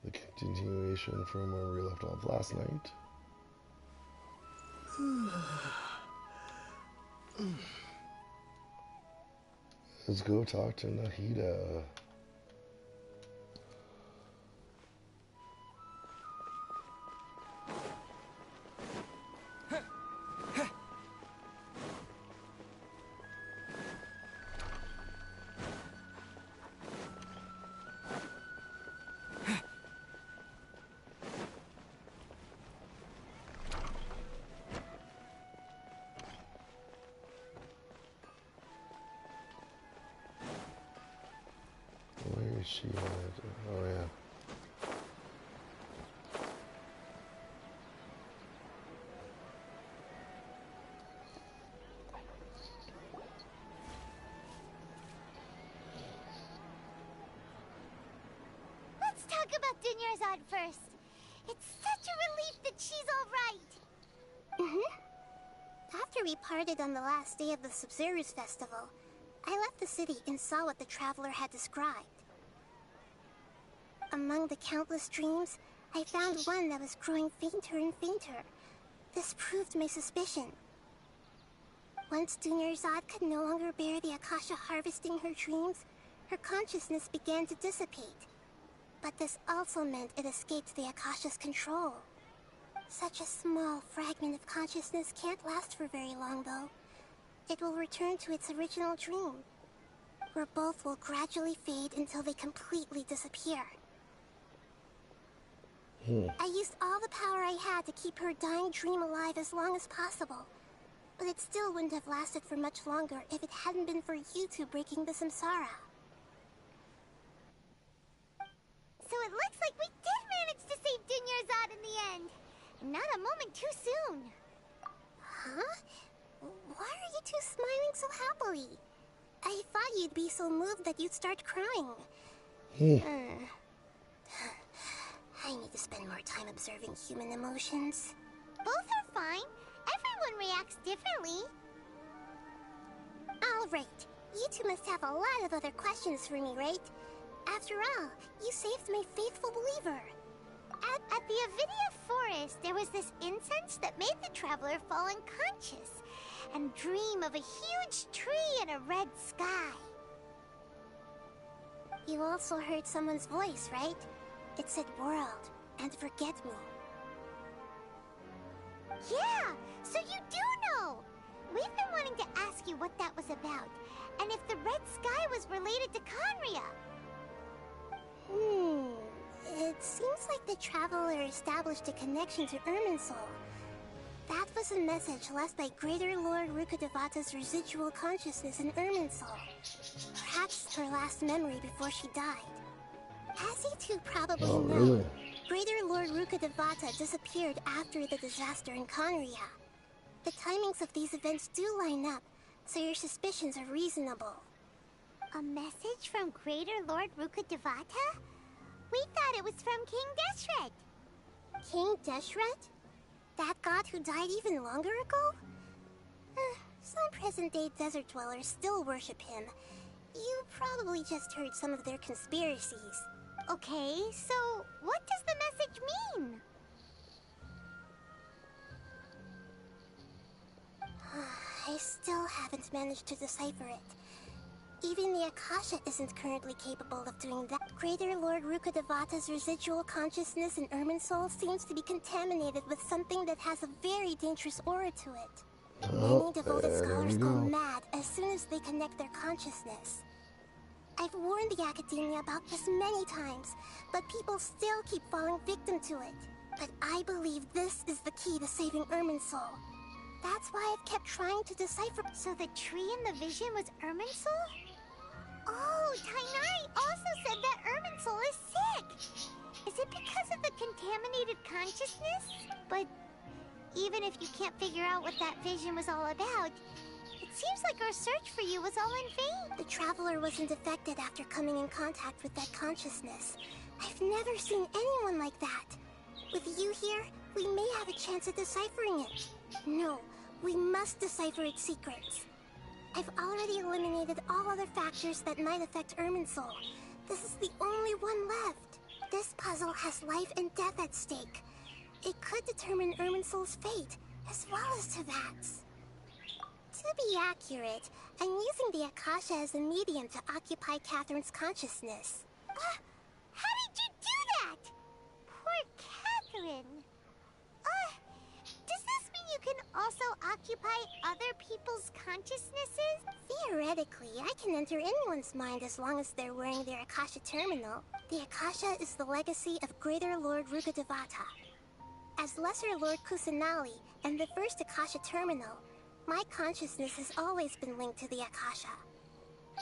The continuation from where we left off last night. Let's go talk to Nahida. Where is she at? Oh yeah. Let's talk about Dunyarzad first. It's such a relief that she's all right. After we parted on the last day of the Sumeru's festival, I left the city and saw what the traveler had described. Among the countless dreams, I found one that was growing fainter and fainter. This proved my suspicion. Once Dunyarzad could no longer bear the Akasha harvesting her dreams, her consciousness began to dissipate. But this also meant it escaped the Akasha's control. Such a small fragment of consciousness can't last for very long, though. It will return to its original dream, where both will gradually fade until they completely disappear. I used all the power I had to keep her dying dream alive as long as possible, but it still wouldn't have lasted for much longer if it hadn't been for you two breaking the samsara. So it looks like we did manage to save Dunyarzad in the end. Not a moment too soon. Huh? Why are you two smiling so happily? I thought you'd be so moved that you'd start crying. I need to spend more time observing human emotions. Both are fine. Everyone reacts differently. All right. You two must have a lot of other questions for me, right? After all, you saved my faithful believer. At the Avidia forest, there was this incense that made the traveler fall unconscious and dream of a huge tree and a red sky. You also heard someone's voice, right? It said world and forget me. Yeah, so you do know! We've been wanting to ask you what that was about, and if the red sky was related to Conria. It seems like the traveler established a connection to Irminsul. That was a message left by Greater Lord Rukkhadevata's residual consciousness in Irminsul. Perhaps her last memory before she died. As you two probably know, Greater Lord Rukkhadevata disappeared after the disaster in Conria. The timings of these events do line up, so your suspicions are reasonable. A message from Greater Lord Rukkhadevata? We thought it was from King Deshret. King Deshret? That god who died even longer ago? Some present-day desert dwellers still worship him. You probably just heard some of their conspiracies. Okay, so what does the message mean? I still haven't managed to decipher it. Even the Akasha isn't currently capable of doing that. Greater Lord Rukkhadevata's residual consciousness in Irminsul seems to be contaminated with something that has a very dangerous aura to it. Many devoted scholars go mad as soon as they connect their consciousness. I've warned the academia about this many times, but people still keep falling victim to it. But I believe this is the key to saving Irminsul. That's why I've kept trying to decipher. So the tree in the vision was Irminsul? Oh, Tainari also said that Irminsul is sick! Is it because of the contaminated consciousness? But even if you can't figure out what that vision was all about, it seems like our search for you was all in vain. The traveler wasn't affected after coming in contact with that consciousness. I've never seen anyone like that. With you here, we may have a chance at deciphering it. No, we must decipher its secrets. I've already eliminated all other factors that might affect Irminsul. This is the only one left. This puzzle has life and death at stake. It could determine Irminsul's fate, as well as Teyvat's. To be accurate, I'm using the Akasha as a medium to occupy Catherine's consciousness. How did you do that? Poor Catherine. Does this mean you can also occupy other people's consciousnesses? Theoretically, I can enter anyone's mind as long as they're wearing their Akasha terminal. The Akasha is the legacy of Greater Lord Rukkhadevata. As Lesser Lord Kusanali and the first Akasha terminal, my consciousness has always been linked to the Akasha.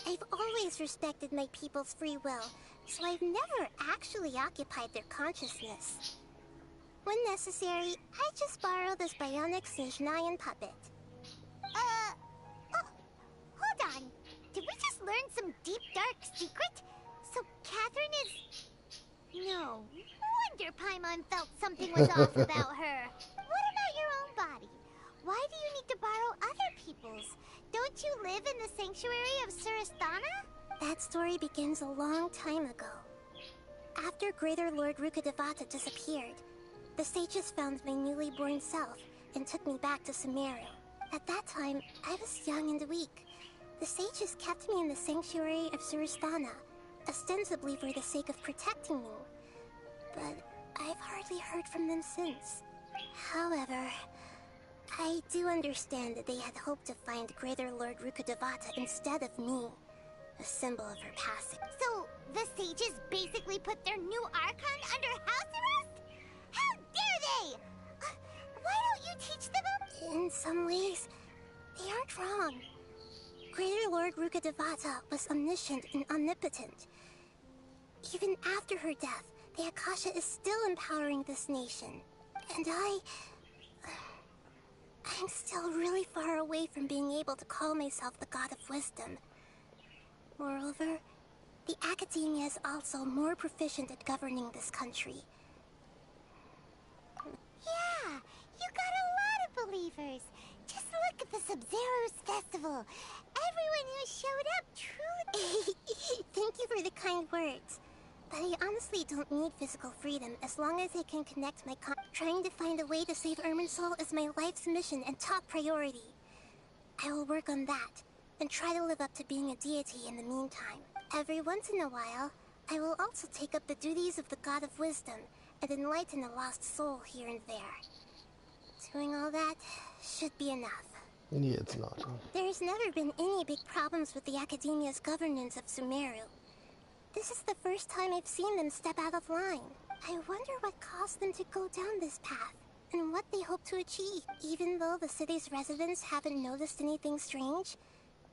I've always respected my people's free will, so I've never actually occupied their consciousness. When necessary, I just borrow this bionic Snezhnayan puppet. Hold on. Did we just learn some deep, dark secret? So Catherine is... No wonder Paimon felt something was off about her. What about your own body? Why do you need to borrow other people's? Don't you live in the sanctuary of Surasthana? That story begins a long time ago. After Greater Lord Rukkhadevata disappeared, the sages found my newly born self and took me back to Sumeru. At that time, I was young and weak. The sages kept me in the sanctuary of Surasthana, ostensibly for the sake of protecting me. But I've hardly heard from them since. However, I do understand that they had hoped to find Greater Lord Rukkhadevata instead of me, a symbol of her passing. So, the sages basically put their new Archon under house arrest? How dare they! Why don't you teach them up? In some ways, they aren't wrong. Greater Lord Rukkhadevata was omniscient and omnipotent. Even after her death, the Akasha is still empowering this nation. And I'm still really far away from being able to call myself the God of Wisdom. Moreover, the Academia is also more proficient at governing this country. Yeah, you got a lot of believers. Just look at the Sub-Zero's festival. Everyone who showed up truly... Thank you for the kind words. But I honestly don't need physical freedom as long as I can connect my Trying to find a way to save Irminsul is my life's mission and top priority. I will work on that, and try to live up to being a deity in the meantime. Every once in a while, I will also take up the duties of the God of Wisdom and enlighten a lost soul here and there. Doing all that should be enough. Yeah, it's not. There's never been any big problems with the Academia's governance of Sumeru. This is the first time I've seen them step out of line. I wonder what caused them to go down this path, and what they hope to achieve. Even though the city's residents haven't noticed anything strange,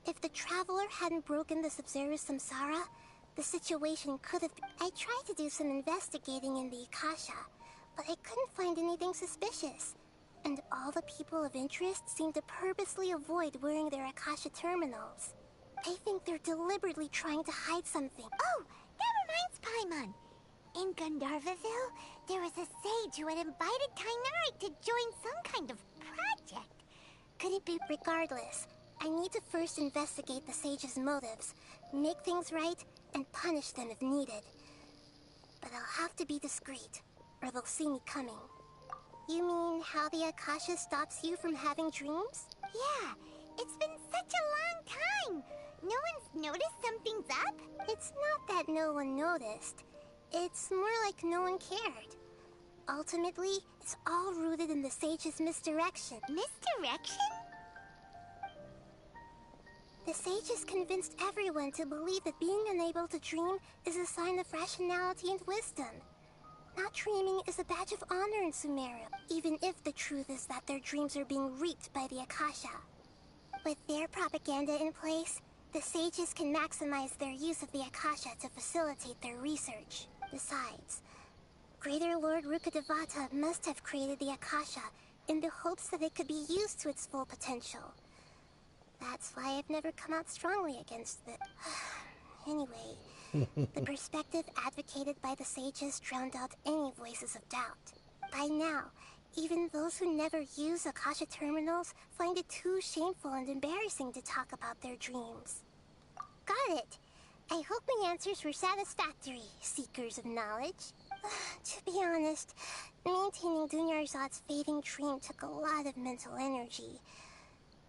if the Traveler hadn't broken the Sub-Zero's samsara, the situation could have... I tried to do some investigating in the Akasha, but I couldn't find anything suspicious. And all the people of interest seem to purposely avoid wearing their Akasha terminals. I think they're deliberately trying to hide something. Oh, that reminds Paimon. In Gandharvaville, there was a sage who had invited Tainari to join some kind of project. Could it be? Regardless, I need to first investigate the sage's motives, make things right, and punish them if needed. But I'll have to be discreet, or they'll see me coming. You mean how the Akasha stops you from having dreams? Yeah, it's been such a long time. No one's noticed something's up? It's not that no one noticed. It's more like no one cared. Ultimately, it's all rooted in the sage's misdirection. Misdirection? The sages convinced everyone to believe that being unable to dream is a sign of rationality and wisdom. Not dreaming is a badge of honor in Sumeru, even if the truth is that their dreams are being reaped by the Akasha. With their propaganda in place, the sages can maximize their use of the Akasha to facilitate their research. Besides, Greater Lord Rukkhadevata must have created the Akasha in the hopes that it could be used to its full potential. That's why I've never come out strongly against the... Anyway, the perspective advocated by the sages drowned out any voices of doubt. By now, even those who never use Akasha terminals find it too shameful and embarrassing to talk about their dreams. Got it! I hope my answers were satisfactory, seekers of knowledge. To be honest, maintaining Dunyarzad's fading dream took a lot of mental energy.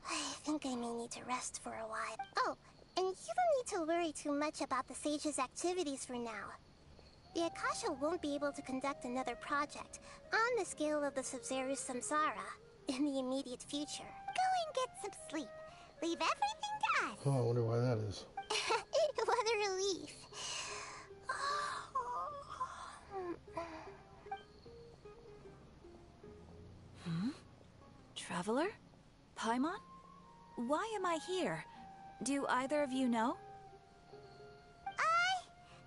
I think I may need to rest for a while. Oh, and you don't need to worry too much about the Sage's activities for now. The Akasha won't be able to conduct another project on the scale of the Sumeru Samsara in the immediate future. Go and get some sleep. Leave everything to us. Oh, I wonder why that is. What a relief. Traveler? Paimon? Why am I here? Do either of you know?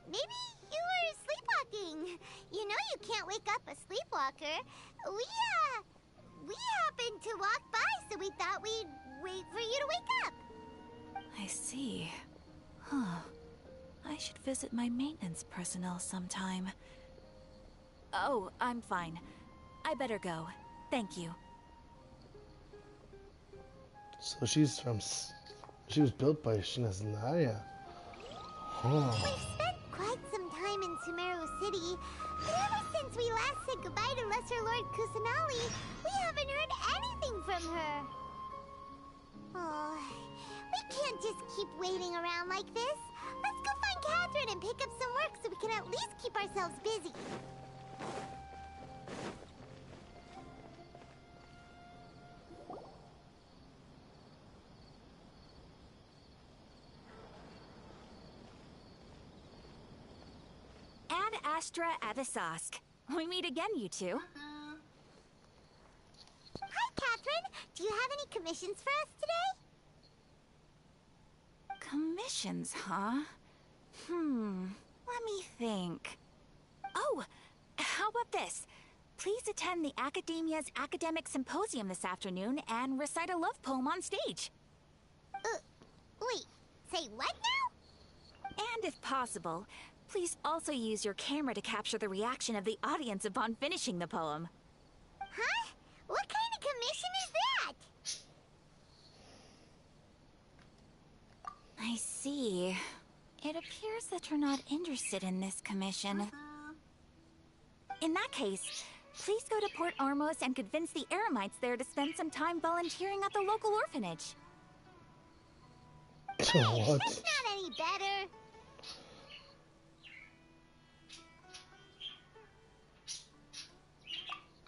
Maybe you were sleepwalking. You know you can't wake up a sleepwalker. We happened to walk by, so we thought we'd wait for you to wake up. I see. Huh. I should visit my maintenance personnel sometime. Oh, I'm fine. I better go. Thank you. So she was built by Shinaznaya. Huh. We've spent quite some time in Sumeru City, but ever since we last said goodbye to Lesser Lord Kusanali, we haven't heard anything from her. Oh, we can't just keep waiting around like this. Let's go find Catherine and pick up some work so we can at least keep ourselves busy. Ad Astra Avisask. We meet again, you two. Hi, Catherine. Do you have any commissions for us today? Commissions, huh? Let me think. Oh, how about this? Please attend the Academia's Academic Symposium this afternoon and recite a love poem on stage. Wait, say what now? And if possible, please also use your camera to capture the reaction of the audience upon finishing the poem. Huh? What kind of commission is that? I see. It appears that you're not interested in this commission. In that case, please go to Port Ormos and convince the Eremites there to spend some time volunteering at the local orphanage. What? That's not any better.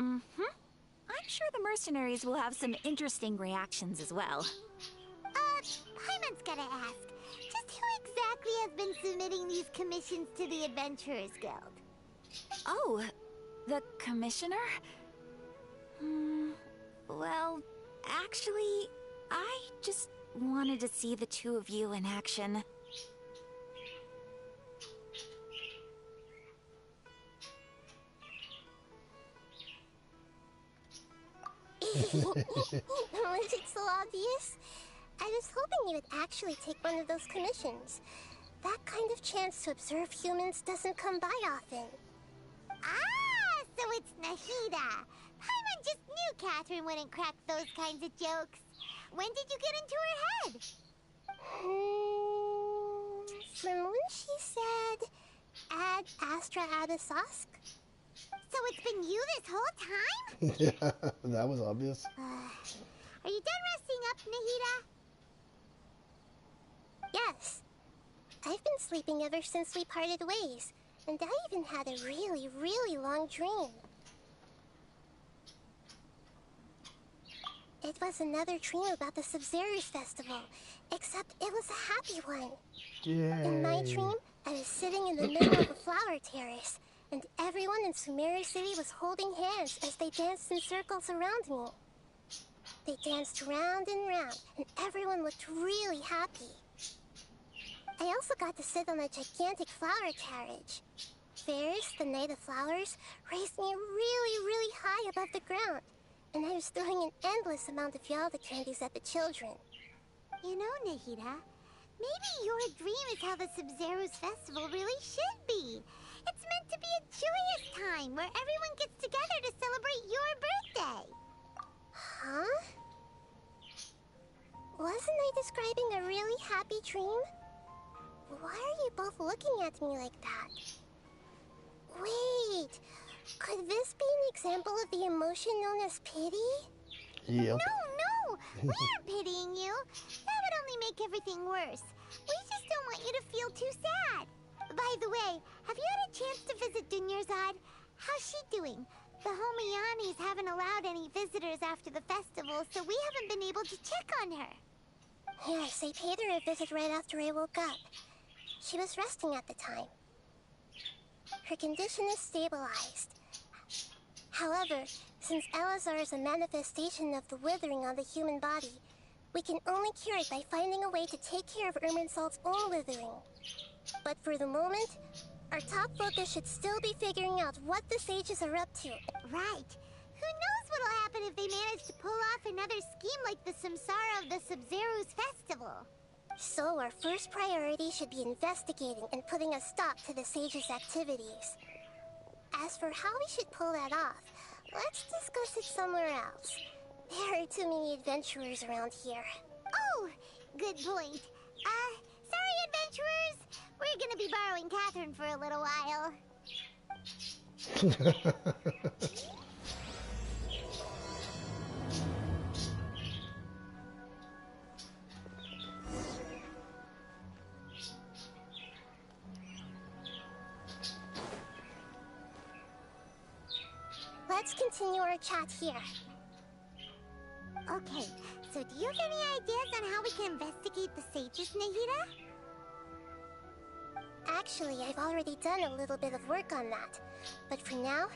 I'm sure the mercenaries will have some interesting reactions as well. Paimon's gotta ask. Just who exactly has been submitting these commissions to the Adventurers Guild? Oh, the commissioner? Well, actually, I just wanted to see the two of you in action. Was it so obvious? I was hoping you would actually take one of those commissions. That kind of chance to observe humans doesn't come by often. Ah, so it's Nahida. Paimon just knew Catherine wouldn't crack those kinds of jokes. When did you get into her head? From when she said, Ad Astra Abisask? So it's been you this whole time? Yeah, that was obvious. Are you done resting up, Nahida? Yes. I've been sleeping ever since we parted ways, and I even had a really, really long dream. It was another dream about the Sub-Zero's festival, except it was a happy one. Yay. In my dream, I was sitting in the middle of a flower terrace, and everyone in Sumeru City was holding hands as they danced in circles around me. They danced round and round, and everyone looked really happy. I also got to sit on a gigantic flower carriage. Fairs, the Night of Flowers, raised me really, really high above the ground, and I was throwing an endless amount of Yalda candies at the children. You know, Nahida, maybe your dream is how the Sub-Zero's festival really should be. It's meant to be a joyous time where everyone gets together to celebrate your birthday. Huh? Wasn't I describing a really happy dream? Why are you both looking at me like that? Wait, example of the emotion known as pity? Yep. No, we aren't pitying you. That would only make everything worse. We just don't want you to feel too sad. By the way, have you had a chance to visit Dunyarzad? How's she doing? The Homiyanis haven't allowed any visitors after the festival, so we haven't been able to check on her. Yes, I paid her a visit right after I woke up. She was resting at the time. Her condition is stabilized. However, since Elazar is a manifestation of the withering on the human body, we can only cure it by finding a way to take care of Irminsul's own withering. But for the moment, our top focus should still be figuring out what the sages are up to. Right. Who knows what'll happen if they manage to pull off another scheme like the Samsara of the Sub-Zero's festival. So our first priority should be investigating and putting a stop to the sages' activities. As for how we should pull that off, let's discuss it somewhere else. There are too many adventurers around here. Oh, good point. Sorry, adventurers. We're gonna be borrowing Catherine for a little while. Let's continue our chat here. Okay, so do you have any ideas on how we can investigate the sages, Nahida? Actually, I've already done a little bit of work on that. But for now,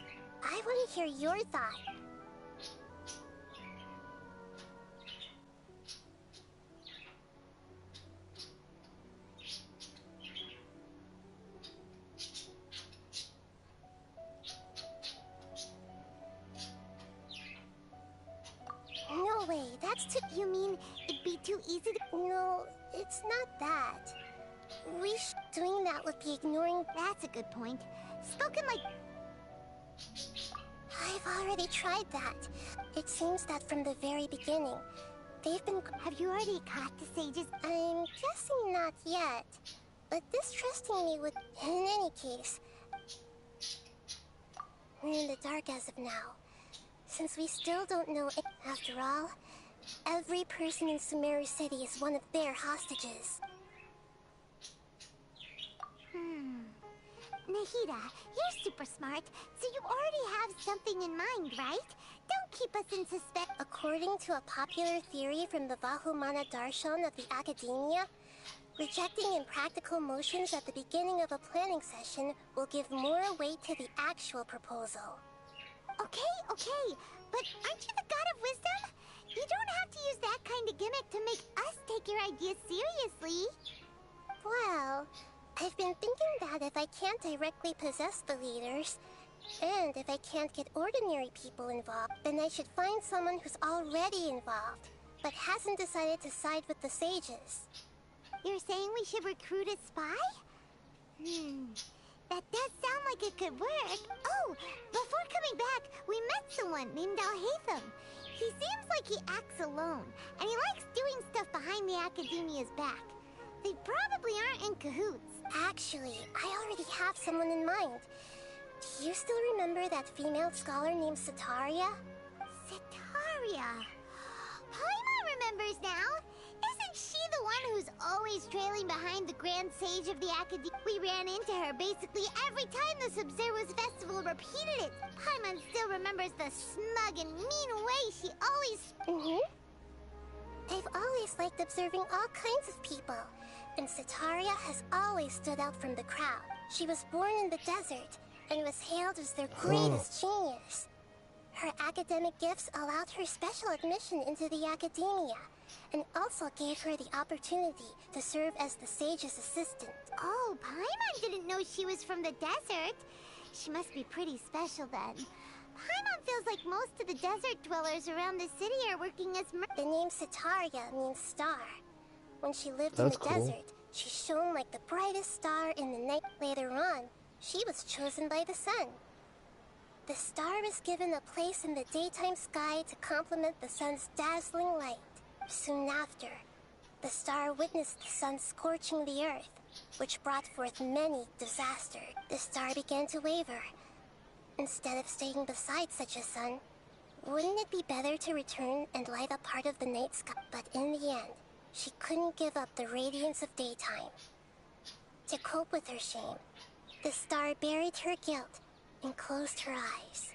I want to hear your thought. No way, that's too... You mean it'd be too easy to... No, it's not that. Doing that would be ignoring... That's a good point. Spoken like... I've already tried that. It seems that from the very beginning, they've been... Have you already caught the sages? I'm guessing not yet. But distrusting me would... In any case... We're in the dark as of now. Since we still don't know... After all, every person in Sumeru City is one of their hostages. Nahida, you're super smart, so you already have something in mind, right? Don't keep us in suspense. According to a popular theory from the Vahumana Darshan of the Academia, rejecting impractical motions at the beginning of a planning session will give more weight to the actual proposal. Okay, but aren't you the god of wisdom? You don't have to use that kind of gimmick to make us take your ideas seriously. Well, I've been thinking that if I can't directly possess the leaders, and if I can't get ordinary people involved, then I should find someone who's already involved, but hasn't decided to side with the sages. You're saying we should recruit a spy? That does sound like it could work. Oh, before coming back, we met someone named Al-Haytham. He seems like he acts alone, and he likes doing stuff behind the Academia's back. They probably aren't in cahoots. Actually, I already have someone in mind. Do you still remember that female scholar named Setaria? Setaria. Paimon remembers now. Isn't she the one who's always trailing behind the Grand Sage of the Academia? We ran into her basically every time the Sub-Zero's festival repeated it. Paimon still remembers the smug and mean way she always... I've always liked observing all kinds of people, and Setaria has always stood out from the crowd. She was born in the desert, and was hailed as their greatest genius. Her academic gifts allowed her special admission into the Academia, and also gave her the opportunity to serve as the sage's assistant. Oh, Paimon didn't know she was from the desert. She must be pretty special then. Paimon feels like most of the desert dwellers around the city are working as The name Setaria means star. When she lived in the desert, she shone like the brightest star in the night. Later on, she was chosen by the sun. The star was given a place in the daytime sky to complement the sun's dazzling light. Soon after, the star witnessed the sun scorching the earth, which brought forth many disasters. The star began to waver, Instead of staying beside such a sun, wouldn't it be better to return and light up part of the night sky? But in the end, she couldn't give up the radiance of daytime. To cope with her shame, the star buried her guilt and closed her eyes.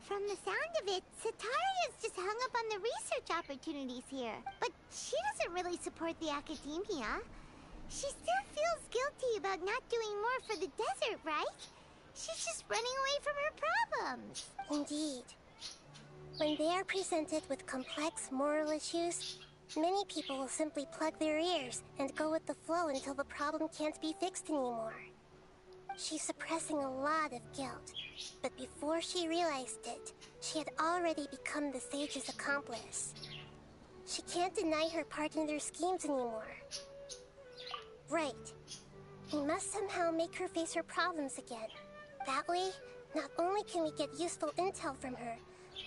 From the sound of it, Sataria's just hung up on the research opportunities here. But she doesn't really support the academia. She still feels guilty about not doing more for the desert, right? She's just running away from her problems. Indeed. When they are presented with complex moral issues, many people will simply plug their ears and go with the flow until the problem can't be fixed anymore. She's suppressing a lot of guilt, but before she realized it, she had already become the sage's accomplice. She can't deny her part in their schemes anymore. Right. We must somehow make her face her problems again. That way, not only can we get useful intel from her,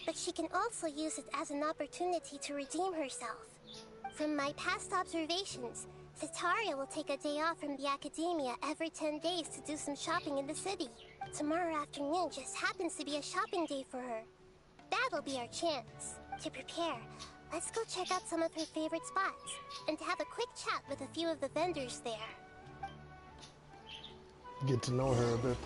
but she can also use it as an opportunity to redeem herself. From my past observations, Sataria will take a day off from the academia every 10 days to do some shopping in the city. Tomorrow afternoon just happens to be a shopping day for her. That'll be our chance. To prepare, let's go check out some of her favorite spots, and have a quick chat with a few of the vendors there. Get to know her a bit.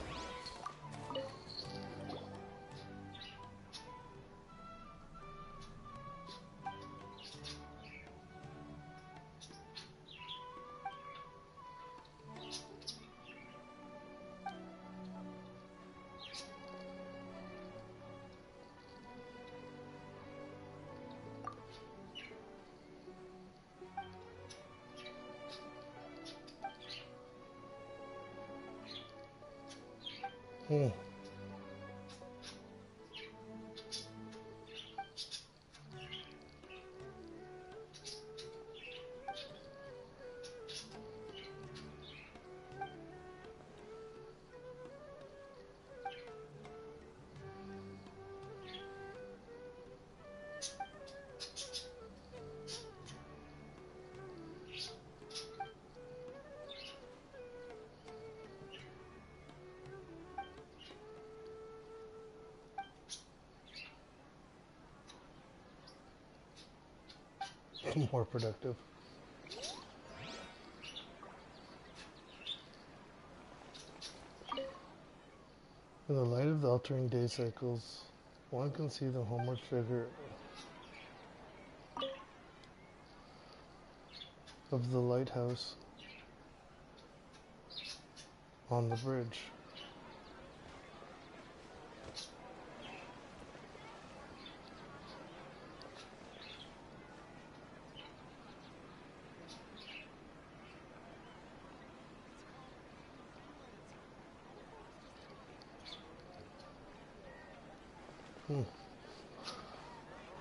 More productive. In the light of the altering day cycles, one can see the homeward figure of the lighthouse on the bridge.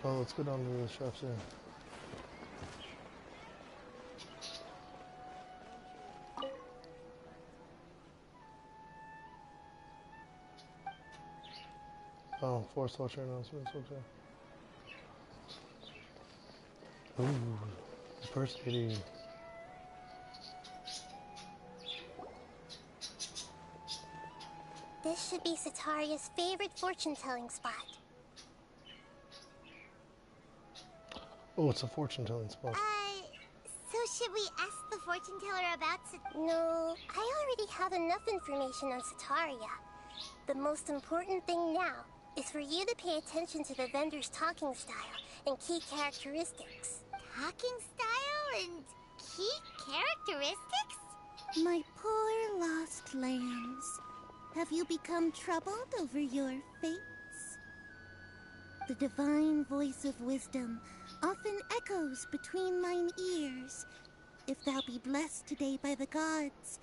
Well, let's go down to the shops here. Oh, Force Watcher announcements, okay. Ooh, first 80. This should be Sataria's favorite fortune-telling spot. Oh, it's a fortune-telling spot. So should we ask the fortune teller about No, I already have enough information on Sataria. The most important thing now is for you to pay attention to the vendor's talking style and key characteristics. talking style and key characteristics? My poor lost lambs, have you become troubled over your fates? The divine voice of wisdom often echoes between mine ears. If thou be blessed today by the gods,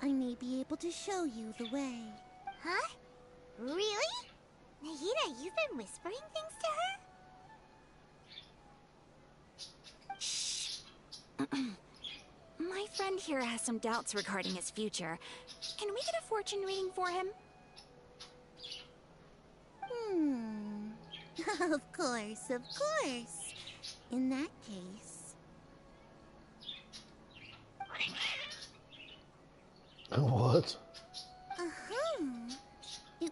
I may be able to show you the way. Huh? Really? Nahida, you've been whispering things to her? Shh. My friend here has some doubts regarding his future. Can we get a fortune reading for him? Of course, of course. In that case... What?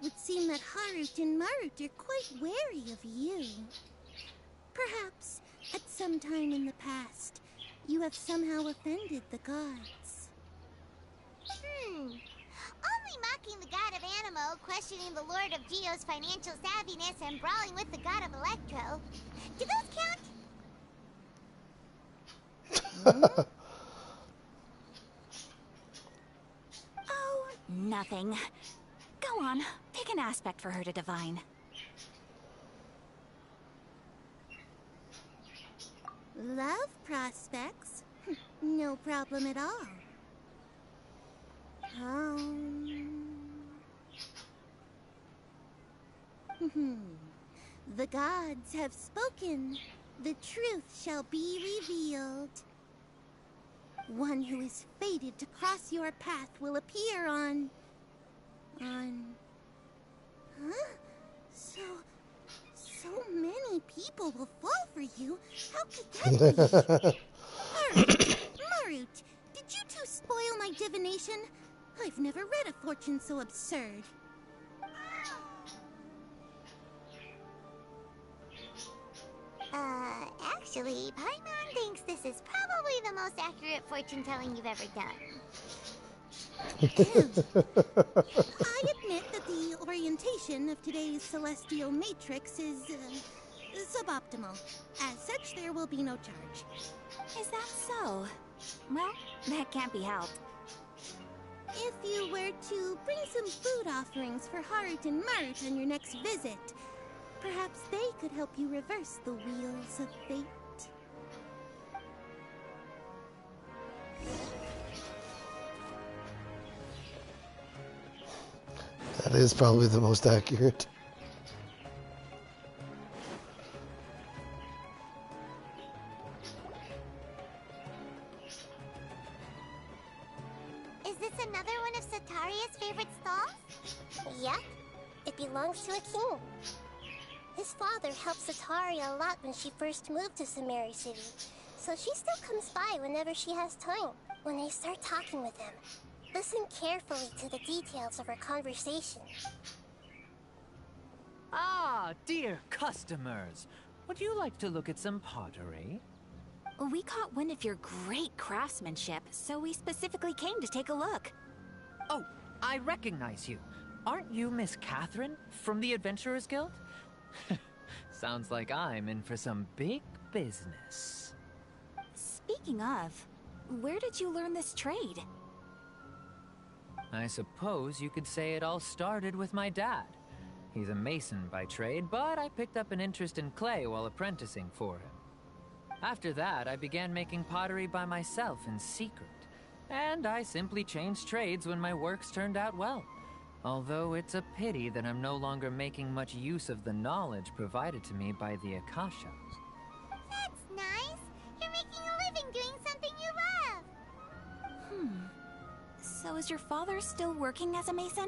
would seem that Harut and Marut are quite wary of you. Perhaps, at some time in the past, you have somehow offended the gods. Only mocking the god of Animo, questioning the Lord of Geo's financial savviness, and brawling with the god of Electro. Do those count? Oh, nothing. Go on, pick an aspect for her to divine. Love prospects? No problem at all. The gods have spoken. The truth shall be revealed. One who is fated to cross your path will appear on... Huh? So many people will fall for you. How could that be? Marut, did you two spoil my divination? I've never read a fortune so absurd. Actually, Paimon thinks this is probably the most accurate fortune-telling you've ever done. I admit that the orientation of today's celestial matrix is suboptimal. As such, there will be no charge. Is that so? Well, that can't be helped. If you were to bring some food offerings for Harut and Marut on your next visit, perhaps they could help you reverse the wheels of fate. That is probably the most accurate. Is this another one of Sataria's favorite stalls? Yep, it belongs to a king. His father helped Sataria a lot when she first moved to Sumeru City, so she still comes by whenever she has time. When they start talking with him, listen carefully to the details of her conversation. Ah, dear customers. Would you like to look at some pottery? We caught wind of your great craftsmanship, so we specifically came to take a look. Oh, I recognize you. Aren't you Miss Catherine from the Adventurers Guild? Sounds like I'm in for some big business. Speaking of, where did you learn this trade? I suppose you could say it all started with my dad. He's a mason by trade, but I picked up an interest in clay while apprenticing for him. After that, I began making pottery by myself in secret, and I simply changed trades when my works turned out well. Although it's a pity that I'm no longer making much use of the knowledge provided to me by the Akasha. That's nice. You're making a living doing something you love. So is your father still working as a mason?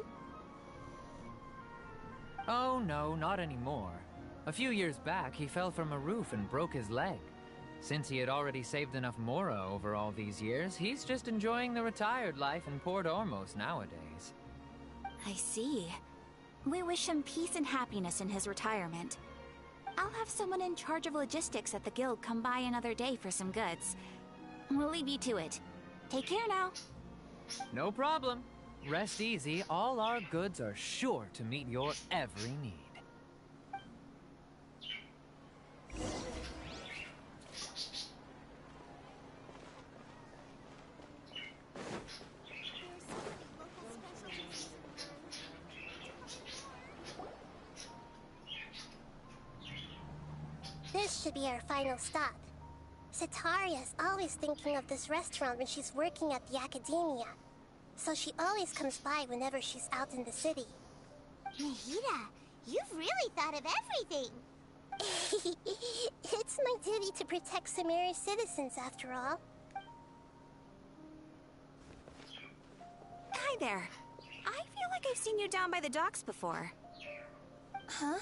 Oh no, not anymore. A few years back, he fell from a roof and broke his leg. Since he had already saved enough Mora over all these years, he's just enjoying the retired life in Port Ormos nowadays. I see. We wish him peace and happiness in his retirement. I'll have someone in charge of logistics at the guild come by another day for some goods. We'll leave you to it. Take care now. No problem. Rest easy, all our goods are sure to meet your every need. This should be our final stop. Sataria's always thinking of this restaurant when she's working at the academia, so she always comes by whenever she's out in the city. Nahida, you've really thought of everything. It's my duty to protect Sumeru's citizens, after all. Hi there. I feel like I've seen you down by the docks before. Huh?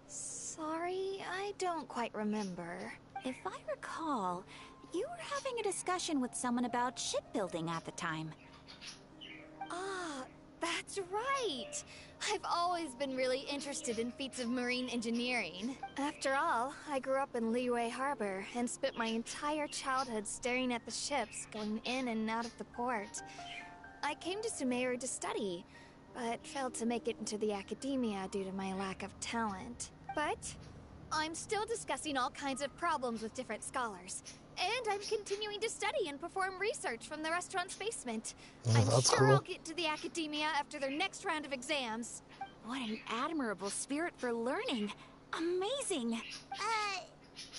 Sorry, I don't quite remember. If I recall, you were having a discussion with someone about shipbuilding at the time. Ah, that's That's right! I've always been really interested in feats of marine engineering. After all, I grew up in Liyue Harbor and spent my entire childhood staring at the ships going in and out of the port. I came to Sumeru to study, but failed to make it into the academia due to my lack of talent. But I'm still discussing all kinds of problems with different scholars. And I'm continuing to study and perform research from the restaurant's basement. Oh, I'm that's sure cool. I'll get to the academia after their next round of exams. What an admirable spirit for learning. Amazing.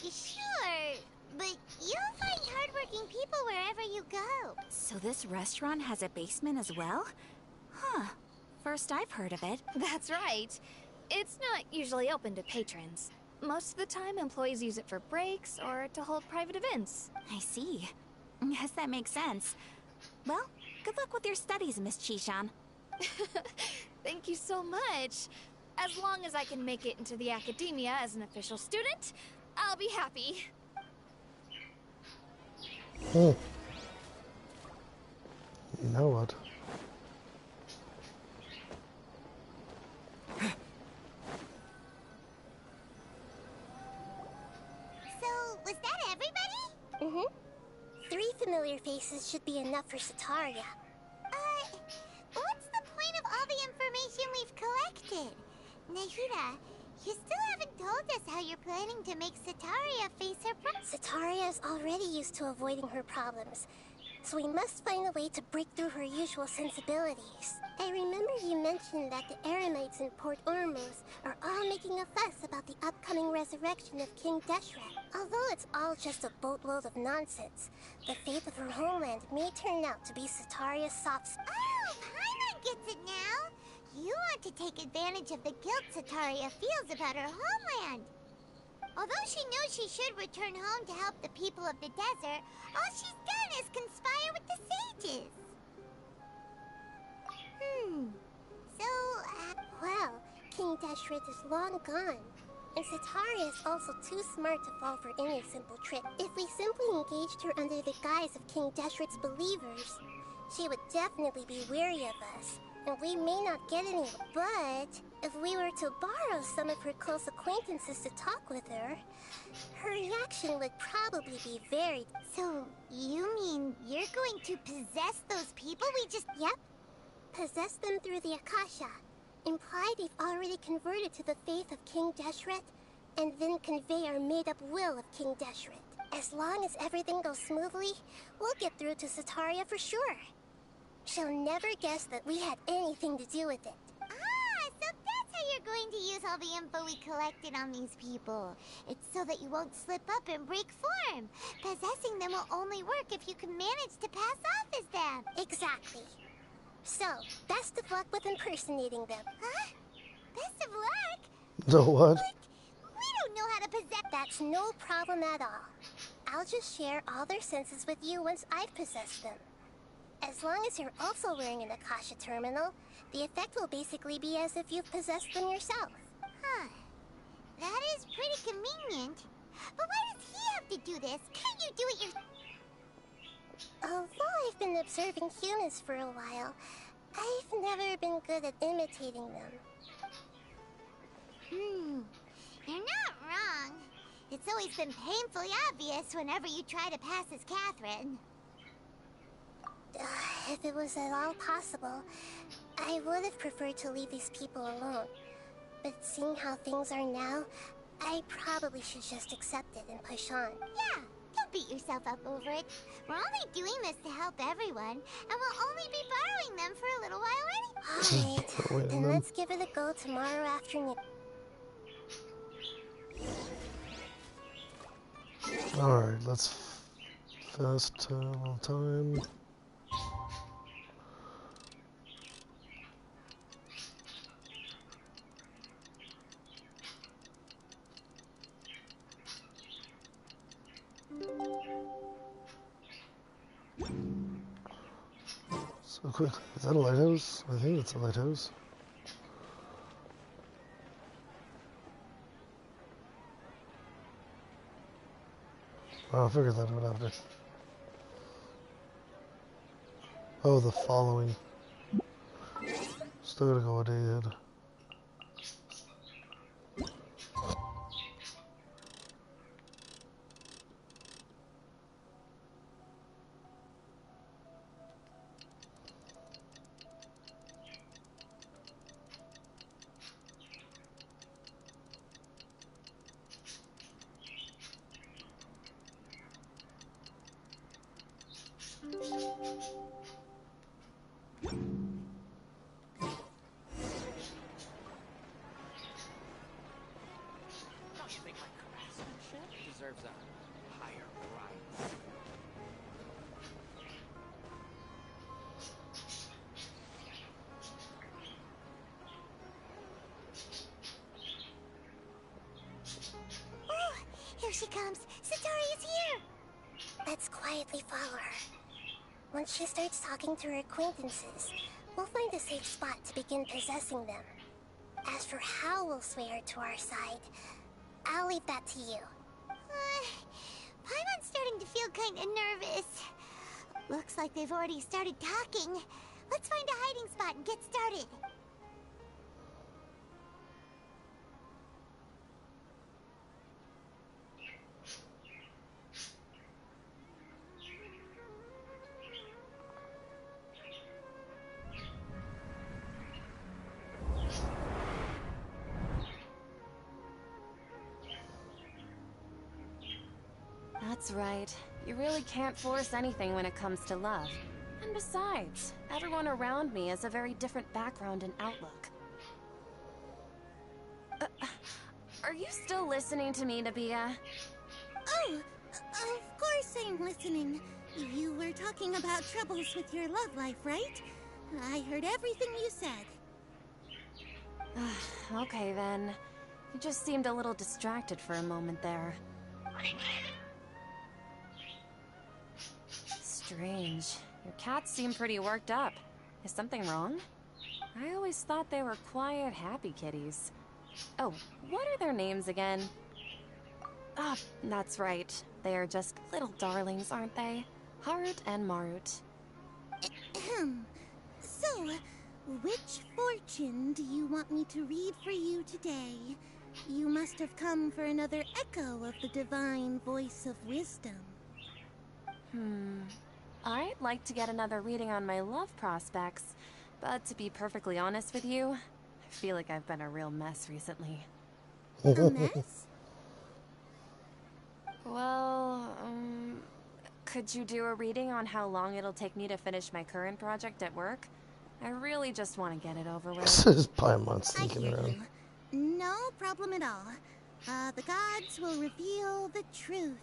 Sure. But you'll find hardworking people wherever you go. So this restaurant has a basement as well? Huh. First I've heard of it. That's right. It's not usually open to patrons. Most of the time, employees use it for breaks or to hold private events. I see. Yes, that makes sense. Well, good luck with your studies, Miss Chishan. Thank you so much. As long as I can make it into the academia as an official student, I'll be happy. You know what? So, was that everybody? Mm-hmm. 3 familiar faces should be enough for Sataria. What's the point of all the information we've collected? Nahida, you still haven't told us how you're planning to make Sataria face her problems. Sataria is already used to avoiding her problems, so we must find a way to break through her usual sensibilities. I remember you mentioned that the Eremites in Port Ormuz are all making a fuss about the upcoming resurrection of King Deshret. Although it's all just a boatload of nonsense, the fate of her homeland may turn out to be Sataria's soft spot. Oh, Paimon gets it now. You want to take advantage of the guilt Sataria feels about her homeland. Although she knows she should return home to help the people of the desert, all she's done is conspire with the sages. Well, King Deshret is long gone, and Sataria is also too smart to fall for any simple trick. If we simply engaged her under the guise of King Deshret's believers, she would definitely be wary of us, and we may not get anywhere. But if we were to borrow some of her close acquaintances to talk with her, her reaction would probably be very... So, you mean you're going to possess those people we just... Yep. Possess them through the Akasha. Imply they've already converted to the faith of King Deshret, and then convey our made-up will of King Deshret. As long as everything goes smoothly, we'll get through to Sataria for sure. She'll never guess that we had anything to do with it. Ah, so that's how you're going to use all the info we collected on these people. It's so that you won't slip up and break form. Possessing them will only work if you can manage to pass off as them. Exactly. So, best of luck with impersonating them. Huh? Best of luck? The what? But we don't know how to possess... That's no problem at all. I'll just share all their senses with you once I've possessed them. As long as you're also wearing an Akasha terminal, the effect will basically be as if you've possessed them yourself. Huh. That is pretty convenient. But why does he have to do this? Can't you do it yourself? Although I've been observing humans for a while, I've never been good at imitating them. You're not wrong. It's always been painfully obvious whenever you try to pass as Catherine. If it was at all possible, I would have preferred to leave these people alone. But seeing how things are now, I probably should just accept it and push on. Yeah, don't beat yourself up over it. We're only doing this to help everyone, and we'll only be borrowing them for a little while anyway. Alright, then let's give it a go tomorrow afternoon. Alright, let's fast travel time. So quick. Is that a lighthouse? I think it's a lighthouse. I'll figure that out after. Oh, the following. Still gotta go with Ed. Don't you think my craftsmanship deserves a higher price? Oh, here she comes. Satori is here. Let's quietly follow her. Once she starts talking to her acquaintances, we'll find a safe spot to begin possessing them. As for how we'll sway her to our side, I'll leave that to you. Paimon's starting to feel kind of nervous. Looks like they've already started talking. Let's find a hiding spot and get started. That's right. You really can't force anything when it comes to love. And besides, everyone around me has a very different background and outlook. Are you still listening to me, Nabia? Oh, of course I'm listening. You were talking about troubles with your love life, right? I heard everything you said. Okay then. You just seemed a little distracted for a moment there. Strange. Your cats seem pretty worked up. Is something wrong? I always thought they were quiet, happy kitties. Oh, what are their names again? Ah, that's right. They are just little darlings, aren't they? Harut and Marut. So, which fortune do you want me to read for you today? You must have come for another echo of the divine voice of wisdom. I'd like to get another reading on my love prospects, but to be perfectly honest with you, I feel like I've been a real mess recently. A mess? Well, could you do a reading on how long it'll take me to finish my current project at work? I really just want to get it over with. This is Paimon I sneaking hear around. you. No problem at all. The gods will reveal the truth.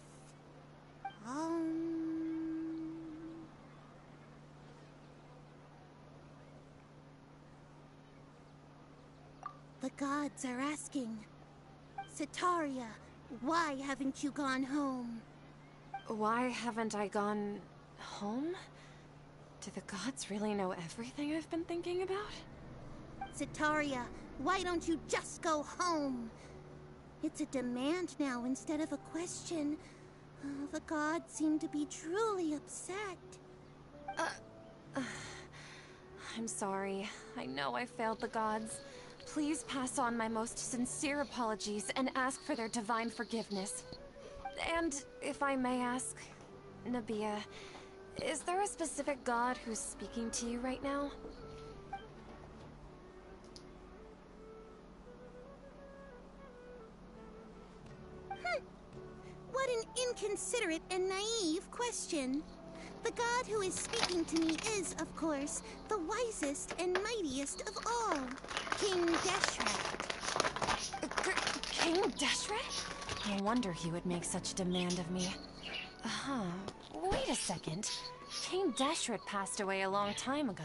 The gods are asking, Sataria, why haven't you gone home? Why haven't I gone home? Do the gods really know everything I've been thinking about? Sataria, why don't you just go home? It's a demand now instead of a question. The gods seem to be truly upset. I'm sorry. I know I failed the gods. Please pass on my most sincere apologies and ask for their divine forgiveness. And if I may ask, Nabia, is there a specific god who's speaking to you right now? What an inconsiderate and naive question. The god who is speaking to me is, of course, the wisest and mightiest of all, King Deshret. King Deshret? No wonder he would make such demand of me. Wait a second. King Deshret passed away a long time ago.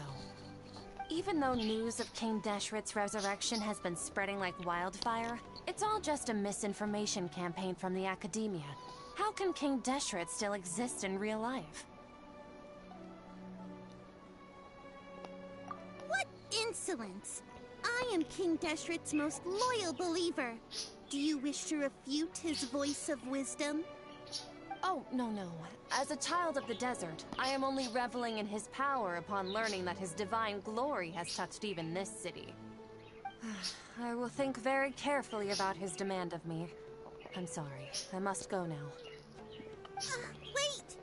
Even though news of King Deshret's resurrection has been spreading like wildfire, it's all just a misinformation campaign from the academia. How can King Deshret still exist in real life? What insolence! I am King Deshret's most loyal believer. Do you wish to refute his voice of wisdom? Oh, no. As a child of the desert, I am only reveling in his power upon learning that his divine glory has touched even this city. I will think very carefully about his demand of me. I'm sorry. I must go now. Wait!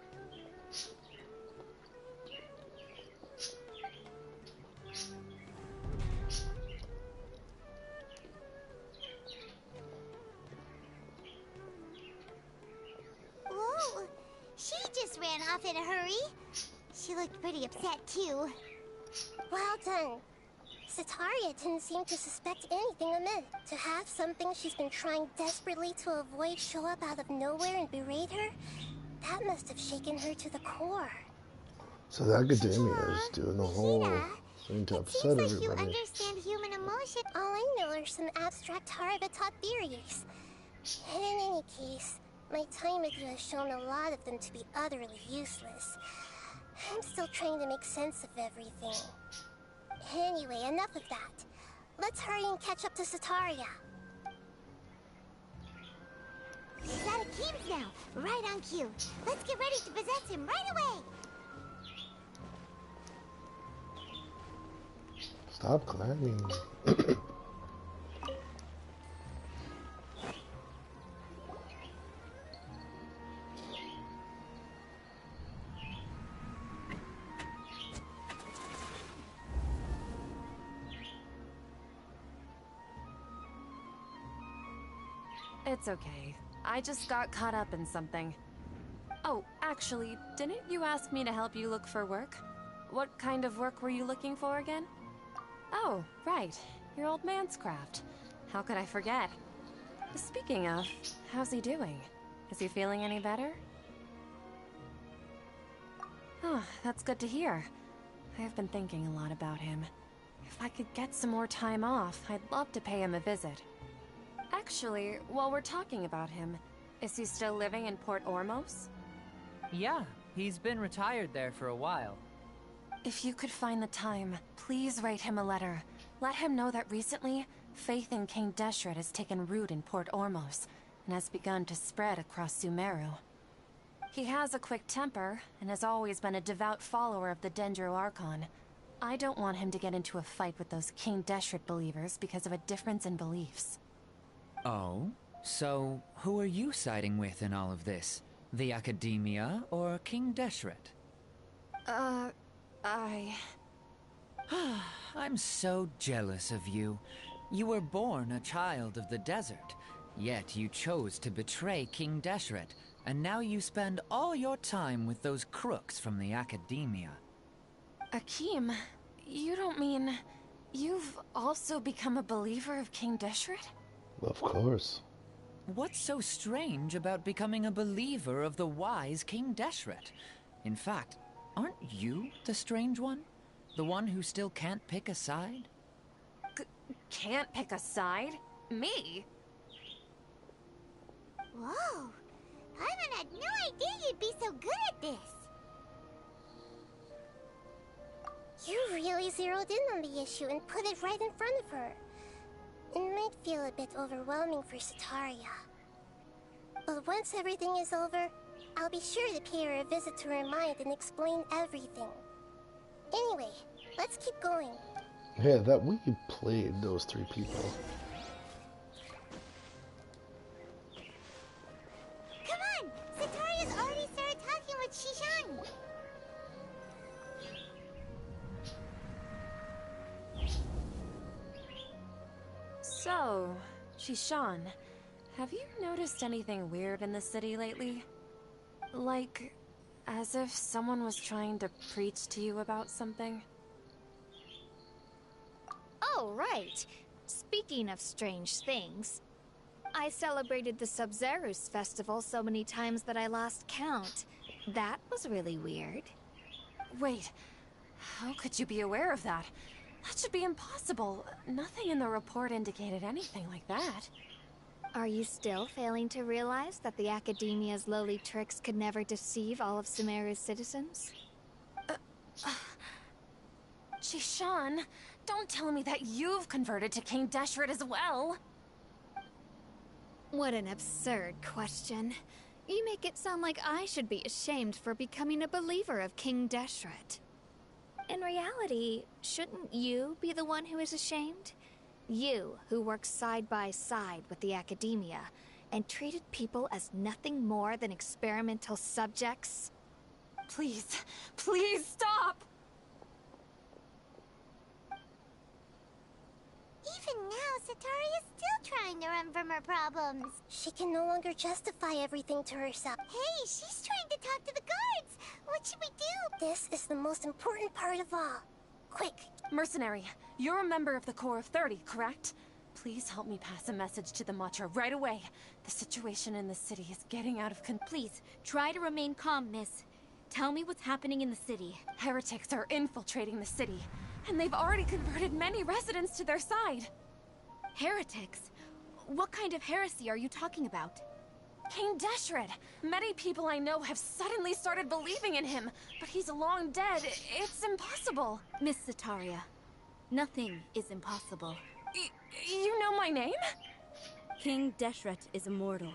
Whoa! She just ran off in a hurry. She looked pretty upset, too. Well done. Sataria didn't seem to suspect anything amiss. To have something she's been trying desperately to avoid show up out of nowhere and berate her, that must have shaken her to the core. So the academia is doing the whole thing to It upset seems like you everybody. understand human emotion. All I know are some abstract Harva-taught theories. In any case, my time with you has shown a lot of them to be utterly useless. I'm still trying to make sense of everything. Anyway, enough of that. Let's hurry and catch up to Sataria. He's out of Keems now, right on cue. Let's get ready to possess him right away. Stop climbing. It's okay. I just got caught up in something. Oh, actually, didn't you ask me to help you look for work? What kind of work were you looking for again? Oh, right. Your old man's craft. How could I forget? Speaking of, how's he doing? Is he feeling any better? Oh, that's good to hear. I have been thinking a lot about him. If I could get some more time off, I'd love to pay him a visit. Actually, while we're talking about him, is he still living in Port Ormos? Yeah, he's been retired there for a while. If you could find the time, please write him a letter. Let him know that recently, faith in King Deshret has taken root in Port Ormos and has begun to spread across Sumeru. He has a quick temper and has always been a devout follower of the Dendro Archon. I don't want him to get into a fight with those King Deshret believers because of a difference in beliefs. Oh? So, who are you siding with in all of this? The Academia or King Deshret? I'm so jealous of you. You were born a child of the desert, yet you chose to betray King Deshret, and now you spend all your time with those crooks from the Academia. Akeem, you don't mean... you've also become a believer of King Deshret? Of course. What's so strange about becoming a believer of the wise King Deshret? In fact, aren't you the strange one? The one who still can't pick a side? Can't pick a side? Me? Whoa! Paimon had no idea you'd be so good at this. You really zeroed in on the issue and put it right in front of her. It might feel a bit overwhelming for Sataria. But once everything is over, I'll be sure to pay her a visit to her mind and explain everything. Anyway, let's keep going. Yeah, that we played those three people. Come on! Sataria's already started talking with Shishan. So, Shishan, have you noticed anything weird in the city lately? Like, as if someone was trying to preach to you about something? Oh, right. Speaking of strange things, I celebrated the Sub-Zerus festival so many times that I lost count. That was really weird. Wait, how could you be aware of that? That should be impossible. Nothing in the report indicated anything like that. Are you still failing to realize that the Academia's lowly tricks could never deceive all of Sumeru's citizens? Shishan, don't tell me that you've converted to King Deshret as well. What an absurd question. You make it sound like I should be ashamed for becoming a believer of King Deshret. In reality, shouldn't you be the one who is ashamed? You, who works side by side with the academia, and treated people as nothing more than experimental subjects? Please, please stop! Even now, Satari is still trying to run from her problems. She can no longer justify everything to herself. Hey, she's trying to talk to the guards. What should we do? This is the most important part of all. Quick. Mercenary, you're a member of the Corps of 30, correct? Please help me pass a message to the Matra right away. The situation in the city is getting out of control. Please, try to remain calm, miss. Tell me what's happening in the city. Heretics are infiltrating the city, and they've already converted many residents to their side. Heretics? What kind of heresy are you talking about? King Deshret! Many people I know have suddenly started believing in him, but he's long dead. It's impossible. Miss Zetaria, nothing is impossible. You know my name? King Deshret is immortal,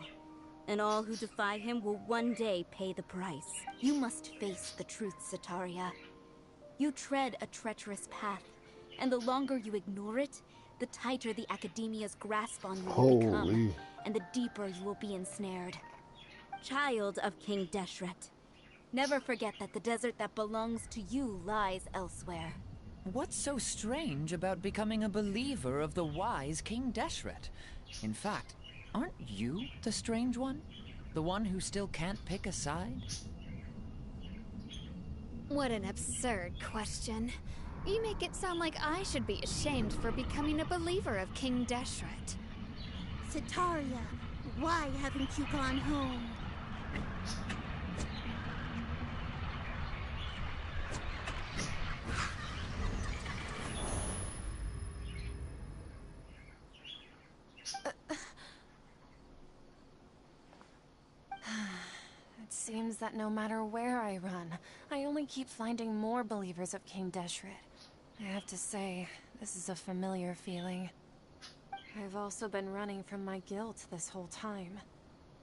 and all who defy him will one day pay the price. You must face the truth, Zetaria. You tread a treacherous path, and the longer you ignore it, the tighter the Academia's grasp on you will become, and the deeper you will be ensnared. Child of King Deshret, never forget that the desert that belongs to you lies elsewhere. What's so strange about becoming a believer of the wise King Deshret? In fact, aren't you the strange one? The one who still can't pick a side? What an absurd question. You make it sound like I should be ashamed for becoming a believer of King Deshret. Zetaria, why haven't you gone home? It seems that no matter where I run, I only keep finding more believers of King Deshret. I have to say, this is a familiar feeling. I've also been running from my guilt this whole time.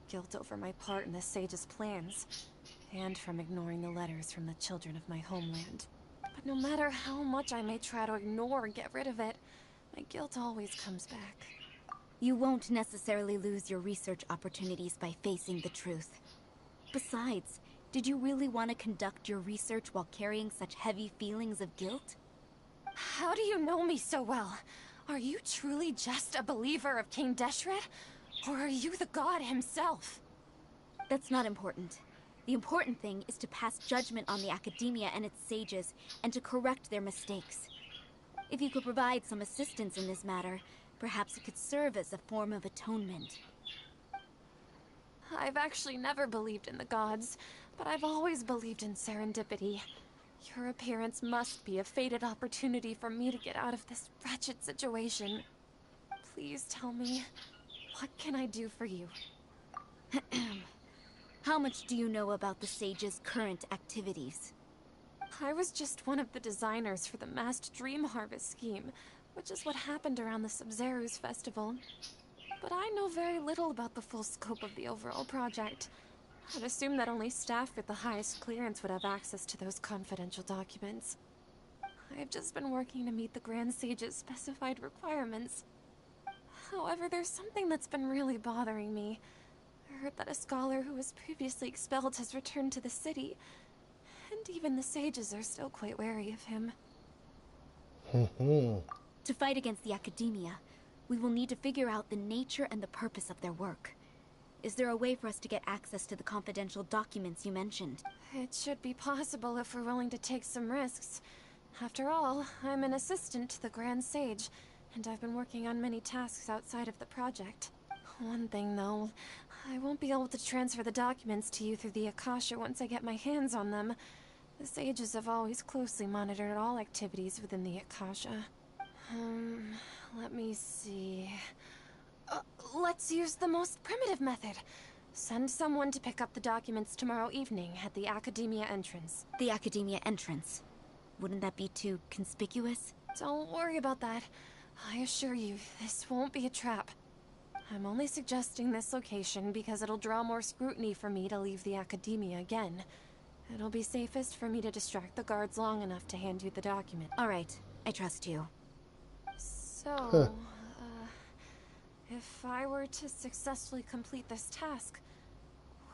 Guilt over my part in the Sage's plans, and from ignoring the letters from the children of my homeland. But no matter how much I may try to ignore or get rid of it, my guilt always comes back. You won't necessarily lose your research opportunities by facing the truth. Besides, did you really want to conduct your research while carrying such heavy feelings of guilt? How do you know me so well? Are you truly just a believer of King Deshret? Or are you the god himself? That's not important. The important thing is to pass judgment on the Academia and its sages, and to correct their mistakes. If you could provide some assistance in this matter, perhaps it could serve as a form of atonement. I've actually never believed in the gods, but I've always believed in serendipity. Your appearance must be a fated opportunity for me to get out of this wretched situation. Please tell me, what can I do for you? How much do you know about the Sage's current activities? I was just one of the designers for the massed dream harvest scheme, which is what happened around the Sumeru's festival. But I know very little about the full scope of the overall project. I'd assume that only staff with the highest clearance would have access to those confidential documents. I've just been working to meet the Grand Sage's specified requirements. However, there's something that's been really bothering me. I heard that a scholar who was previously expelled has returned to the city, and even the sages are still quite wary of him. To fight against the Academia, we will need to figure out the nature and the purpose of their work. Is there a way for us to get access to the confidential documents you mentioned? It should be possible if we're willing to take some risks. After all, I'm an assistant to the Grand Sage, and I've been working on many tasks outside of the project. One thing, though, I won't be able to transfer the documents to you through the Akasha once I get my hands on them. The sages have always closely monitored all activities within the Akasha. Let me see... let's use the most primitive method. Send someone to pick up the documents tomorrow evening at the Academia entrance. The Academia entrance? Wouldn't that be too conspicuous? Don't worry about that. I assure you, this won't be a trap. I'm only suggesting this location because it'll draw more scrutiny for me to leave the academia again. It'll be safest for me to distract the guards long enough to hand you the document. All right, I trust you. So, if I were to successfully complete this task,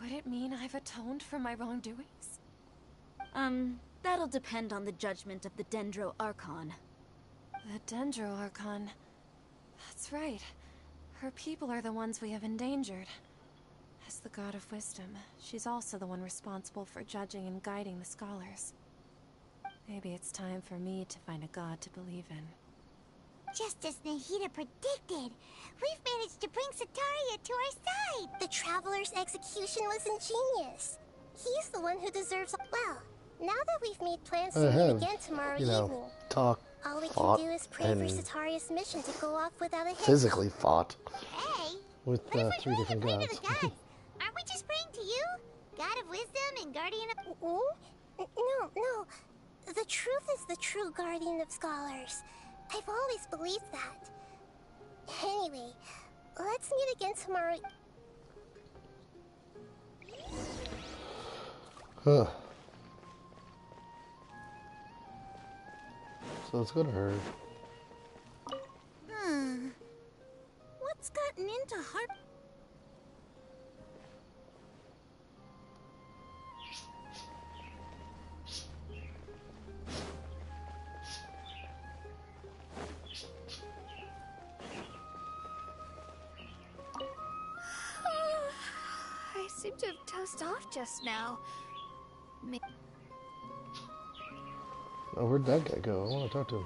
would it mean I've atoned for my wrongdoings? That'll depend on the judgment of the Dendro Archon. The Dendro Archon. That's right. Her people are the ones we have endangered. As the God of Wisdom, she's also the one responsible for judging and guiding the scholars. Maybe it's time for me to find a god to believe in. Just as Nahida predicted, we've managed to bring Sataria to our side. The Traveler's execution was ingenious. He's the one who deserves... Well, now that we've made plans to meet again tomorrow evening, all we can do is pray for Sataria's mission to go off without a hitch. Physically fought. Hey, with 3 different gods. Aren't we just praying to you? God of Wisdom and Guardian of... No. The truth is the true guardian of scholars. I've always believed that. Anyway, let's meet again tomorrow. Huh. So let's go to her. What's gotten into Harp? I seem to have dozed off just now. Oh, where'd that guy go? I want to talk to him.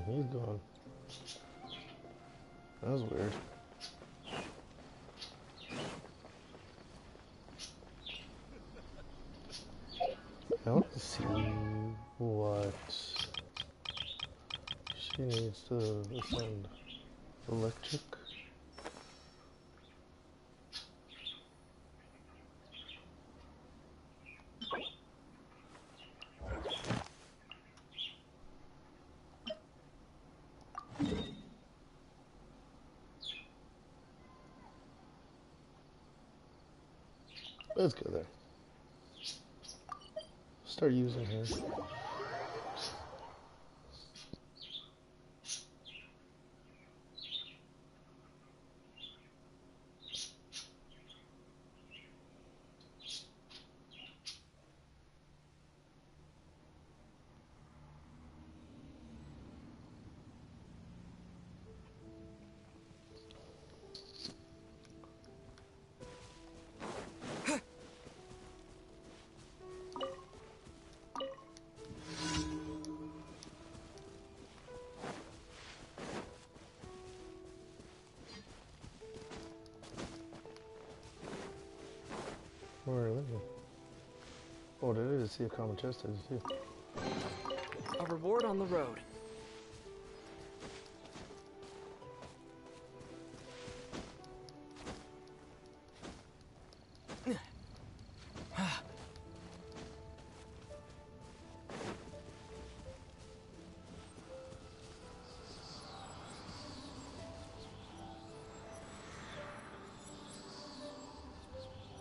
He's gone. That was weird. I want to see what she needs to ascend. Electric. Let's go there. Start using her. Where are we? Oh, there is. See a common chest there too. A reward on the road.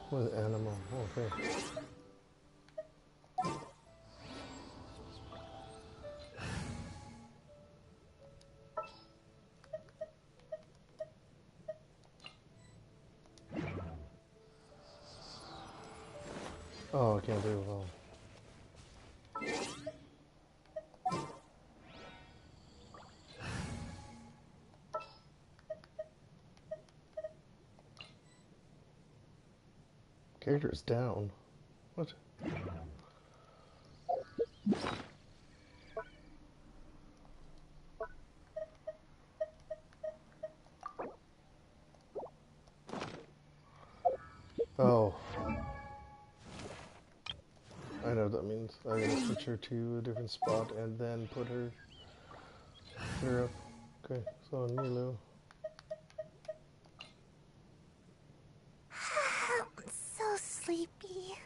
What animal? Okay. Oh, I can't do it all. Character is down. What? Oh. I know what that means. I gotta switch her to a different spot and then put her up. Okay, so Nilo. I'm so sleepy.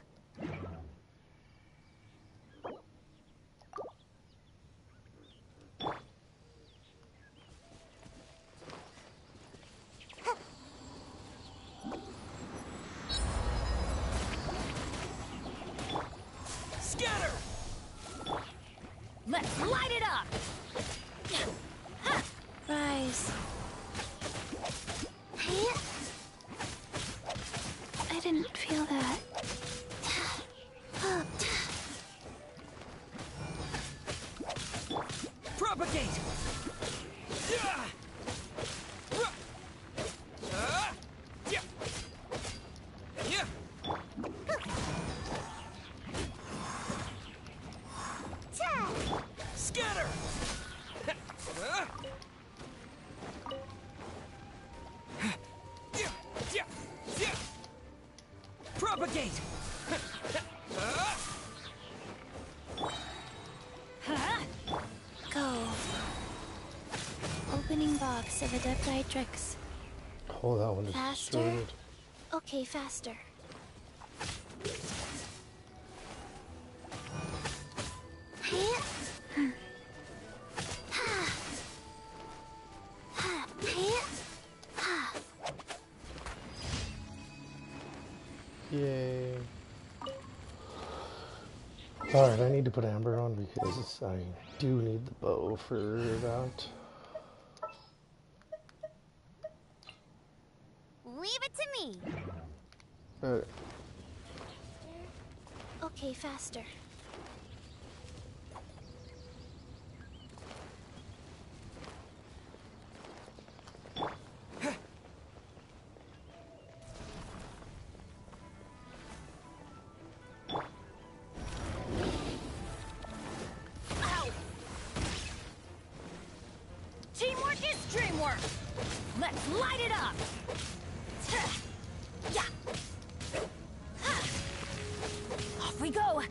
Propagate! Scatter! Propagate! Go. Opening box of Adeptitrix. Oh, that one just Faster? destroyed. Okay, faster. Yay. Alright, I need to put Amber on because I do need the bow for that. Leave it to me. Alright. Okay, faster. Teamwork is dreamwork! Let's light it up! Yeah. Off we go!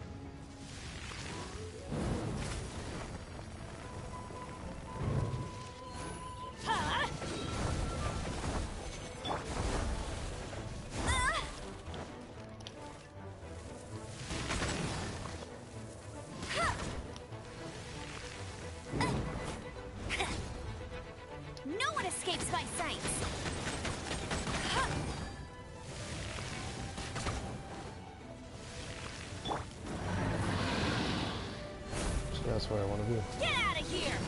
No one escapes my sights! So that's where I want to be. Get out of here!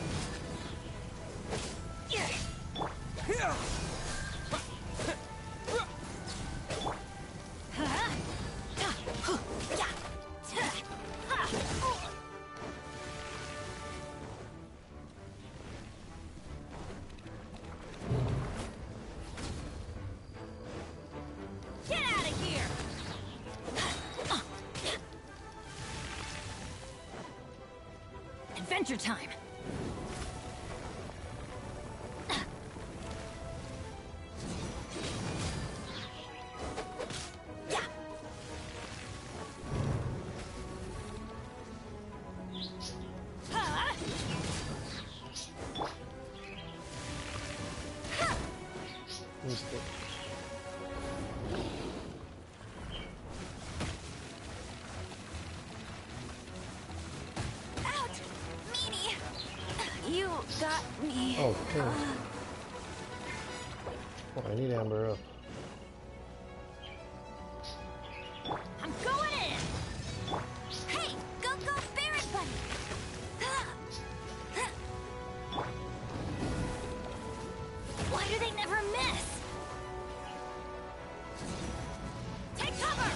Get out of here! Adventure time! Yeah. Missed it. Out! Meanie! You got me. Oh, pink. Oh, I need Amber up. I'm going in! Hey! Go, Barret Bunny! Why do they never miss? Take cover!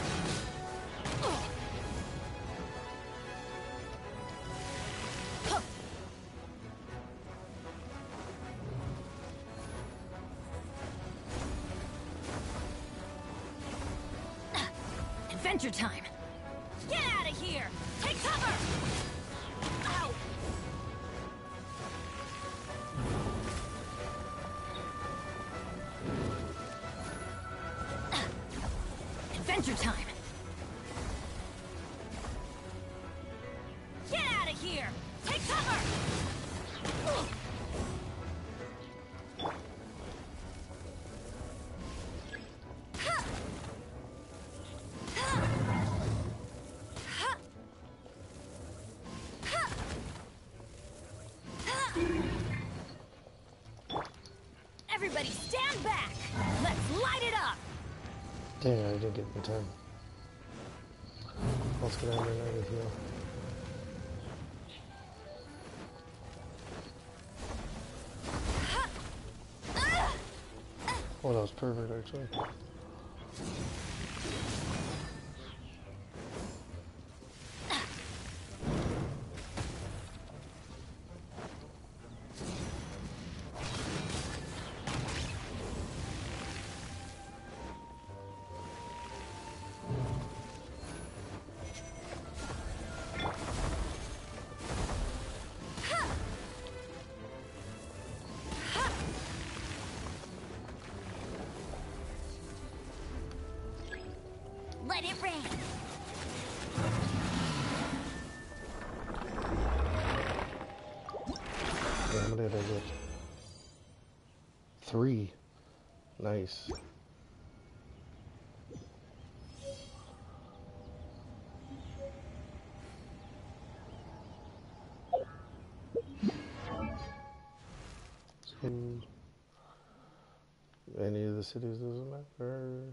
Adventure time! Get out of here! Take cover! Ow! Adventure time! Get out of here! Take cover! Everybody stand back! Let's light it up! Dang it, I didn't get in time. Let's get Amber and I to heal. Oh, that was perfect, actually. Let it rain. How many did I get? 3. Nice. So, any of the cities doesn't matter.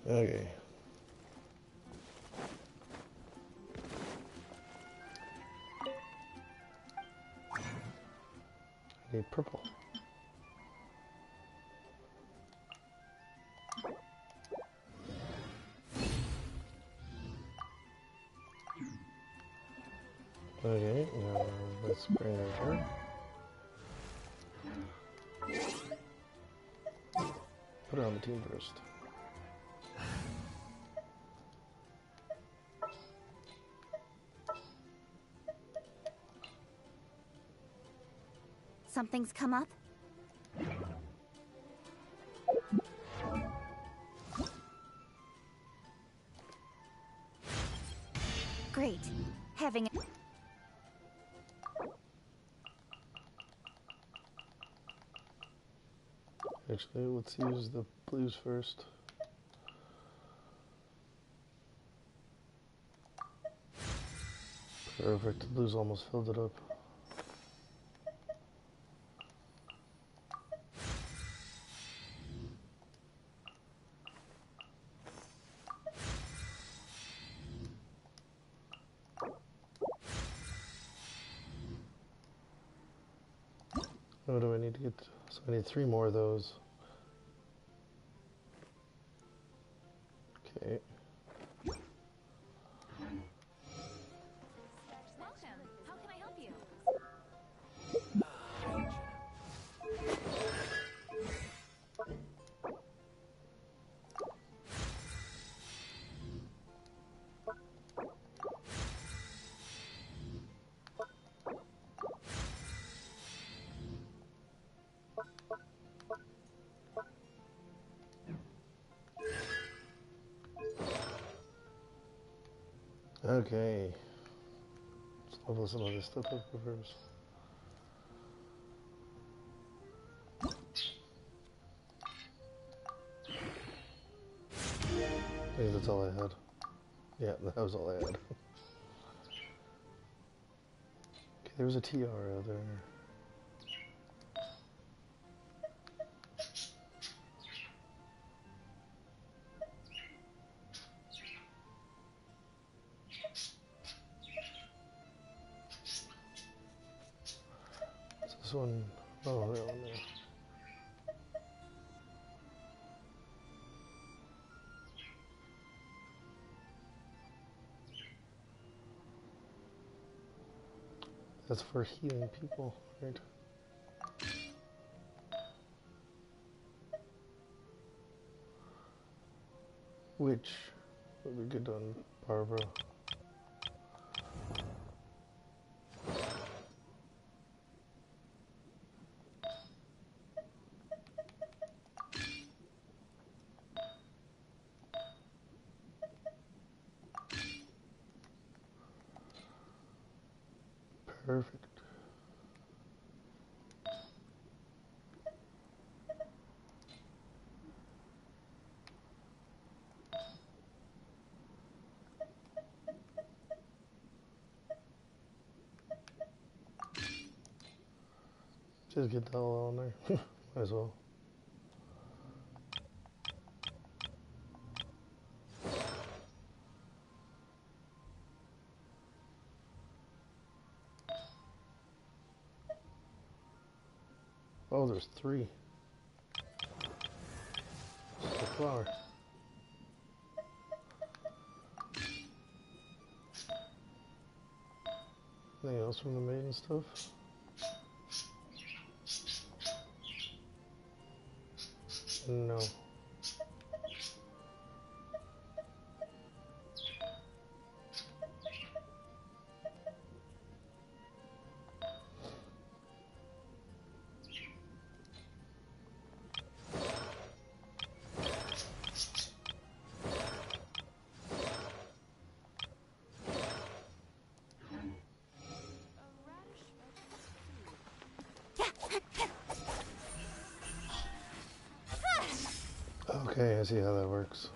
Okay. I need purple. Okay, now let's bring her here. Put her on the team first. Something's come up? Great. Having Actually, let's use the blues first. Perfect. The blues almost filled it up. What do I need to get? So I need 3 more of those. Okay. Welcome. How can I help you? Okay. Let's level some of this stuff up first. I think that's all I had. Yeah, that was all I had. Okay, there was a tiara there. What's this one? Oh, that one there. That's for healing people, right? Which would be good on Barbara. Perfect. Just get that all on there. Might as well. Oh, there's 3. Just a flower. Anything else from the maiden stuff? No. Okay, I see how that works.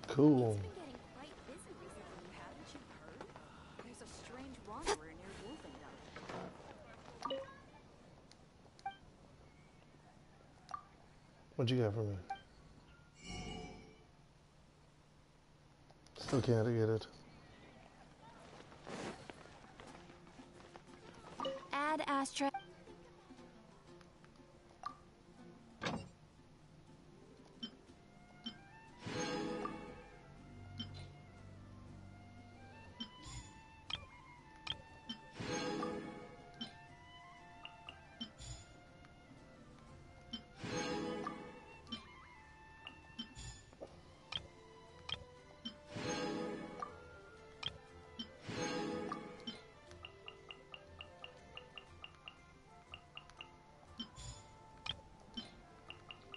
Cool. What'd you got for me? Still can't get it. Add Astra.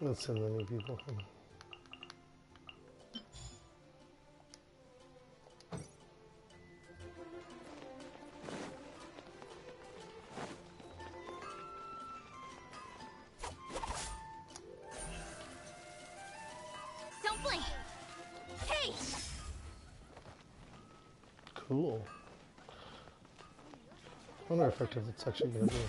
Let's send the new people home. Don't blink! Hey! Cool. I wonder how effective it's actually going to be.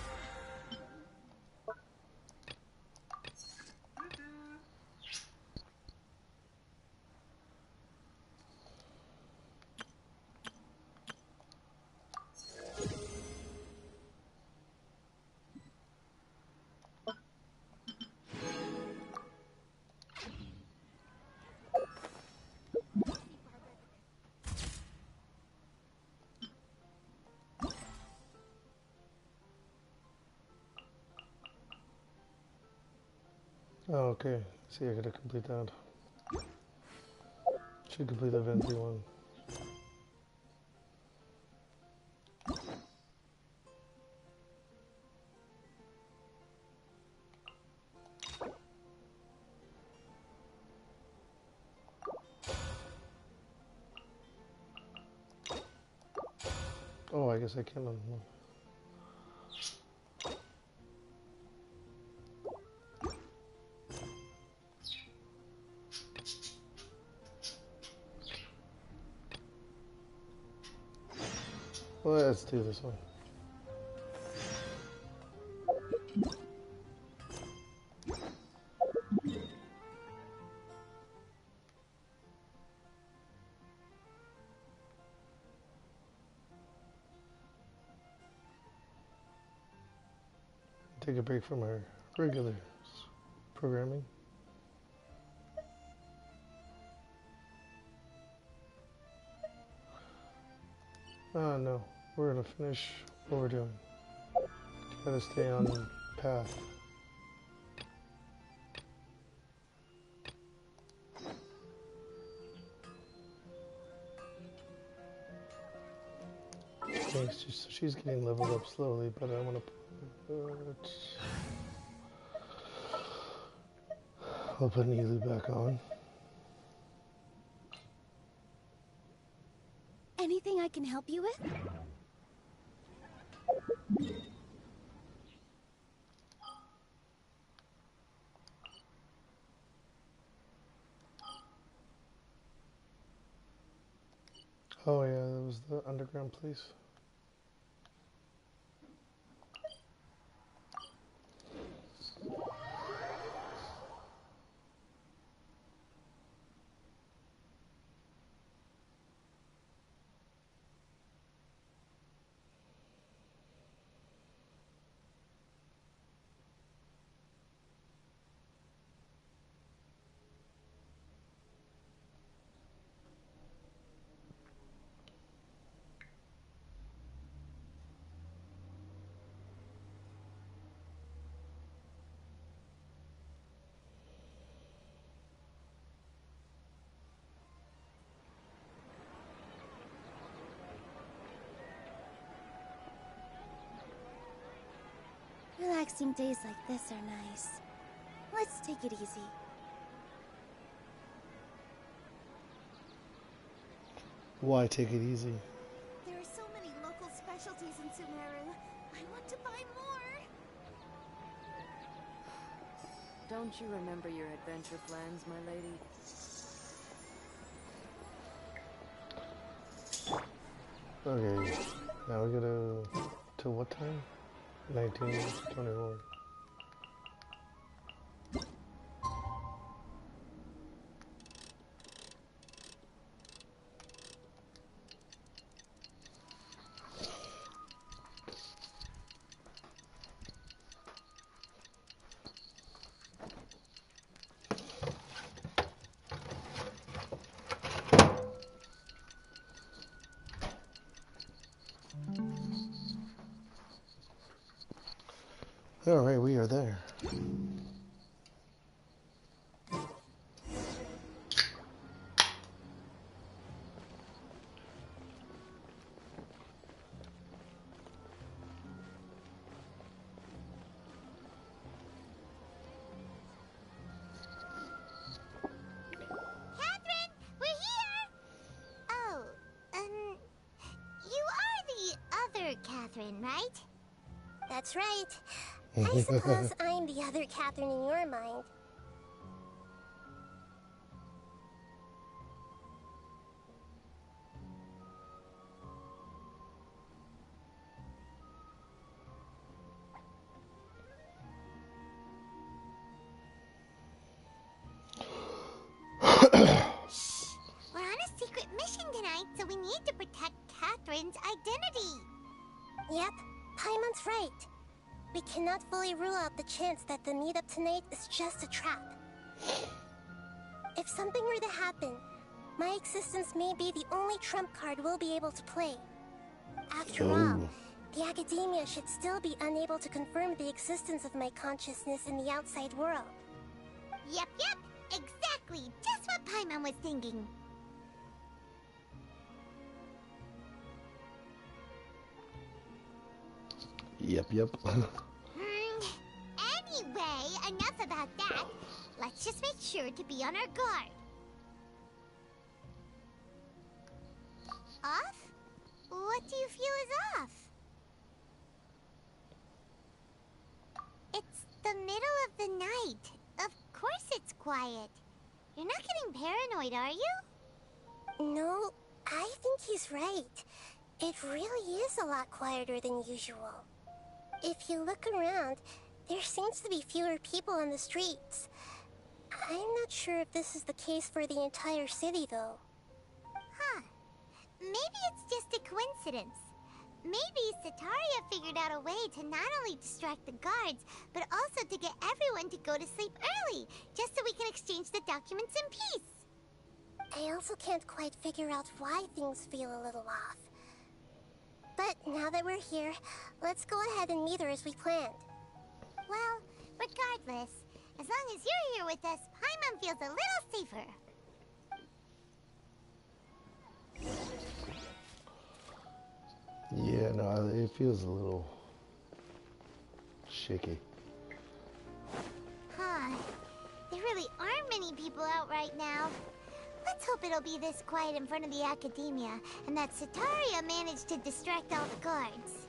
Oh, okay. See, I gotta complete that. Should complete the Venti one. Oh, I guess I can. Well, let's do this one. Take a break from our regular programming. Oh no, we're gonna finish what we're doing. Gotta stay on path. Okay, so she's getting leveled up slowly, but I want to put... I'll put Nilu back on. Anything I can help you with? Oh yeah, that was the underground place. Relaxing days like this are nice. Let's take it easy. Why take it easy? There are so many local specialties in Sumeru. I want to buy more. Don't you remember your adventure plans, my lady? Okay, now we gotta... to what time? 1921. Alright, we are there. Catherine, we're here! Oh, you are the other Catherine, right? That's right. I suppose I'm the other Catherine in your mind. Shh! We're on a secret mission tonight, so we need to protect Catherine's identity. Yep, Paimon's right. We cannot fully rule out the chance that the meetup tonight is just a trap. If something were to happen, my existence may be the only trump card we'll be able to play. After all, the academia should still be unable to confirm the existence of my consciousness in the outside world. Yep, exactly. Just what Paimon was thinking. Yep. Anyway, enough about that. Let's just make sure to be on our guard. Off? What do you feel is off? It's the middle of the night. Of course it's quiet. You're not getting paranoid, are you? No, I think he's right. It really is a lot quieter than usual. If you look around, there seems to be fewer people on the streets. I'm not sure if this is the case for the entire city, though. Huh. Maybe it's just a coincidence. Maybe Sataria figured out a way to not only distract the guards, but also to get everyone to go to sleep early, just so we can exchange the documents in peace. I also can't quite figure out why things feel a little off. But now that we're here, let's go ahead and meet her as we planned. Well, regardless, as long as you're here with us, Paimon feels a little safer. Yeah, no, it feels a little shaky. Huh. There really aren't many people out right now. Let's hope it'll be this quiet in front of the academia, and that Sataria managed to distract all the guards.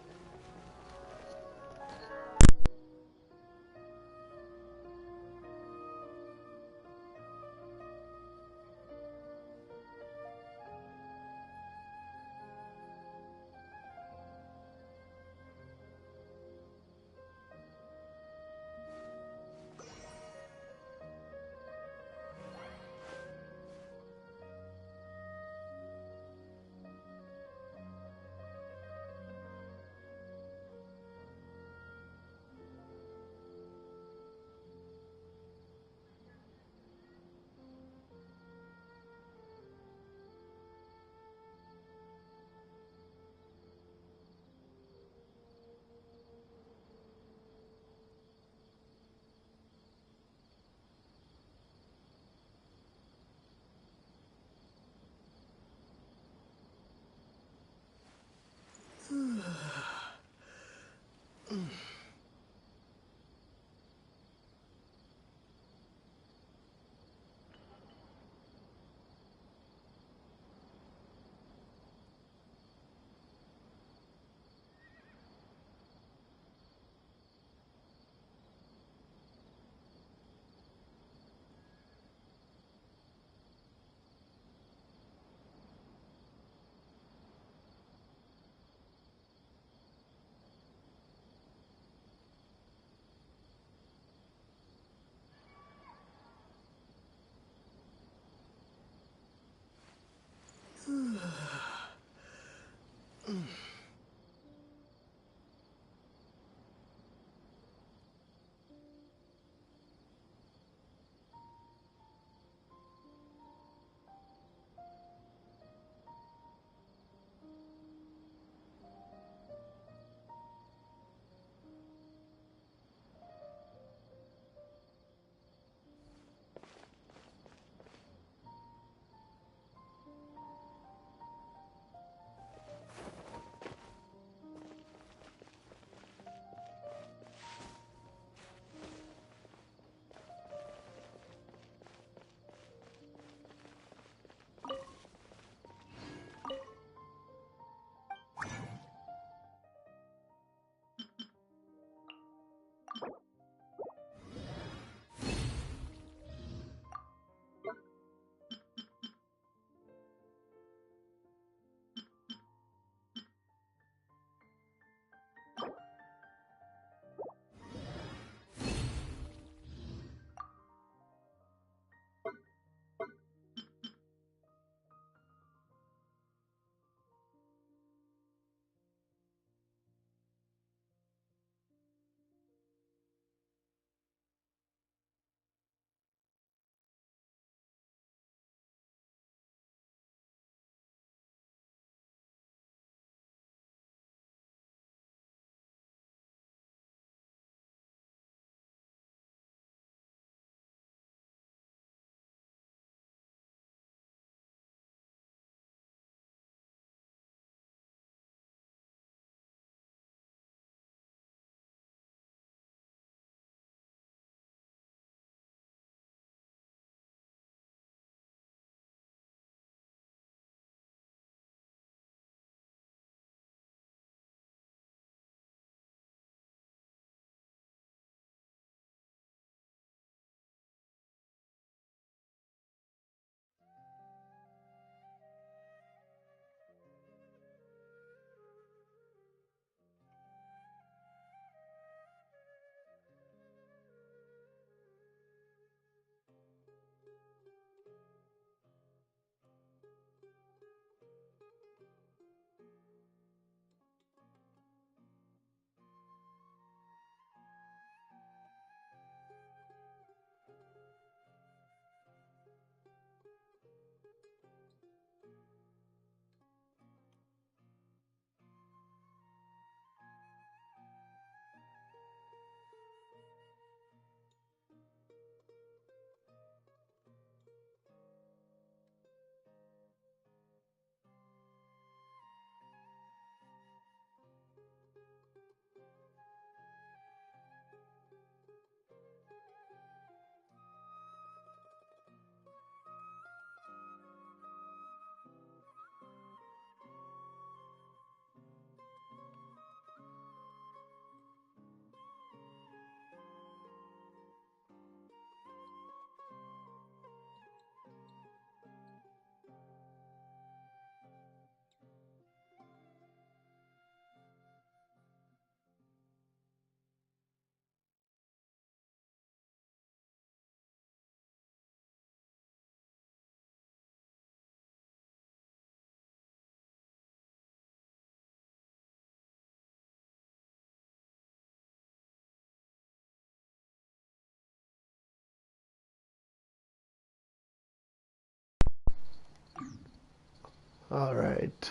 All right.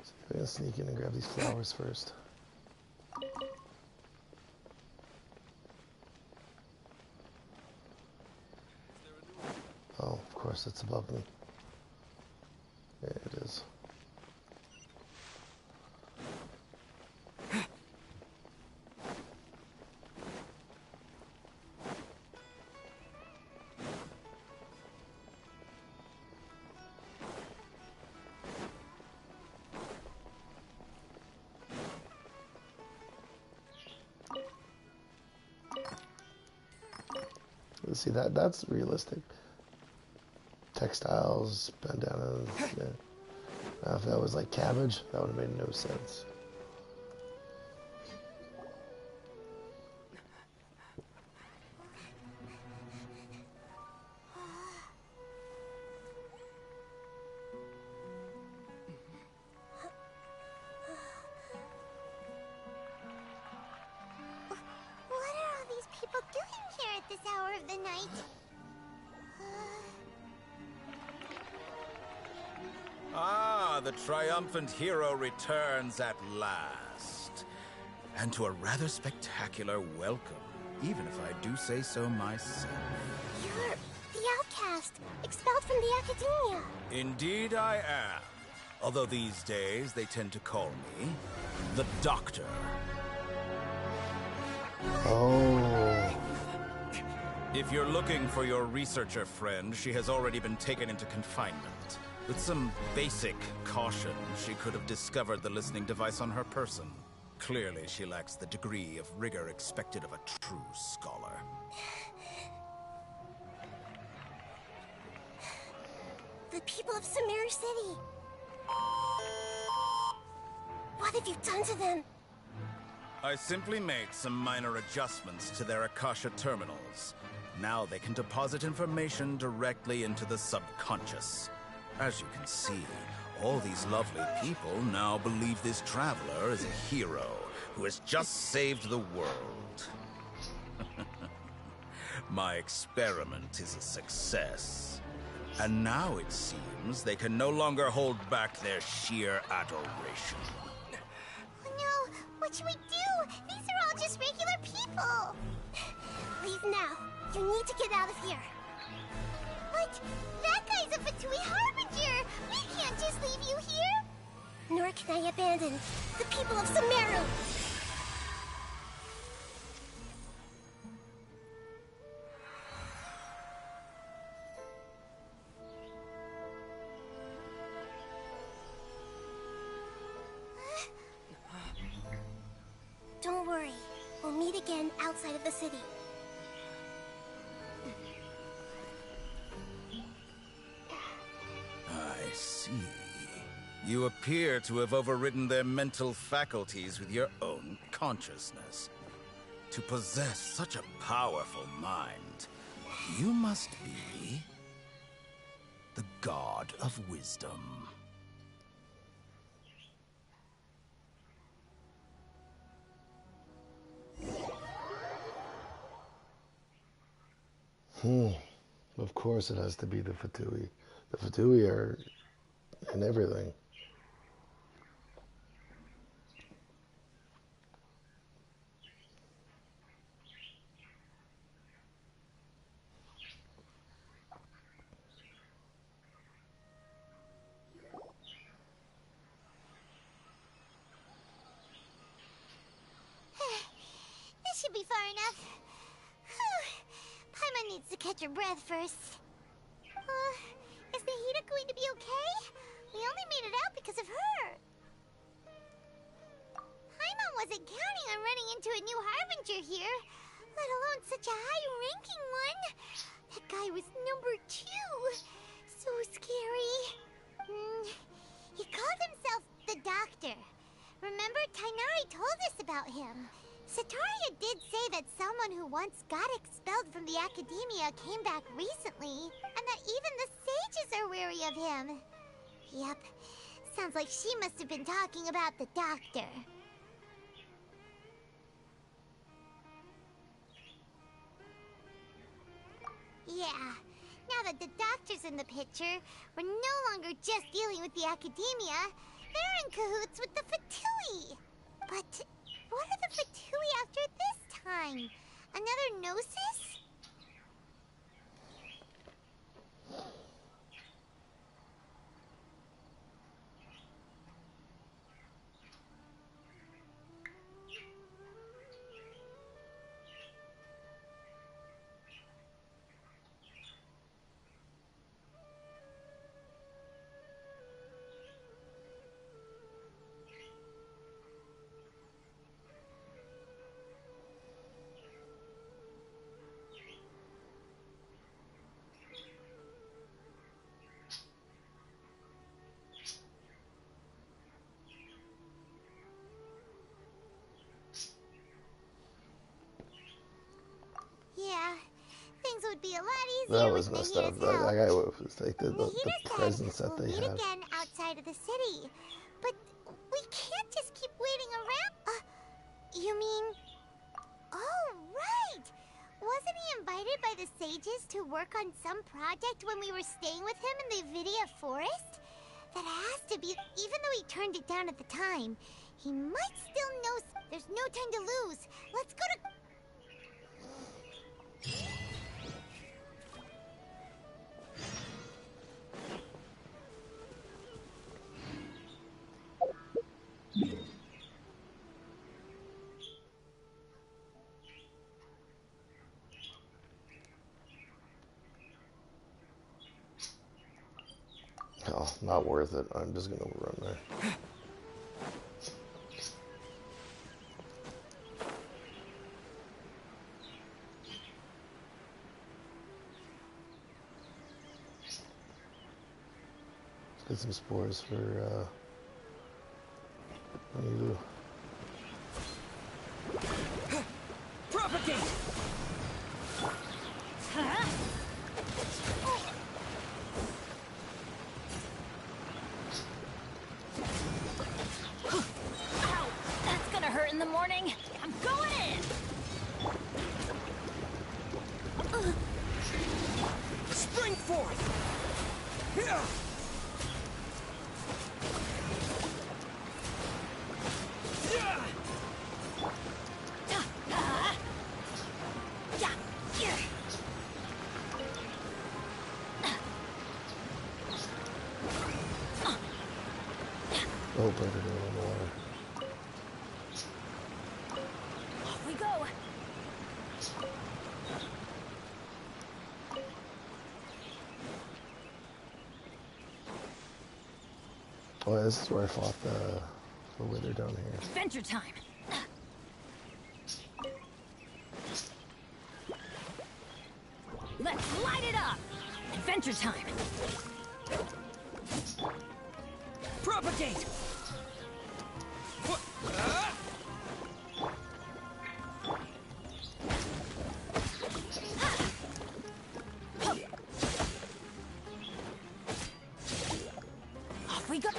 So I'm gonna sneak in and grab these flowers first. Oh, of course, it's above me. Yeah, it is. Let's see, that's realistic. Textiles, bandanas, yeah. Now if that was like cabbage, that would have made no sense. What are all these people doing here at this hour of the night? Ah, the triumphant hero returns at last. And to a rather spectacular welcome, even if I do say so myself. You're the outcast, expelled from the academia. Indeed I am. Although these days they tend to call me the Doctor. Oh. If you're looking for your researcher friend, she has already been taken into confinement. With some basic caution, she could have discovered the listening device on her person. Clearly, she lacks the degree of rigor expected of a true scholar. The people of Sumeru City. What have you done to them? I simply made some minor adjustments to their Akasha terminals. Now they can deposit information directly into the subconscious. As you can see, all these lovely people now believe this traveler is a hero who has just saved the world. My experiment is a success. And now it seems they can no longer hold back their sheer adoration. Oh no, what should we do? These are all just regular people. Leave now. You need to get out of here. What? That guy's a Fatui Harbinger! We can't just leave you here! Nor can I abandon the people of Sumeru. Don't worry. We'll meet again outside of the city. I see. You appear to have overridden their mental faculties with your own consciousness. To possess such a powerful mind, you must be the god of wisdom. Of course it has to be the Fatui. The Fatui are in everything. This should be far enough. Paimon needs to catch her breath first. Is Nahida going to be okay? We only made it out because of her. Paimon wasn't counting on running into a new Harbinger here, let alone such a high-ranking one. That guy was number 2. So scary. He called himself the Doctor. Remember, Tainari told us about him. Sataria did say that someone who once got expelled from the academia came back recently, and that even the sages are wary of him. Yep, sounds like she must have been talking about the Doctor. Sages in the picture. We're no longer just dealing with the academia. They're in cahoots with the Fatui. But what are the Fatui after this time? Another Gnosis? Yeah, things would be a lot easier. That was messed up. That guy was like the presence that they we'll meet had. again outside of the city. But we can't just keep waiting around. You mean... Oh, right! Wasn't he invited by the Sages to work on some project when we were staying with him in the Vidia Forest? That has to be... Even though he turned it down at the time, he might still know... There's no time to lose. Let's go to... Oh, not worth it. I'm just gonna run there. Let's get some spores for Nilu. Propagate! Ow! That's gonna hurt in the morning. I'm going in! Spring forth! Yeah! Oh, better go in the water. Off we go! Oh, this is where I fought the wither down here. Adventure time! Let's light it up! Adventure time! Propagate! Off we go!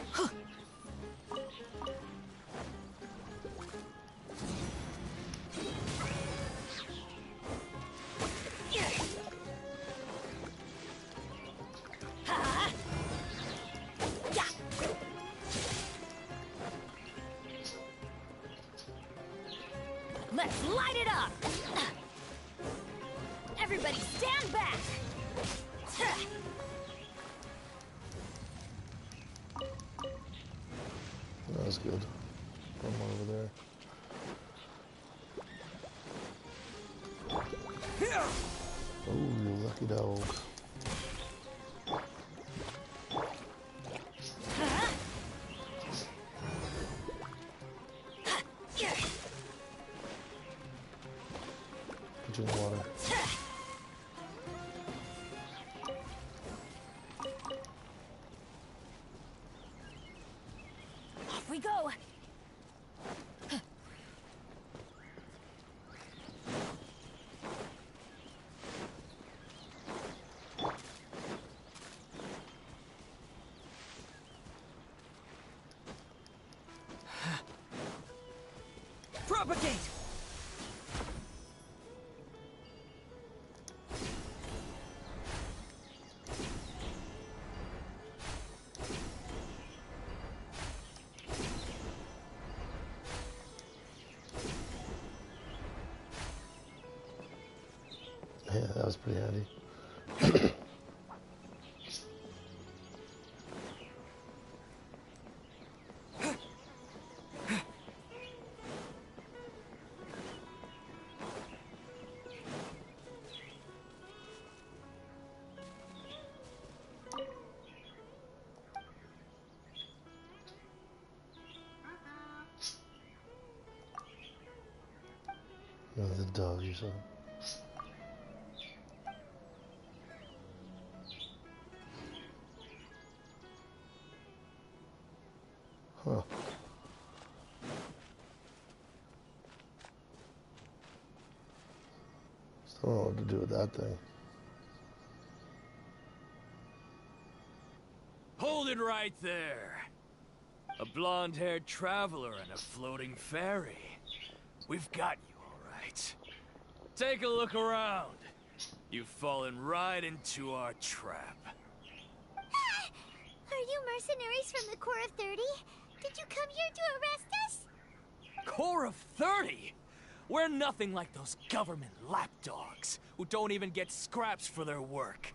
Let's light it up! Everybody stand back! That was good. One more over there. Oh, you lucky dog. Put you in the water. Off we go! Propagate! Pretty handy. The dog you saw. Huh. Still don't know what to do with that thing. Hold it right there. A blonde-haired traveler and a floating fairy. We've got you, all right. Take a look around. You've fallen right into our trap. Are you mercenaries from the Corps of 30? Did you come here to arrest us? Corps of 30? We're nothing like those government lapdogs who don't even get scraps for their work.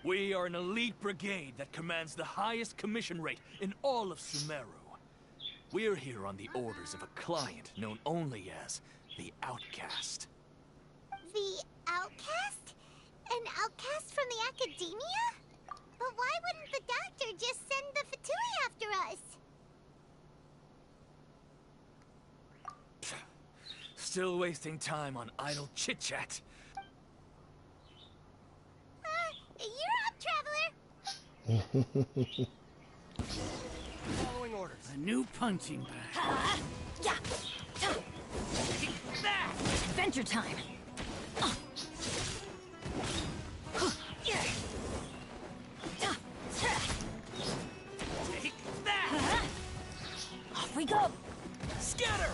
We are an elite brigade that commands the highest commission rate in all of Sumeru. We're here on the orders of a client known only as the Outcast. The Outcast? An outcast from the Academia? But why wouldn't the doctor just send the Fatui after us? Still wasting time on idle chit-chat. You're up, traveler! Following orders. A new punching bag. Adventure time. Take that! Off we go. Scatter!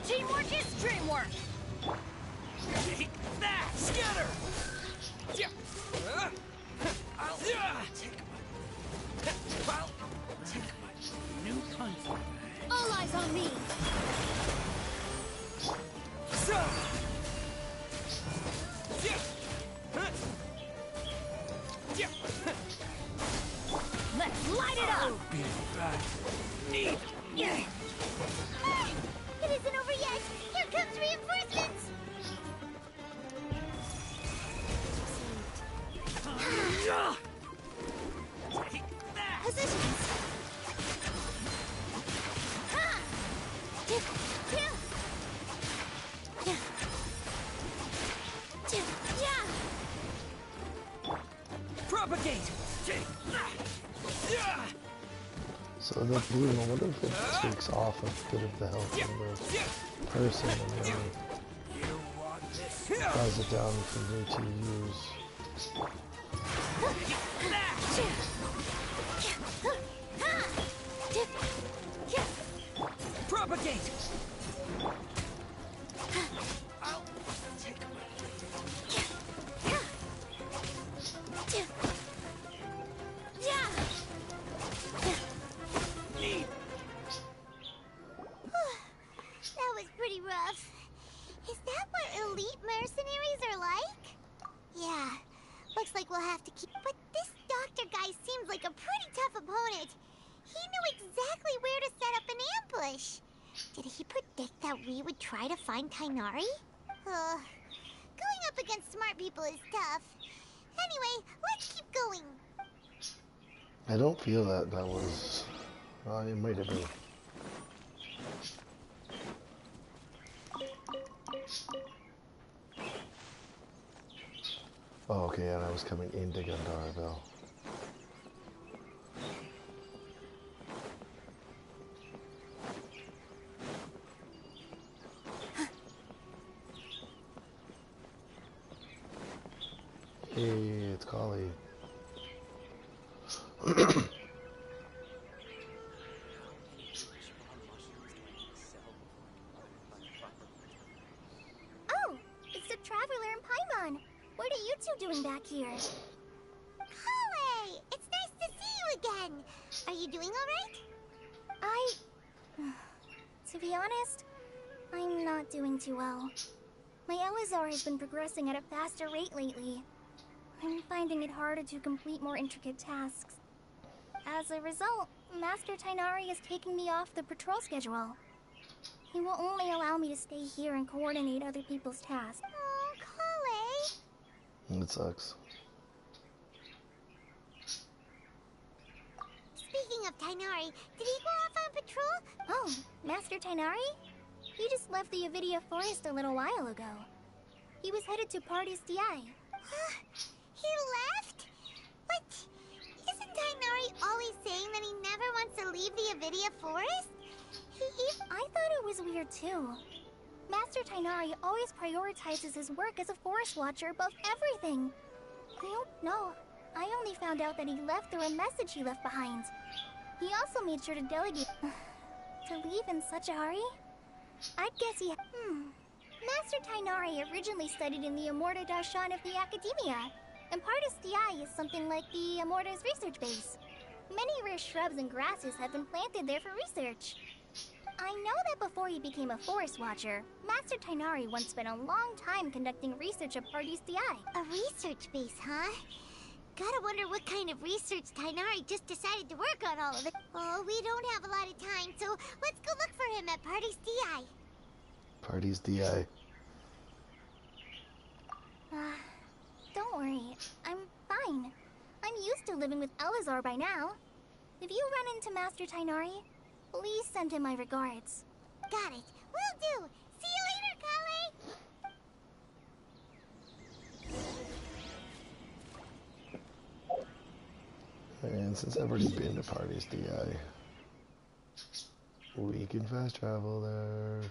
Teamwork is dreamwork. Take that! Scatter! I'll take my New punching bag. All eyes on me. Let's light it up. Be back. Need. It isn't over yet! Here comes reinforcements! Take that! Positions! Propagate! Take that! So the blue, I wonder if it takes off a bit of the health from the person and then draws it down for me to use. Propagate! I'll take Need. That was pretty rough. Is that what elite mercenaries are like? Yeah, looks like we'll have to keep... But this doctor guy seems like a pretty tough opponent. He knew exactly where to set up an ambush. Did he predict that we would try to find Kainari? Going up against smart people is tough. Anyway, let's keep going. I don't feel that was... it might have been. Oh, okay, and I was coming into Gandharville. Hey, it's Kali. Are you doing alright? To be honest, I'm not doing too well. My Elazar has been progressing at a faster rate lately. I'm finding it harder to complete more intricate tasks. As a result, Master Tainari is taking me off the patrol schedule. He will only allow me to stay here and coordinate other people's tasks. Oh, Kale! It sucks. Speaking of Tainari, did he go off on patrol? Oh, Master Tainari? He just left the Avidia Forest a little while ago. He was headed to Party's DI. He left? But isn't Tainari always saying that he never wants to leave the Avidia Forest? I thought it was weird too. Master Tainari always prioritizes his work as a forest watcher above everything. I don't know. I only found out that he left through a message he left behind. He also made sure to delegate to leave in such a hurry. I guess he... Master Tainari originally studied in the Amorta Darshan of the Academia, and Partis DI is something like the Amorta's research base. Many rare shrubs and grasses have been planted there for research. I know that before he became a forest watcher, Master Tainari once spent a long time conducting research at Partis DI. A research base, huh? Gotta wonder what kind of research Tainari just decided to work on all of it. Oh, we don't have a lot of time, so let's go look for him at Party's DI. Party's DI. Don't worry. I'm fine. I'm used to living with Elazar by now. If you run into Master Tainari, please send him my regards. Got it. Will do. See you later, Kale. And since I've already been to Party's DI, we can fast travel there.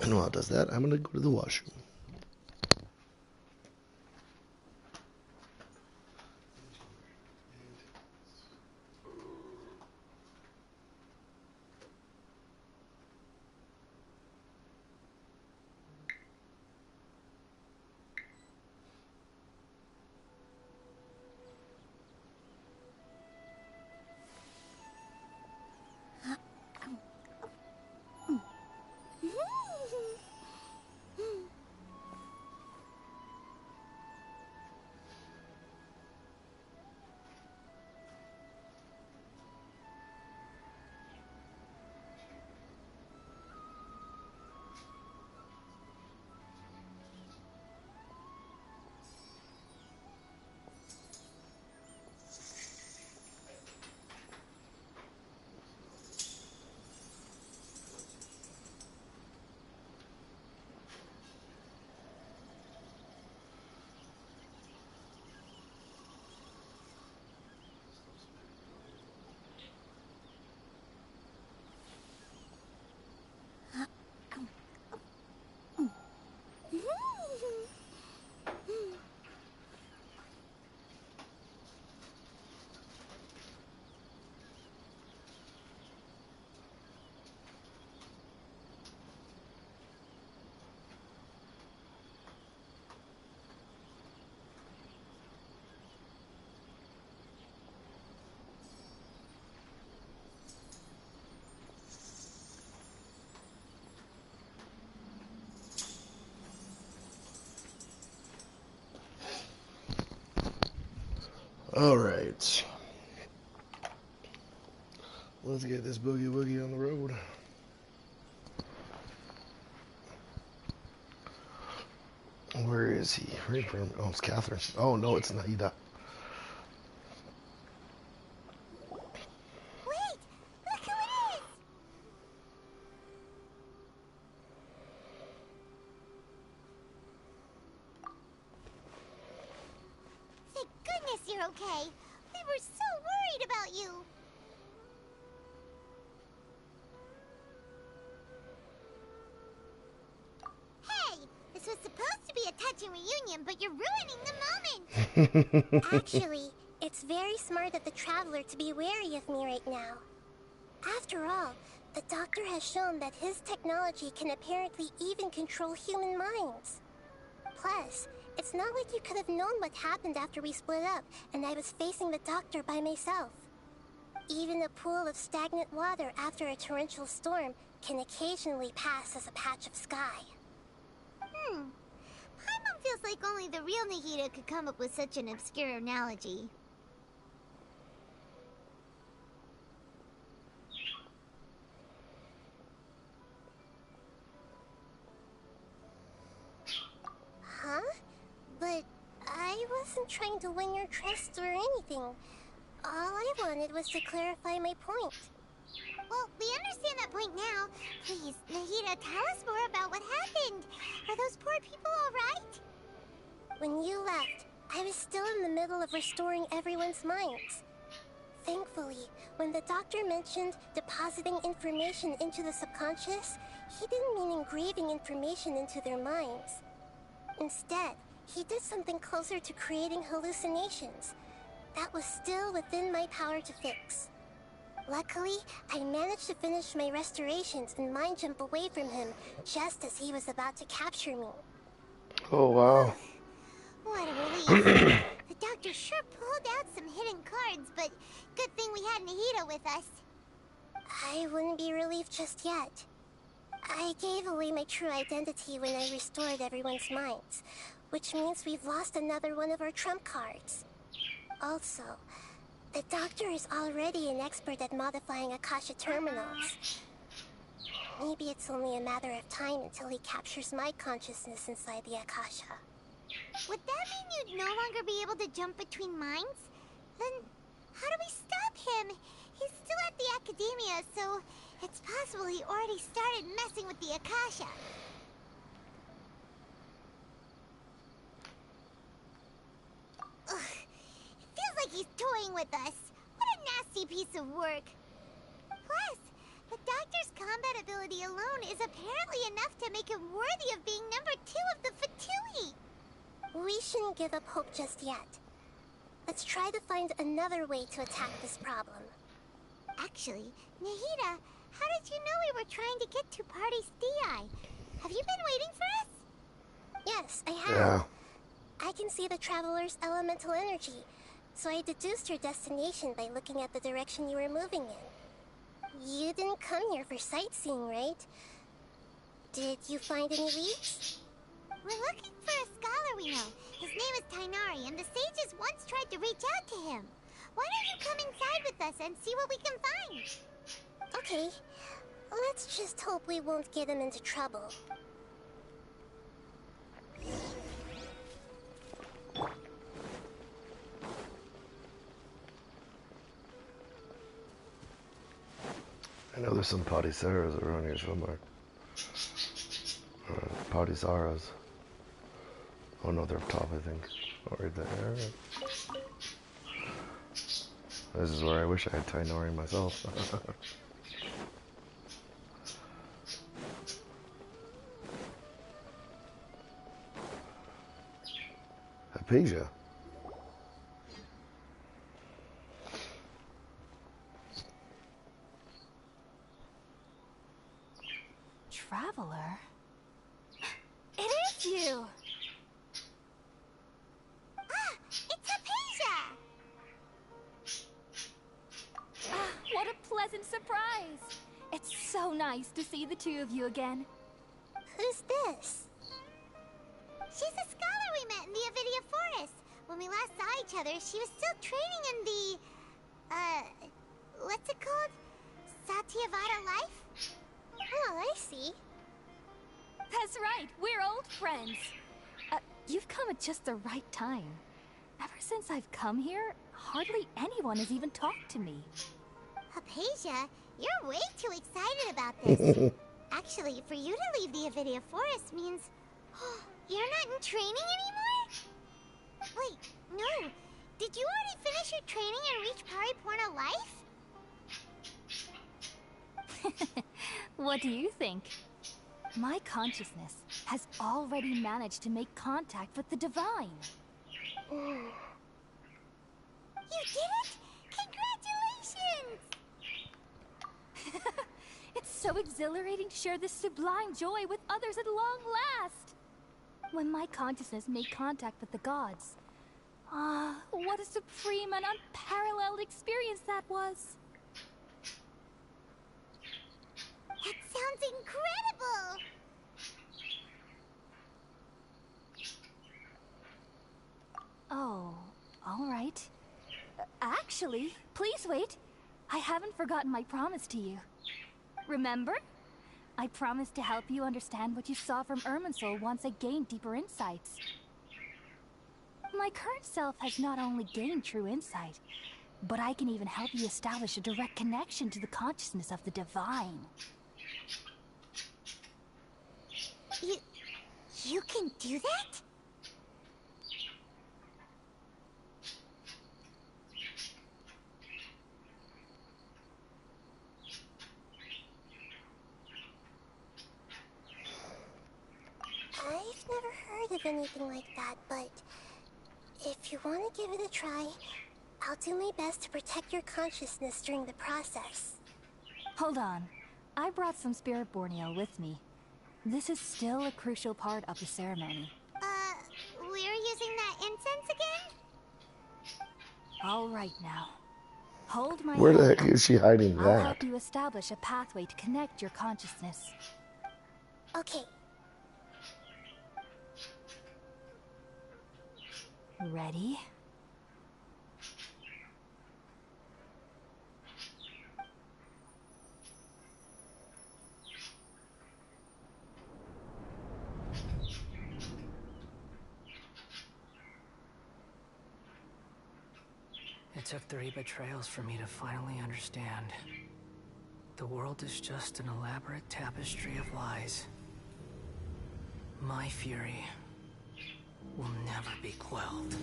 And while it does that, I'm gonna go to the washroom. Alright. Let's get this boogie woogie on the road. Where is he? Oh, it's Catherine. Oh, no, it's Naida. Wait! Look who it is! Thank goodness you're okay. We were so worried about you. Hey, this was supposed to be a touching reunion, but you're ruining the moment. Actually, it's very smart of the Traveler to be wary of me right now. After all, the Doctor has shown that his technology can apparently even control human minds. Plus, it's not like you could have known what happened after we split up and I was facing the doctor by myself. Even a pool of stagnant water after a torrential storm can occasionally pass as a patch of sky. Paimon feels like only the real Nahida could come up with such an obscure analogy. Huh? But I wasn't trying to win your trust or anything. All I wanted was to clarify my point. Well, we understand that point now. Please, Nahida, tell us more about what happened. Are those poor people all right? When you left, I was still in the middle of restoring everyone's minds. Thankfully, when the doctor mentioned depositing information into the subconscious, he didn't mean engraving information into their minds. Instead, he did something closer to creating hallucinations. That was still within my power to fix. Luckily, I managed to finish my restorations and mind jump away from him just as he was about to capture me. Oh, wow. What a relief. The doctor sure pulled out some hidden cards, but good thing we had Nahida with us. I wouldn't be relieved just yet. I gave away my true identity when I restored everyone's minds, which means we've lost another one of our trump cards. Also, the doctor is already an expert at modifying Akasha terminals. Maybe it's only a matter of time until he captures my consciousness inside the Akasha. Would that mean you'd no longer be able to jump between minds? Then how do we stop him? He's still at the Academia, so it's possible he already started messing with the Akasha. Ugh. It feels like he's toying with us. What a nasty piece of work. Plus, the doctor's combat ability alone is apparently enough to make him worthy of being number 2 of the Fatui. We shouldn't give up hope just yet. Let's try to find another way to attack this problem. Actually, Nahida, how did you know we were trying to get to Party's Thei? Have you been waiting for us? Yes, I have. Yeah. I can see the traveler's elemental energy, so I deduced your destination by looking at the direction you were moving in. You didn't come here for sightseeing, right? Did you find any leads? We're looking for a scholar we know. His name is Tainari, and the sages once tried to reach out to him. Why don't you come inside with us and see what we can find? Okay. Let's just hope we won't get him into trouble. I know there's some Padisaras around here somewhere. Padisaras. Oh no, they're up top, I think. Oh, right there. This is where I wish I had Tainari myself. Hypatia. Traveler? It is you! Ah! It's Hypatia! What a pleasant surprise! It's so nice to see the two of you again. Who's this? She's a scholar we met in the Avidia Forest. When we last saw each other, she was still training in the... what's it called? Satyavada life? Oh, I see. That's right, we're old friends. You've come at just the right time. Ever since I've come here, hardly anyone has even talked to me. Hypatia, you're way too excited about this. Actually, for you to leave the Avidia Forest means... you're not in training anymore? Wait, no. Did you already finish your training and reach Paripurna life? What do you think? My consciousness has already managed to make contact with the divine. You did it? Congratulations! It's so exhilarating to share this sublime joy with others at long last. when my consciousness made contact with the gods. Ah, what a supreme and unparalleled experience that was! That sounds incredible! Oh, all right. Actually, please wait. I haven't forgotten my promise to you. Remember? I promised to help you understand what you saw from Irminsul once I gained deeper insights. My current self has not only gained true insight, but I can even help you establish a direct connection to the consciousness of the divine. You can do that? I've never heard of anything like that, but if you want to give it a try, I'll do my best to protect your consciousness during the process. Hold on. I brought some spirit borneo with me. This is still a crucial part of the ceremony. We're using that incense again? All right now. Hold my Where the hand. heck is she hiding I'll that? help you establish a pathway to connect your consciousness. Okay. Ready? It took 3 betrayals for me to finally understand. The world is just an elaborate tapestry of lies. My fury will never be quelled.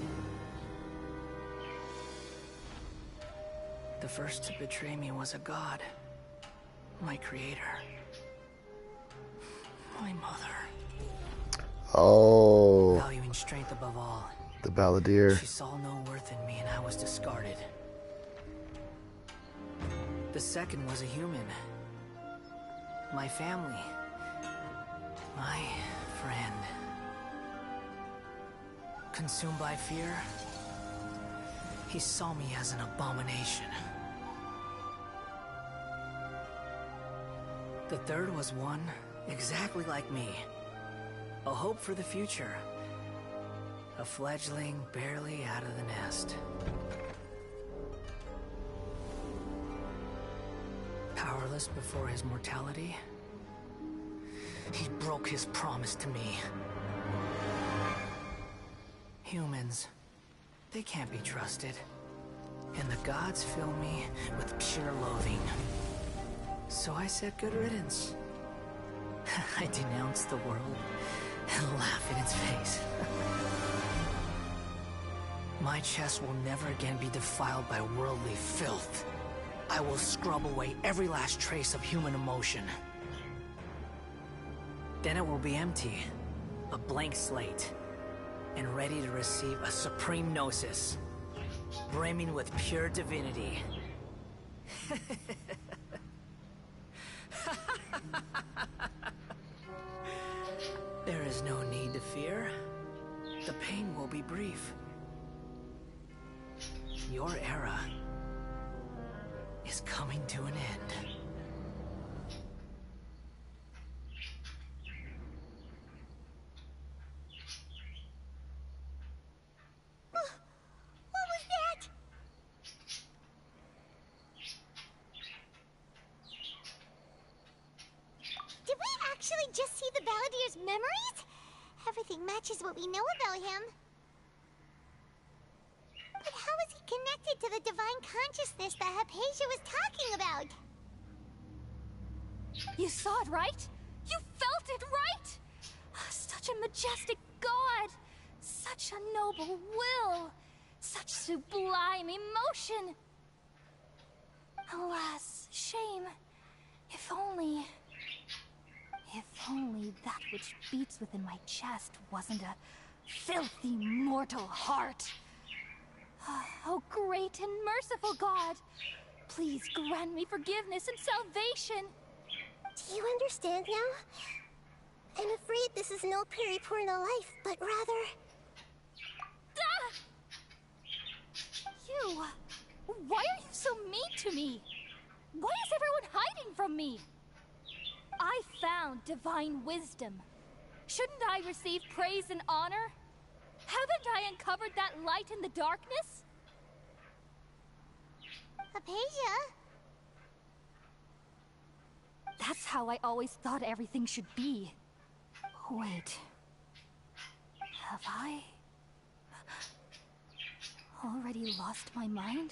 The first to betray me was a god. My creator. My mother. Oh. Valuing strength above all. The balladeer. She saw no worth in me and I was discarded. The second was a human. My family. My friend. Consumed by fear, he saw me as an abomination. The third was one exactly like me. A hope for the future. A fledgling barely out of the nest. Powerless before his mortality, he broke his promise to me. Humans, they can't be trusted. And the gods fill me with pure loathing. So I said good riddance. I denounced the world and laugh in its face. My chest will never again be defiled by worldly filth. I will scrub away every last trace of human emotion. Then it will be empty, a blank slate, and ready to receive a supreme gnosis, brimming with pure divinity. There is no need to fear. The pain will be brief. Your era is coming to an end. What was that? Did we actually just see the Balladier's memories? Everything matches what we know about him. But how is he connected to the divine consciousness that Hypatia was talking about? You saw it, right? You felt it, right? Such a majestic god! Such a noble will! Such sublime emotion! Alas, shame. If only that which beats within my chest wasn't a filthy mortal heart. Oh, great and merciful God! Please grant me forgiveness and salvation! Do you understand now? I'm afraid this is no periporno life, but rather... You! Why are you so mean to me? Why is everyone hiding from me? I found divine wisdom. Shouldn't I receive praise and honor? Haven't I uncovered that light in the darkness? Hypatia? That's how I always thought everything should be. Wait. Have I already lost my mind?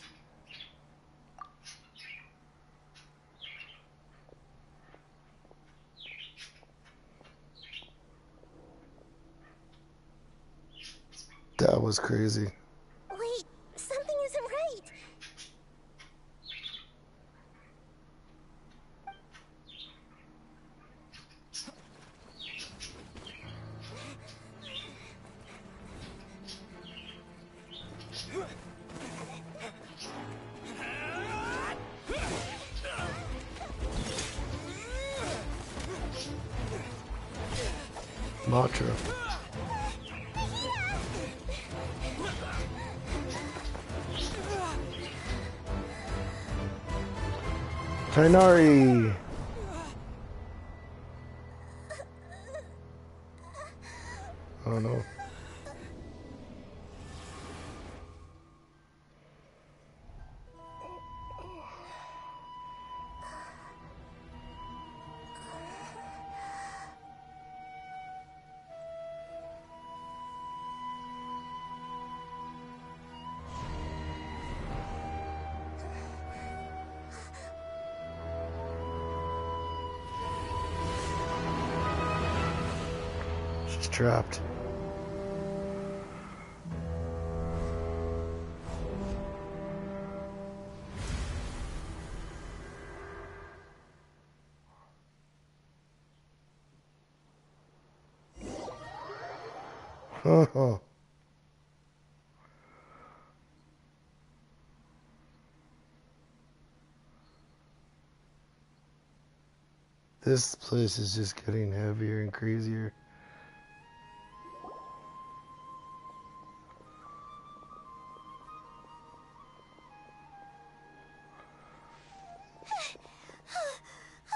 That was crazy. Wait, something isn't right. Mantra. Tainari! Oh no. She's trapped. This place is just getting heavier and crazier.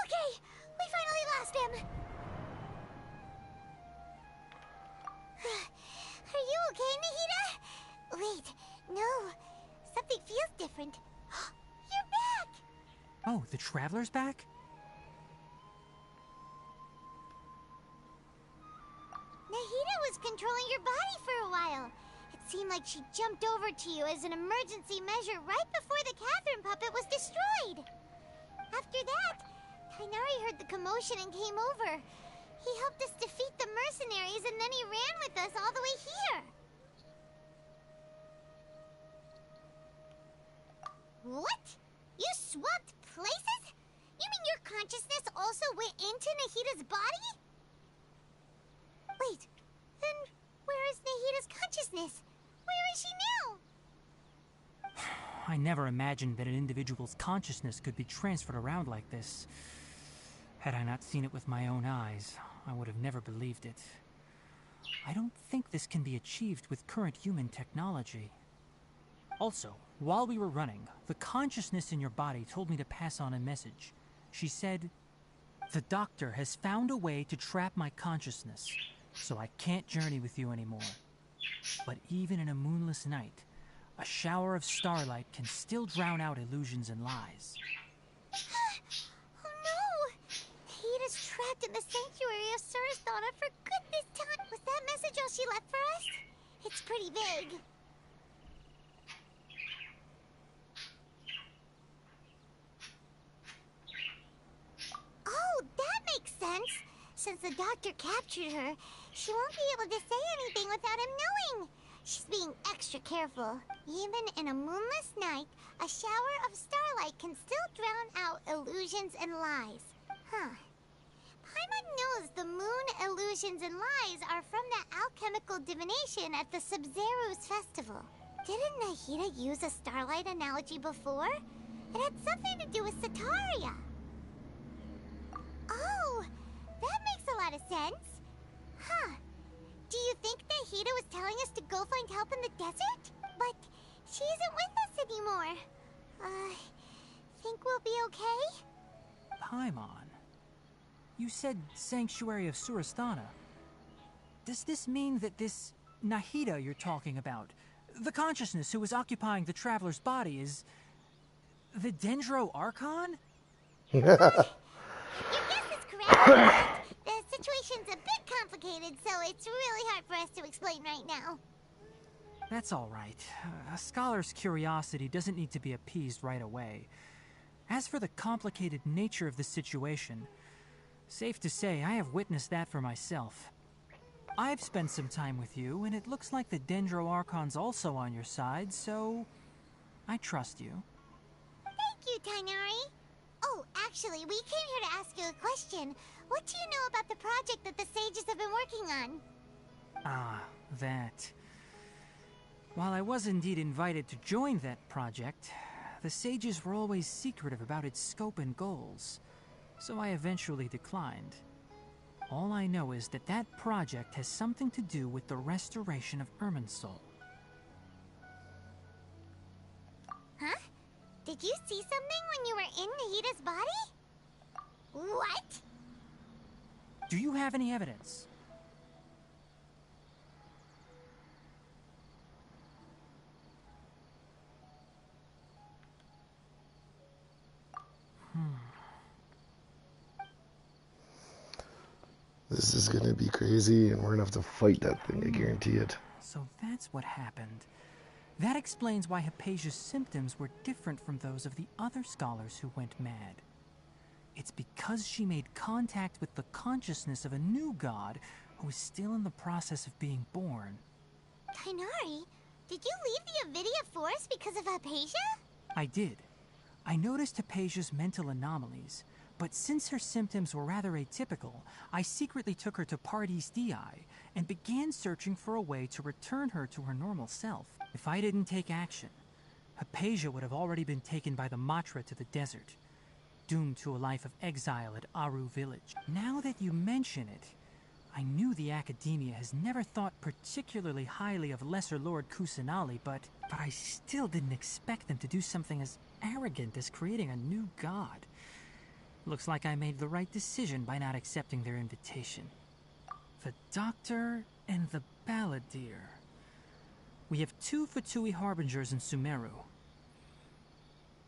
Okay, we finally lost him. Are you okay, Nahida? Wait, no. Something feels different. You're back! Oh, the Traveler's back? Nahida was controlling your body for a while. It seemed like she jumped over to you as an emergency measure right before the Catherine puppet was destroyed. After that, Tainari heard the commotion and came over. He helped us defeat the mercenaries and then he ran with us all the way here. What? You swapped places? You mean your consciousness also went into Nahida's body? Wait, then where is Nahida's consciousness? Where is she now? I never imagined that an individual's consciousness could be transferred around like this. Had I not seen it with my own eyes, I would have never believed it. I don't think this can be achieved with current human technology. Also, while we were running, the consciousness in your body told me to pass on a message. She said, "The doctor has found a way to trap my consciousness, so I can't journey with you anymore. But even in a moonless night, a shower of starlight can still drown out illusions and lies." Oh no! Nahida's trapped in the sanctuary of Surasthana for good this time. Was that message all she left for us? It's pretty vague. Oh, that makes sense. Since the doctor captured her, she won't be able to say anything without him knowing. She's being extra careful. Even in a moonless night, a shower of starlight can still drown out illusions and lies. Huh. Paimon knows the moon illusions and lies are from that alchemical divination at the Sub-Zero's festival. Didn't Nahida use a starlight analogy before? It had something to do with Sataria. Oh, that makes a lot of sense. Nahida was telling us to go find help in the desert? But she isn't with us anymore. Think we'll be okay? Paimon, you said Sanctuary of Surasthana. Does this mean that this Nahida you're talking about, the consciousness who is occupying the traveler's body, is the Dendro Archon? Your guess is correct. The situation's a bit complicated, so it's really hard for us to explain right now. That's all right. A scholar's curiosity doesn't need to be appeased right away. As for the complicated nature of the situation, safe to say I have witnessed that for myself. I've spent some time with you, and it looks like the Dendro Archon's also on your side, so I trust you. Thank you, Tainari. Oh, actually, we came here to ask you a question. What do you know about the project that the sages have been working on? Ah, that. While I was indeed invited to join that project, the sages were always secretive about its scope and goals, so I eventually declined. All I know is that that project has something to do with the restoration of Irminsul. Huh? Did you see something when you were in Nahida's body? What? Do you have any evidence? This is gonna be crazy, and we're gonna have to fight that thing, I guarantee it. So that's what happened. That explains why Hypatia's symptoms were different from those of the other scholars who went mad. It's because she made contact with the consciousness of a new god who is still in the process of being born. Tainari, did you leave the Avidia Forest because of Hypatia? I did. I noticed Hypatia's mental anomalies, but since her symptoms were rather atypical, I secretly took her to Pardis Dii and began searching for a way to return her to her normal self. If I didn't take action, Hypatia would have already been taken by the Matra to the desert, doomed to a life of exile at Aru village. Now that you mention it, I knew the Academia has never thought particularly highly of Lesser Lord Kusanali, but I still didn't expect them to do something as arrogant as creating a new god. Looks like I made the right decision by not accepting their invitation. The Doctor and the Balladeer. We have 2 Fatui Harbingers in Sumeru.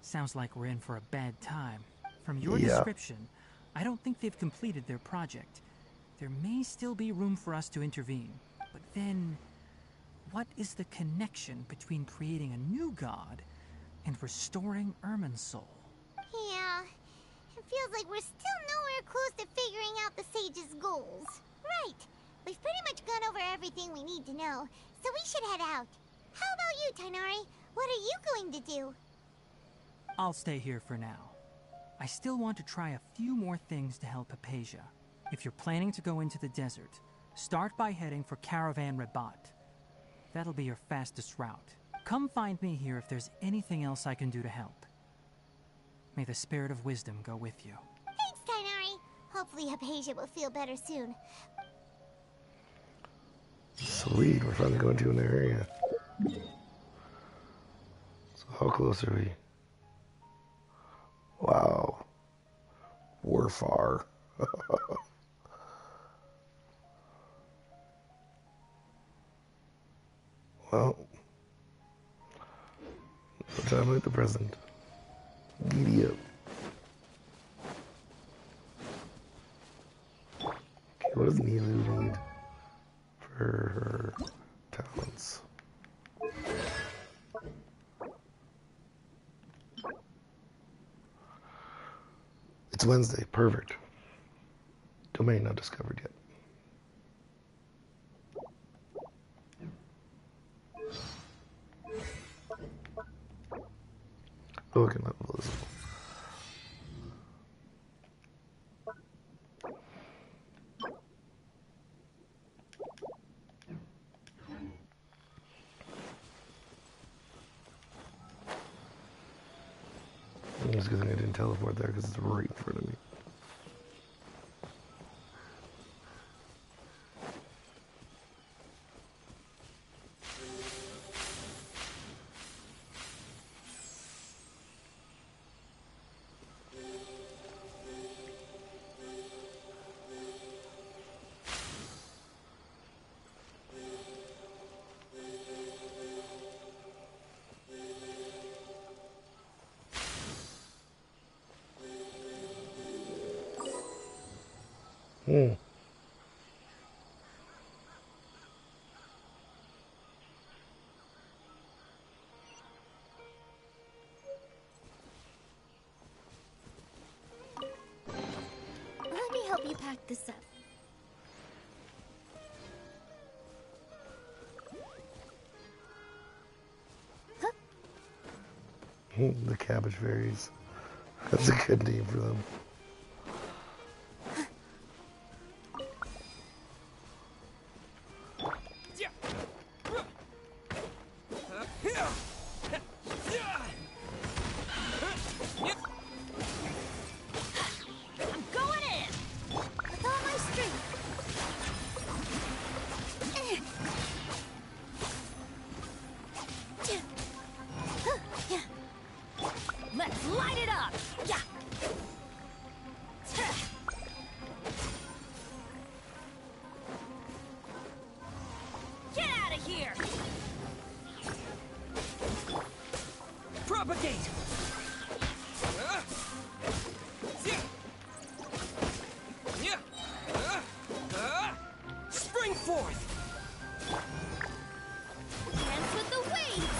Sounds like we're in for a bad time. From your description, I don't think they've completed their project. There may still be room for us to intervene. But then, what is the connection between creating a new god and restoring Irminsul? Yeah, it feels like we're still nowhere close to figuring out the sage's goals. Right, we've pretty much gone over everything we need to know, so we should head out. How about you, Tainari? What are you going to do? I'll stay here for now. I still want to try a few more things to help Hypatia. If you're planning to go into the desert, start by heading for Caravan Rabat. That'll be your fastest route. Come find me here if there's anything else I can do to help. May the spirit of wisdom go with you. Thanks, Tainari. Hopefully Hypatia will feel better soon. Sweet, we're finally going to an area. So how close are we? Wow. We're far. Well, no time like the present. Giddy up. Okay, what does Nilu need for her talents? It's Wednesday. Perfect. Domain not discovered yet. Token level visible. It's a good thing I didn't teleport there because it's right in front of me. Hmm. Let me help you pack this up. The cabbage fairies. That's a good name for them. I'm going in! With all my strength. Let's light it up! Yeah! Get out of here! Propagate! Spring forth! Dance with the waves.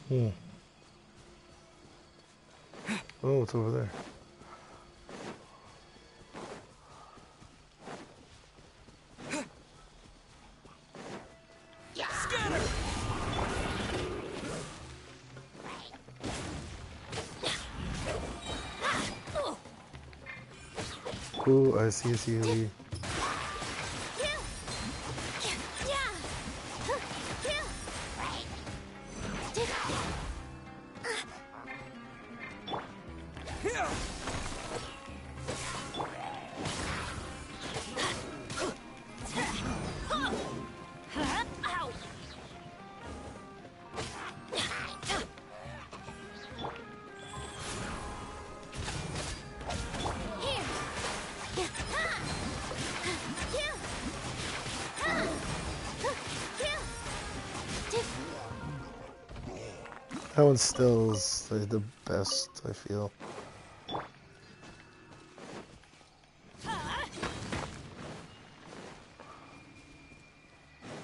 Hmm. Oh, it's over there. Scatter! Ooh, I see a COE. That one still is like the best, I feel.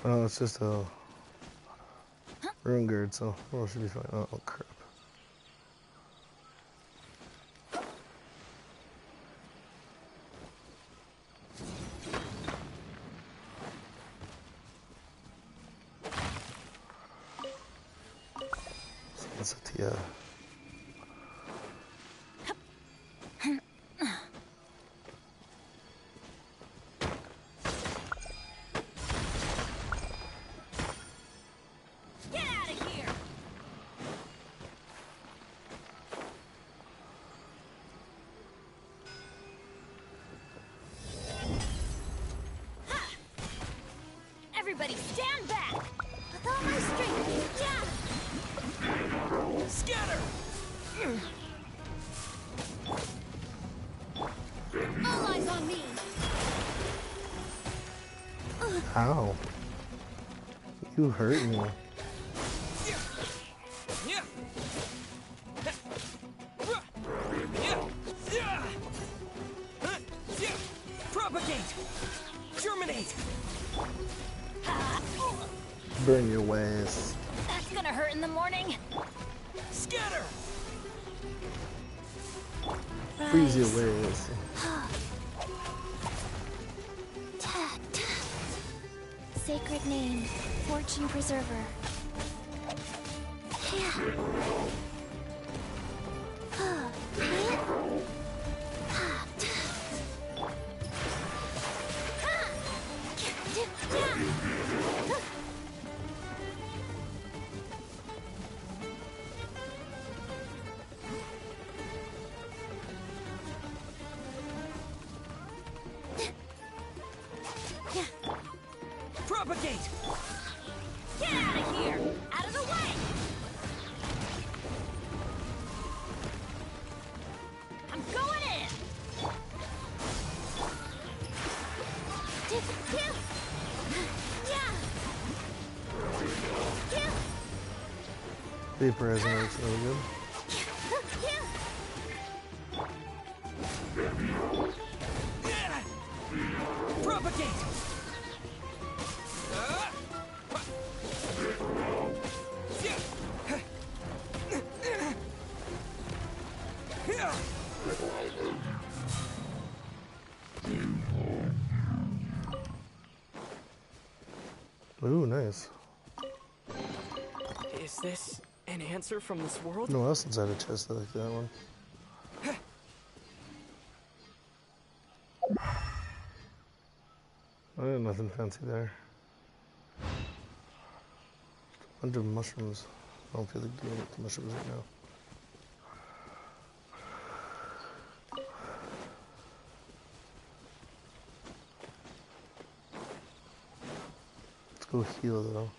Oh, it's just a rune guard, so it should be fine. Oh, crap. That's a Tia. Get out of here! Ha! Everybody stand back! With all my strength. Yeah! Scatter! All eyes on me. Ow. You hurt me. Propagate! Germinate! Burn your ways. That's gonna hurt in the morning. Scatter! Freeze your ways. Sacred name, Fortune Preserver. Vaporizing looks really good. Propagate! Ooh, nice. Is this an answer from this world? No else inside a chest like that one. Oh, nothing fancy there. Just a bunch of mushrooms. I don't feel like dealing with the mushrooms right now. Let's go heal though.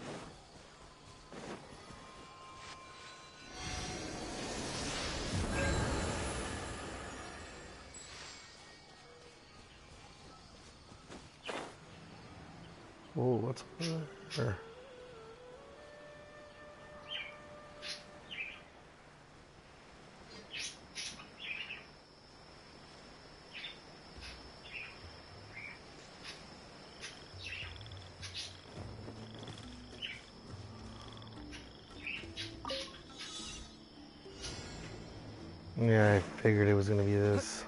Whoa, what's over there? Yeah, I figured it was gonna be this.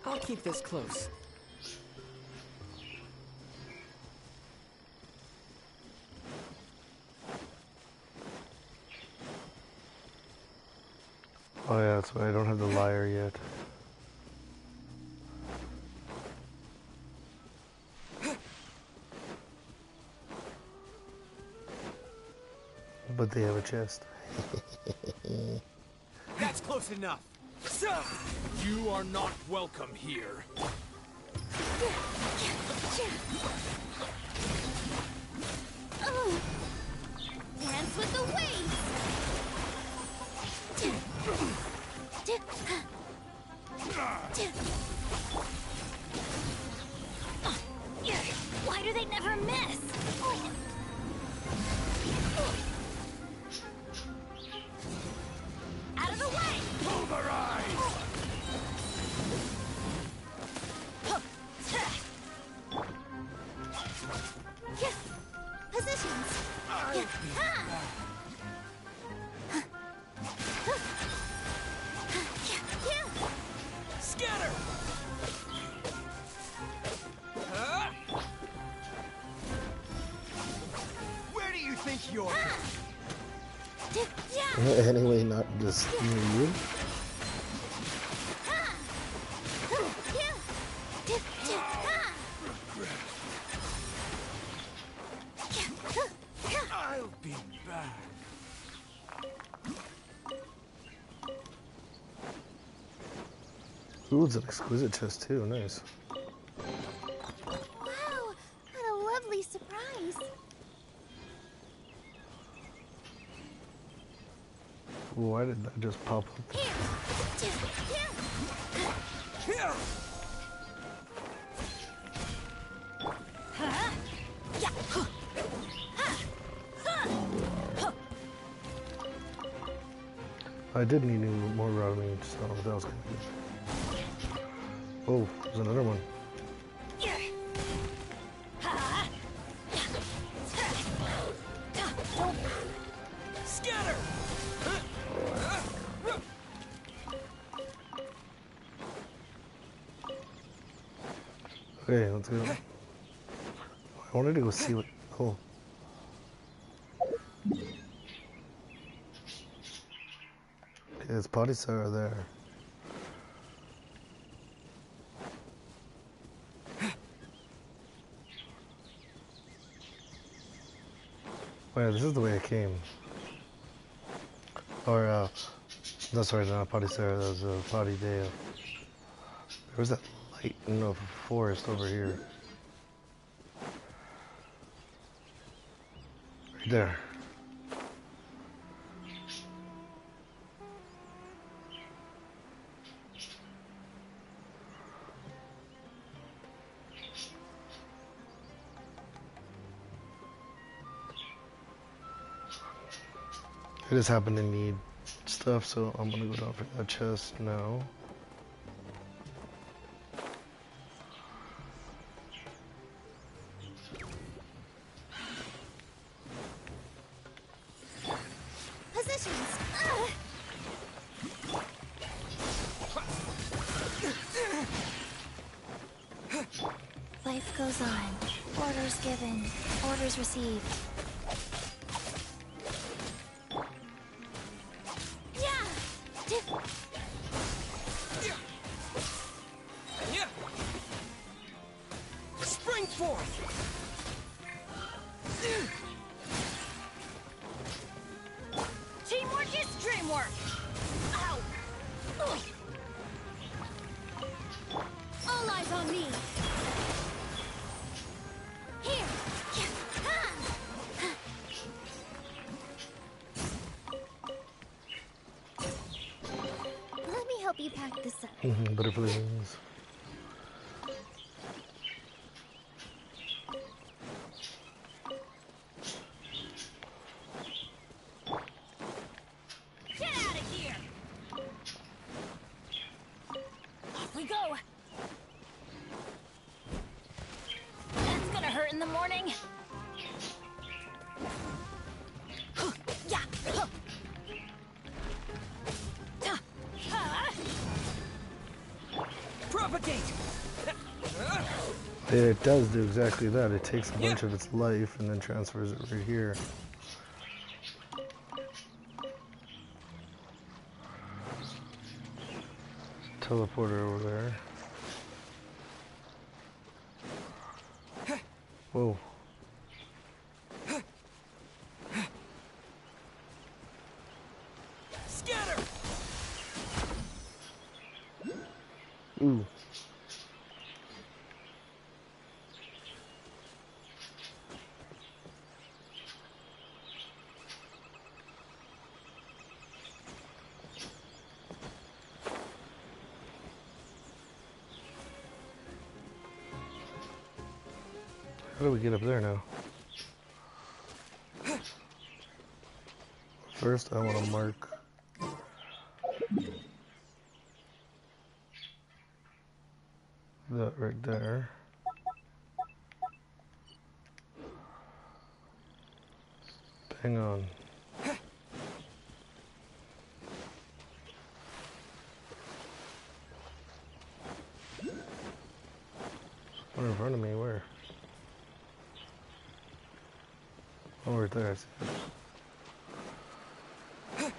I'll keep this close. Oh yeah, that's why I don't have the lyre yet. But they have a chest. That's close enough. You are not welcome here. Dance with the waves! Why do they never miss? Out of the way! Pulverize! Positions! Scatter! Where do you think you're going? Anyway, not just near you. I'll be back. Ooh, it's an exquisite chest too. Nice. Wow, what a lovely surprise. Why did that just pop up? Here! I did need more raw meat, so that was kind of good. Oh, there's another one. Scatter! Okay, let's go. I wanted to go see what. Oh. Okay, it's Potisara there. Oh yeah, this is the way I came. Or, no, sorry, not Potisara, that was Potidea. Where's that light in the forest over here? Right there. I just happen to need stuff, so I'm gonna go down for that chest now. Positions. Life goes on. Orders given. Orders received. Spring forth! Teamwork is dreamwork! Ow! Ugh. All eyes on me! Here! Let me help you pack this up. Butterflies. Get out of here! Off we go! That's gonna hurt in the morning. Yeah. Propagate! It does do exactly that. It takes a bunch of its life and then transfers it right here. Teleporter over there. Whoa. Scatter! Ooh. How do we get up there now? First, I want to mark that right there. Hang on. One in front of me, where? Oh, right there, I see it.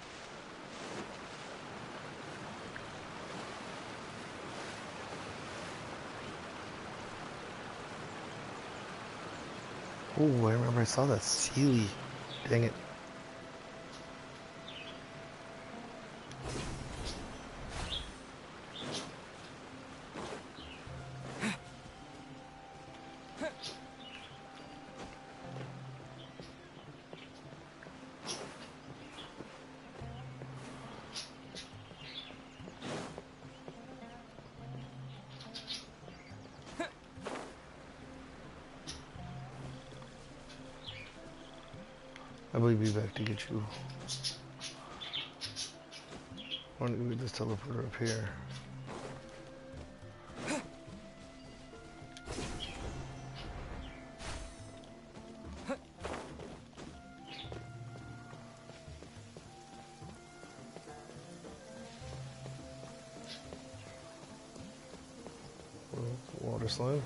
Oh, I remember I saw that Sealy. Dang it. I will be back to get you. I want to get this teleporter up here. Water slime.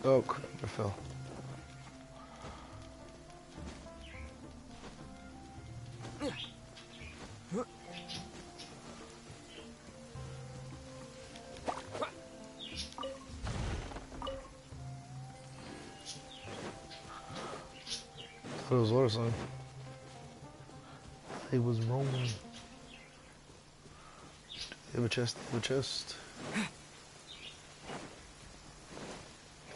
Oh, crap, I fell. I thought it was water slime. I was wrong. They have a chest, they have a chest.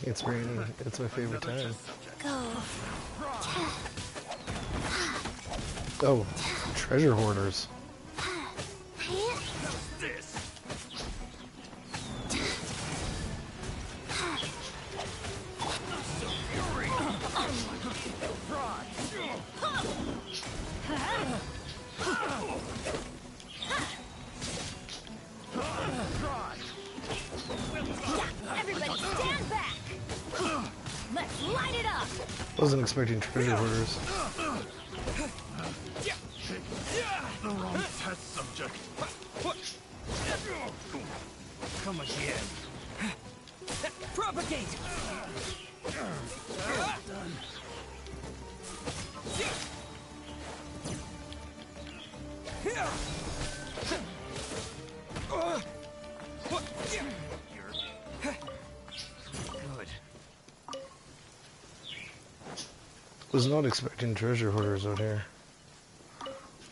It's raining. It's my favorite time. Go. Oh, treasure hoarders. Everybody stand back! Let's light it up! Wasn't expecting treasure hoarders. The wrong test subject. Come again. Propagate! Done. Good. Was not expecting treasure hoarders out here.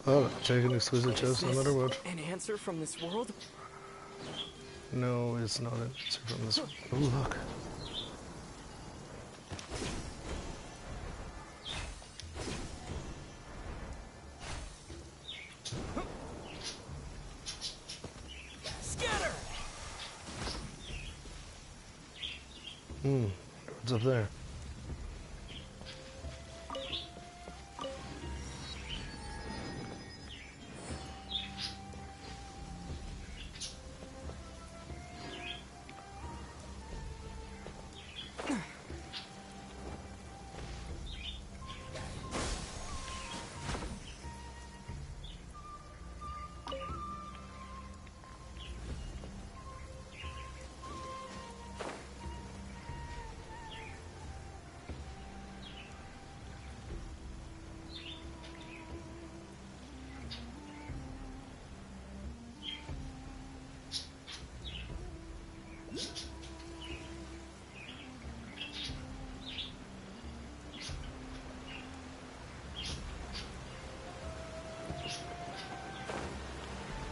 Oh, check an exquisite chest no matter what. An answer from this world? No, it's not an answer from this one. Oh, look. Scatter! What's up there?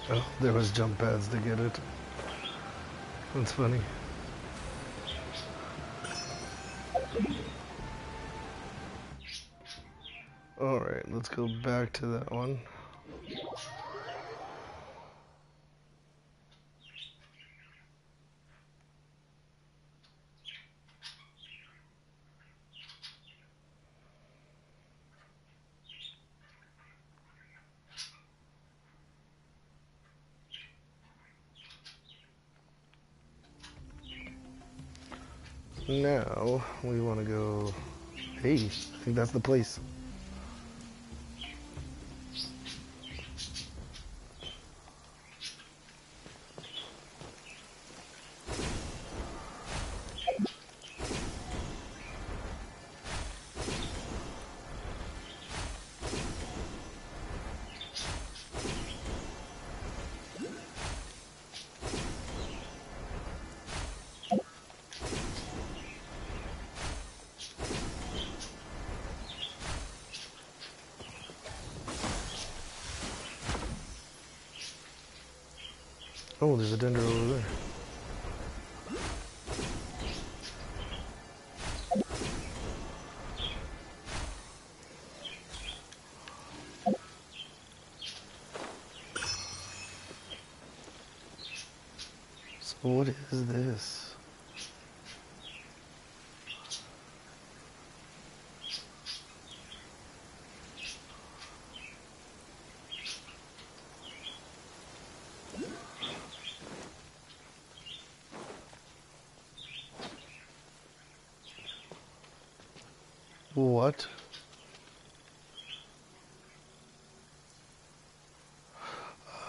Oh, there was jump pads to get it. That's funny. Alright, let's go back to that one. Now, we want to go... Hey, I think that's the place. Oh, there's a dendro over there. So what is this? What?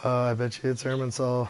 I bet you it's Ermansol.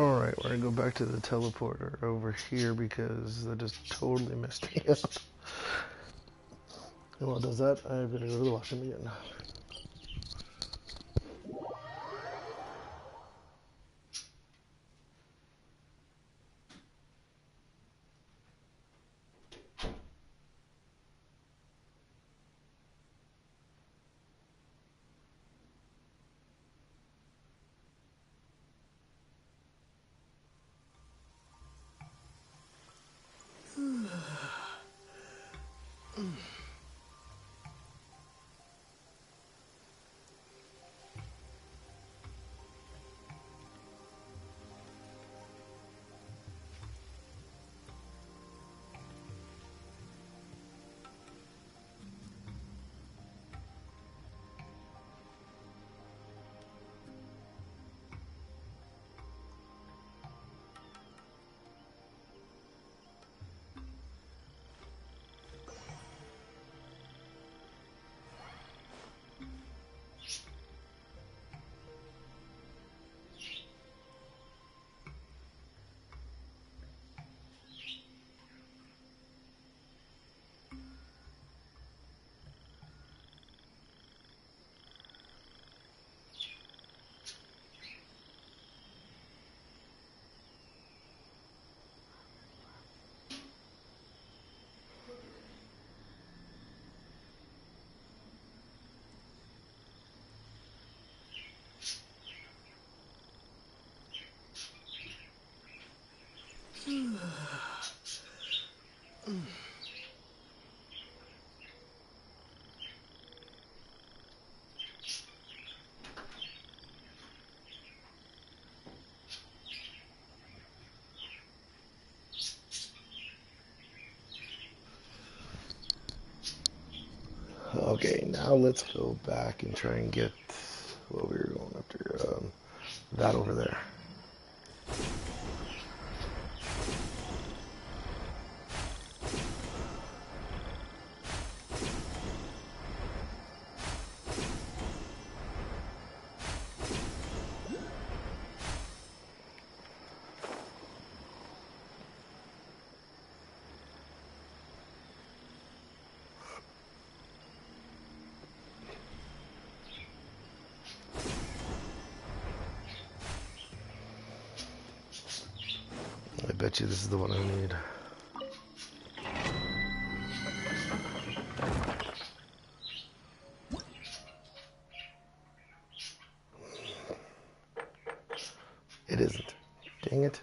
Alright, we're gonna go back to the teleporter over here because that just totally messed me up. And while it does that, I'm gonna go to the washroom again. Okay, now let's go back and try and get what we were going after. That over there. I bet you this is the one I need. It isn't. Dang it.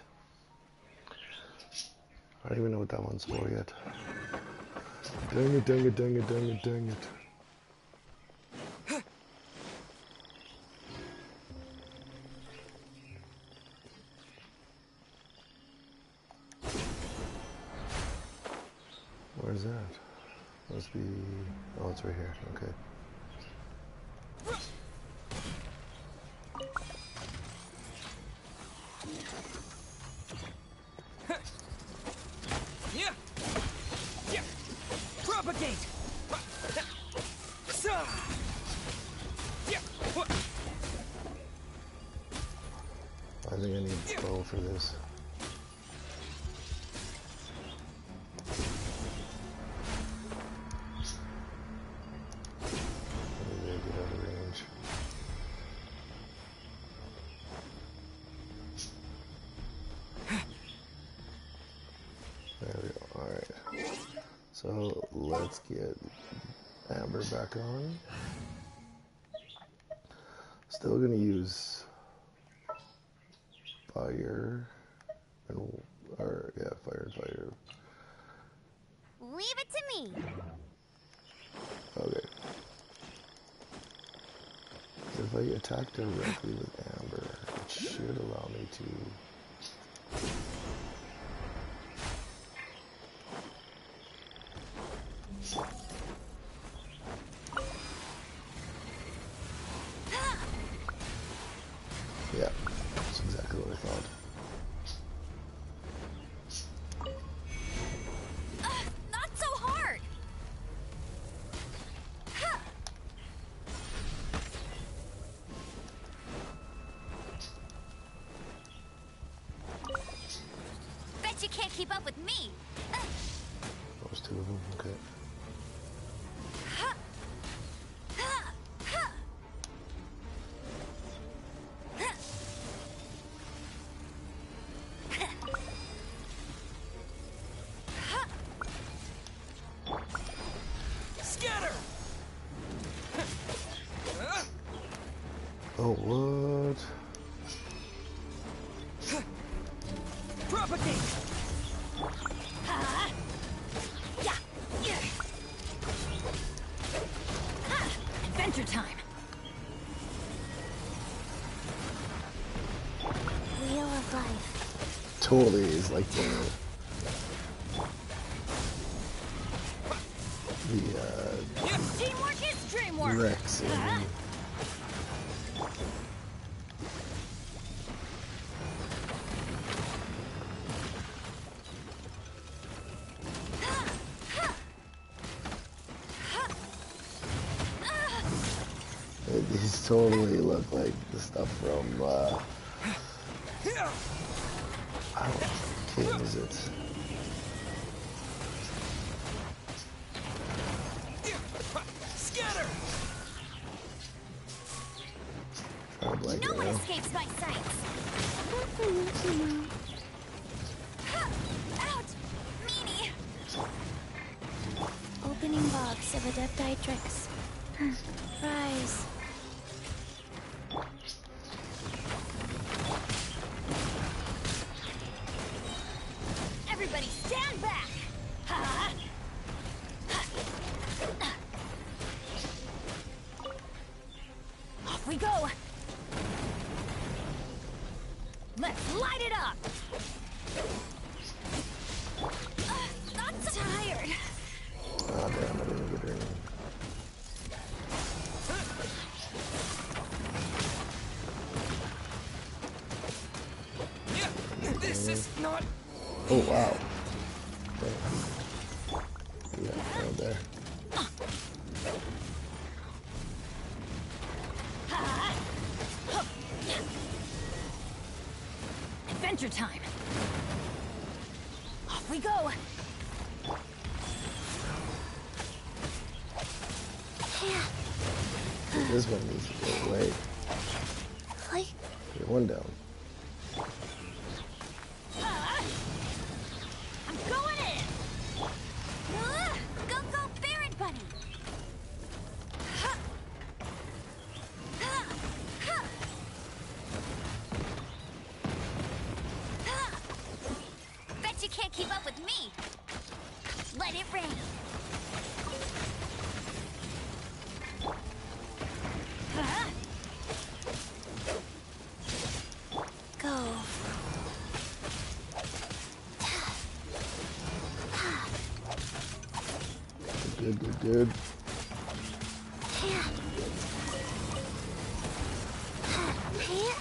I don't even know what that one's for yet. Dang it, dang it, dang it, dang it, dang it. Where's that? Must be... Oh, it's right here. Okay. Yeah. Yeah. Propagate. I think I need a bow for this. So let's get Amber back on. Still gonna use fire and fire and fire. Leave it to me. Okay. So if I attack directly with Amber, it should allow me to. Yeah, that's exactly what I thought. Not so hard! can't keep up with me. Those two of them, okay. Scatter! Oh, what? Propagate! Adventure time. Wheel of life. Totally is like the Teamwork is dreamwork. Rex in these totally look like the stuff from I don't know, what is it? Scatter! Like no one escapes my sights. Out! Meanie! Opening box of Adepti tricks. Prize. Everybody stand back! Off we go! Let's light it up! Not so tired! Oh damn, I didn't get her in. This is not... Oh wow. Okay. Yeah, down there. Adventure time! Off we go! This one needs to go away. Get one down. I'm going in! Go, go, Baron Bunny! Bet you can't keep up with me! Let it rain! Go. Good.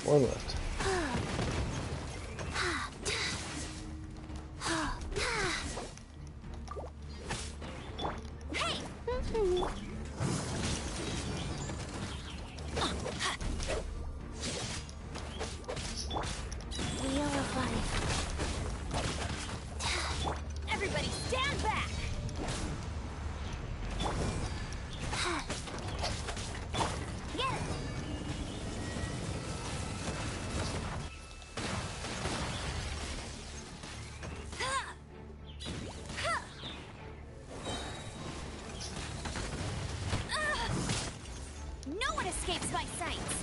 One left. Hey! Wheel of life. Everybody stand back! Get it! No one escapes my sights!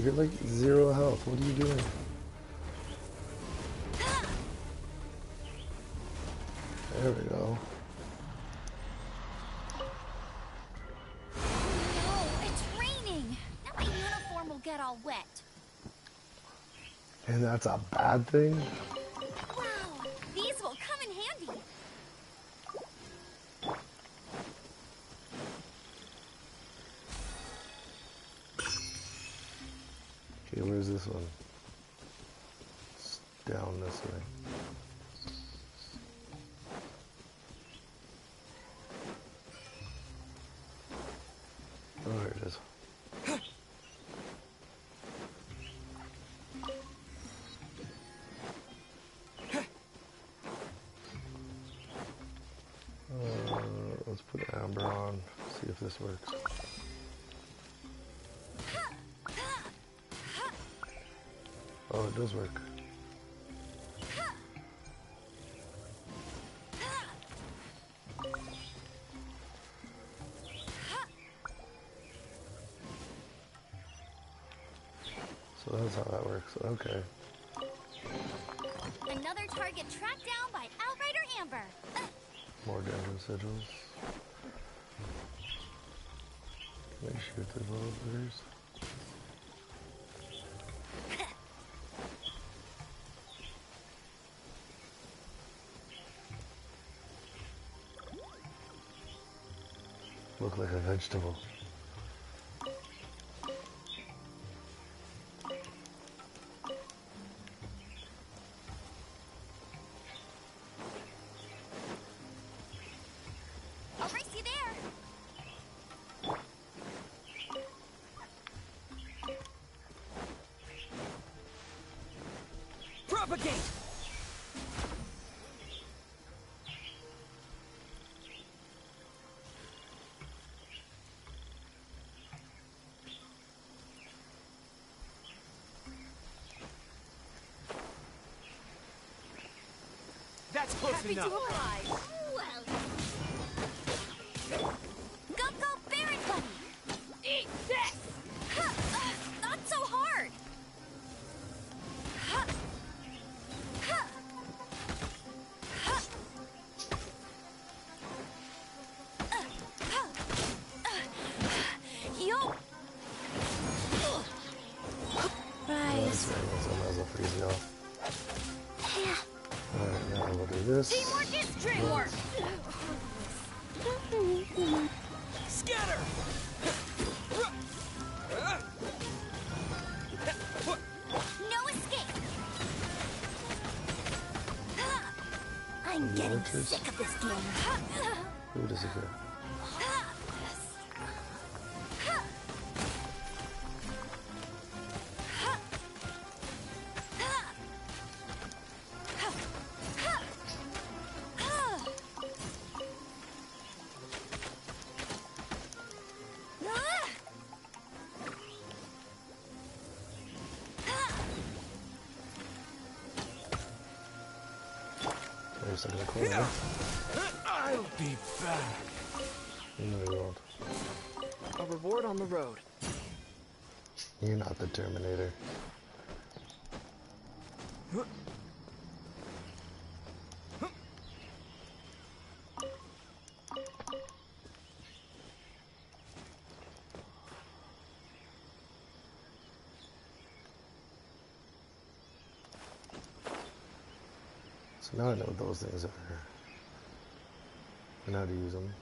You're like 0 health. What are you doing? There we go. No, it's raining! Now my uniform will get all wet. And that's a bad thing? Wow, these will come in handy. down this way. Oh, there it is. Let's put amber on, see if this works. Oh, it does work. So that's how that works. Okay. Another target tracked down by Outrider Amber. More dungeon sigils. Can I shoot the little critters? Look like a vegetable. I'll race you there. Propagate! That's close Happy enough. to oblige. Well. Go, Baron Bunny! Eat this! Not so hard! Yo! Nice. I'm also freeze y'all. Alright, now we'll do this. Teamwork is dreamwork! Scatter! No escape! I'm getting sick of this game. Who does it go? Stuck in the corner. I'll be back. No, you won't. A reward on the road. You're not the Terminator. So now I know what those things are and how to use them.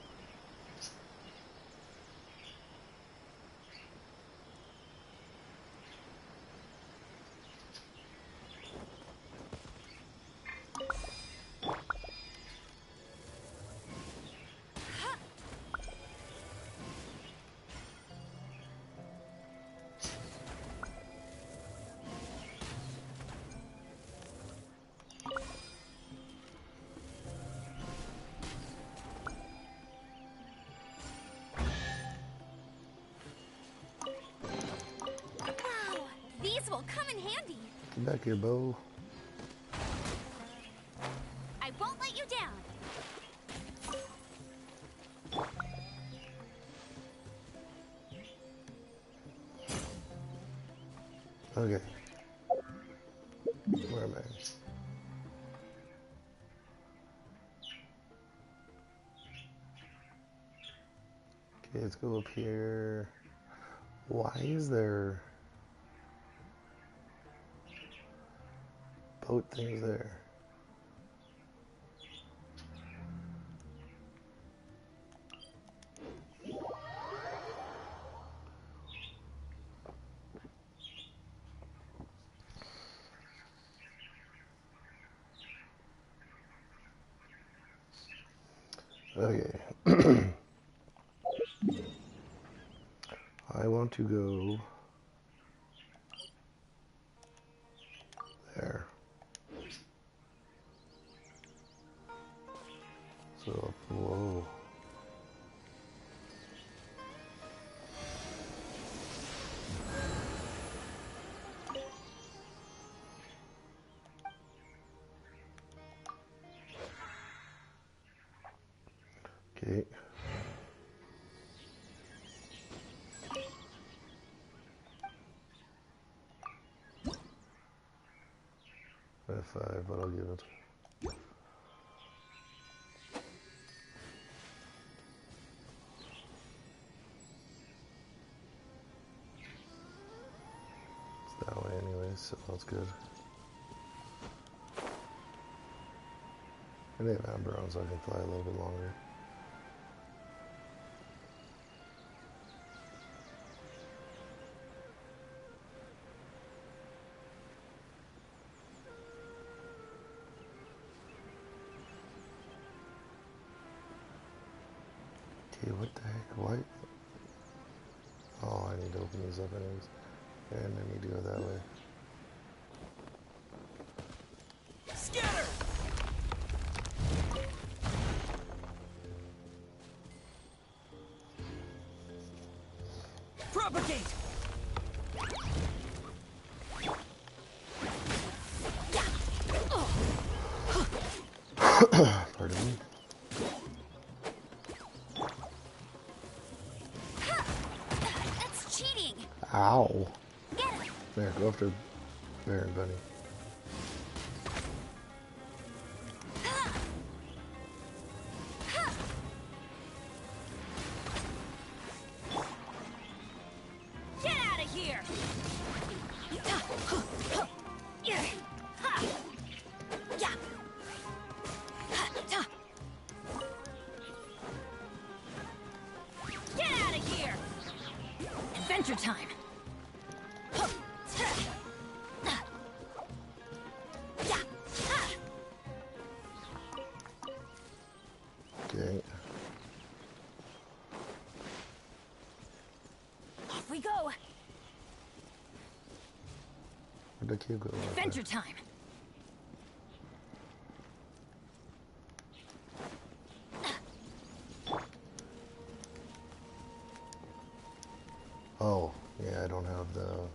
These will come in handy. Get back here, Bo. I won't let you down. Okay. Where am I? Okay, let's go up here. Why is there boat things there? Okay. I want to go there. So, whoa. Okay. F5, but I'll give it. It's that way anyway, so that's good. And they have amber on, so I can fly a little bit longer. Okay, what the heck? Why? Oh, I need to open these up anyways. And I need to go that way. Scatter! Propagate! Pardon me. That's cheating. Ow. There, go after Bear and Bunny. Get out of here. Get out of here. Adventure time. Okay. Off we go. Where'd the cube go? Adventure time. Oh, yeah, I don't have the...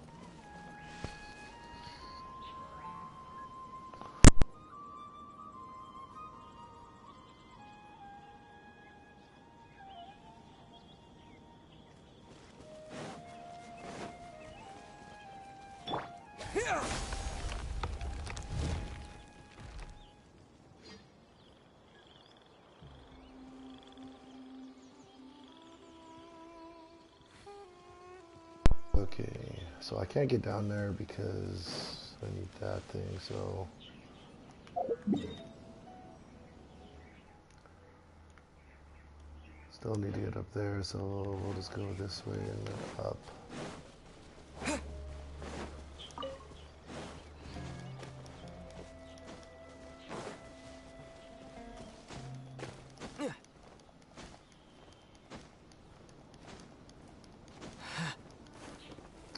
Okay, so I can't get down there because I need that thing, so... Still need to get up there, so we'll just go this way and then up.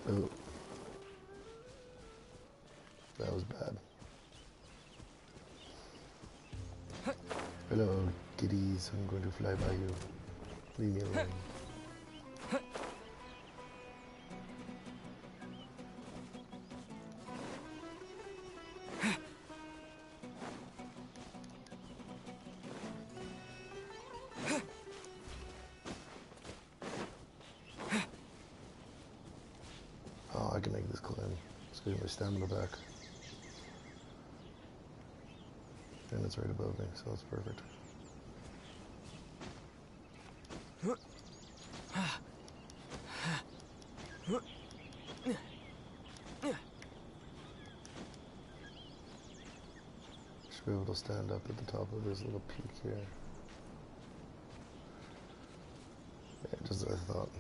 Oh. That was bad. Hello, kitties. I'm going to fly by you. Leave me alone. Oh, I can make this climb. Let's get my stamina back. And it's right above me, so that's perfect. Should be able to stand up at the top of this little peak here. Yeah, just as I thought.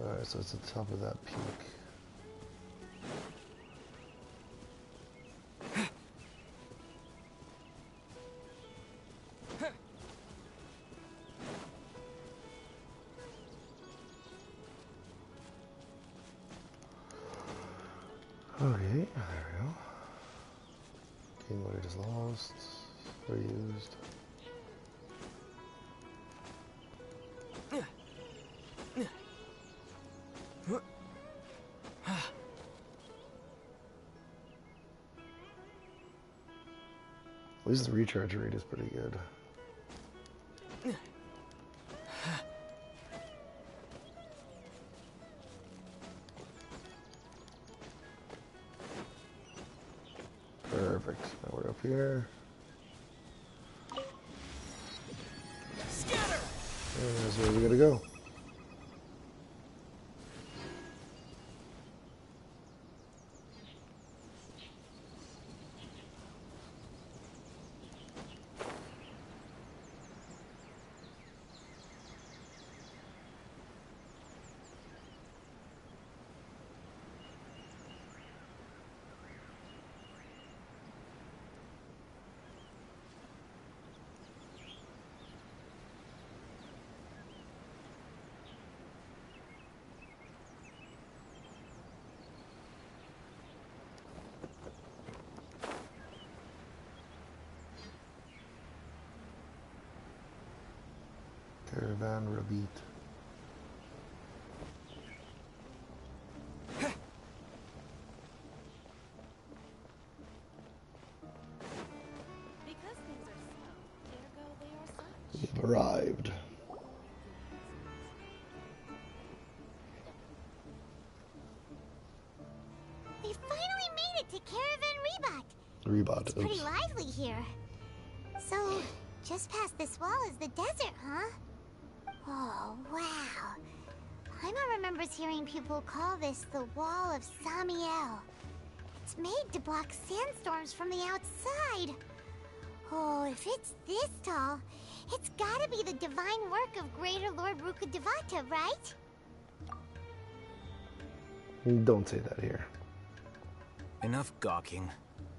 Alright, so it's at the top of that peak. Okay, there we go. Game mode is lost, or used. At least the recharge rate is pretty good. Perfect. Now we're up here. Scatter! And that's where we gotta go. Caravan Rabbit. We've arrived. We finally made it to Caravan Rebot. Rebot. It's pretty lively here. So, just past this wall is the desert, huh? Oh, wow. Paimon remembers hearing people call this the Wall of Samiel. It's made to block sandstorms from the outside. Oh, if it's this tall, it's gotta be the divine work of Greater Lord Rukkhadevata, right? Don't say that here. Enough gawking.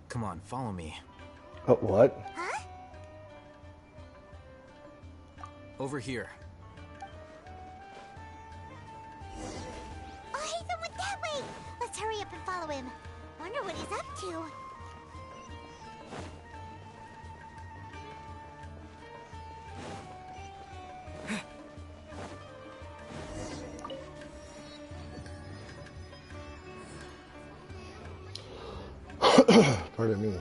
Come on, follow me. Oh, what? Huh? Over here. Oh, Haytham went that way! Let's hurry up and follow him. Wonder what he's up to. Pardon me.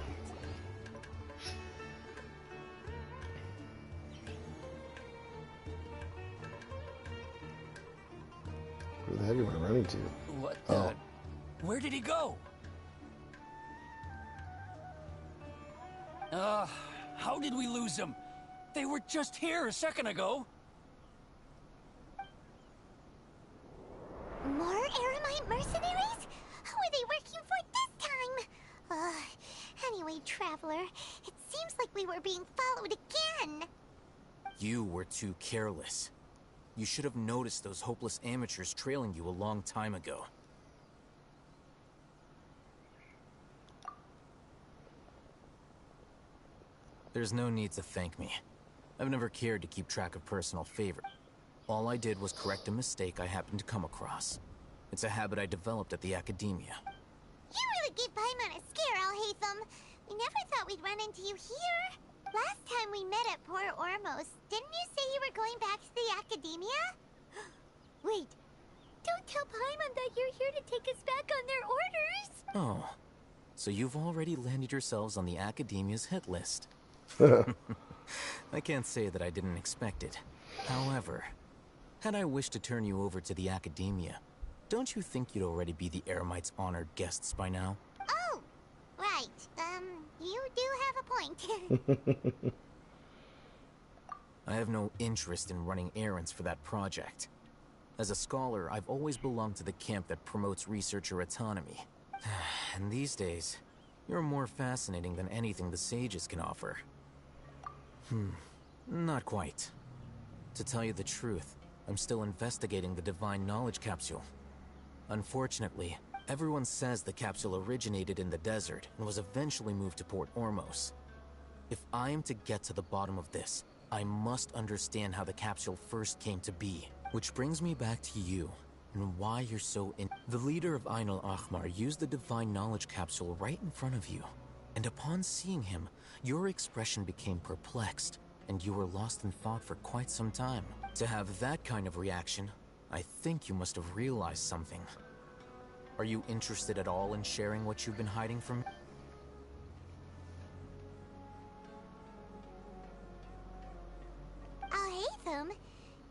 Where the heck am I running to? What the? the? Where did he go? How did we lose him? They were just here a second ago. More Eremite mercenaries? Who are they working for this time? Anyway, Traveler, it seems like we were being followed again. You were too careless. You should have noticed those hopeless amateurs trailing you a long time ago. There's no need to thank me. I've never cared to keep track of personal favorites. All I did was correct a mistake I happened to come across. It's a habit I developed at the Academia. You really gave Paimon a scare, Alhaitham. We never thought we'd run into you here. Last time we met at Port Ormos, didn't you say you were going back to the Academia? Wait, don't tell Paimon that you're here to take us back on their orders. Oh, so you've already landed yourselves on the Academia's hit list. I can't say that I didn't expect it. However, had I wished to turn you over to the Academia, don't you think you'd already be the Eremites' honored guests by now? Oh, right. You do have a point. I have no interest in running errands for that project. As a scholar, I've always belonged to the camp that promotes researcher autonomy. And these days, You're more fascinating than anything the sages can offer. Not quite. To tell you the truth, I'm still investigating the Divine Knowledge Capsule. Unfortunately, everyone says the capsule originated in the desert and was eventually moved to Port Ormos. If I am to get to the bottom of this, I must understand how the capsule first came to be. Which brings me back to you, and why you're so in. The leader of Ain al-Ahmar used the Divine Knowledge Capsule right in front of you, and upon seeing him, your expression became perplexed, and you were lost in thought for quite some time. To have that kind of reaction, I think you must have realized something. Are you interested at all in sharing what you've been hiding from me? Alhaitham,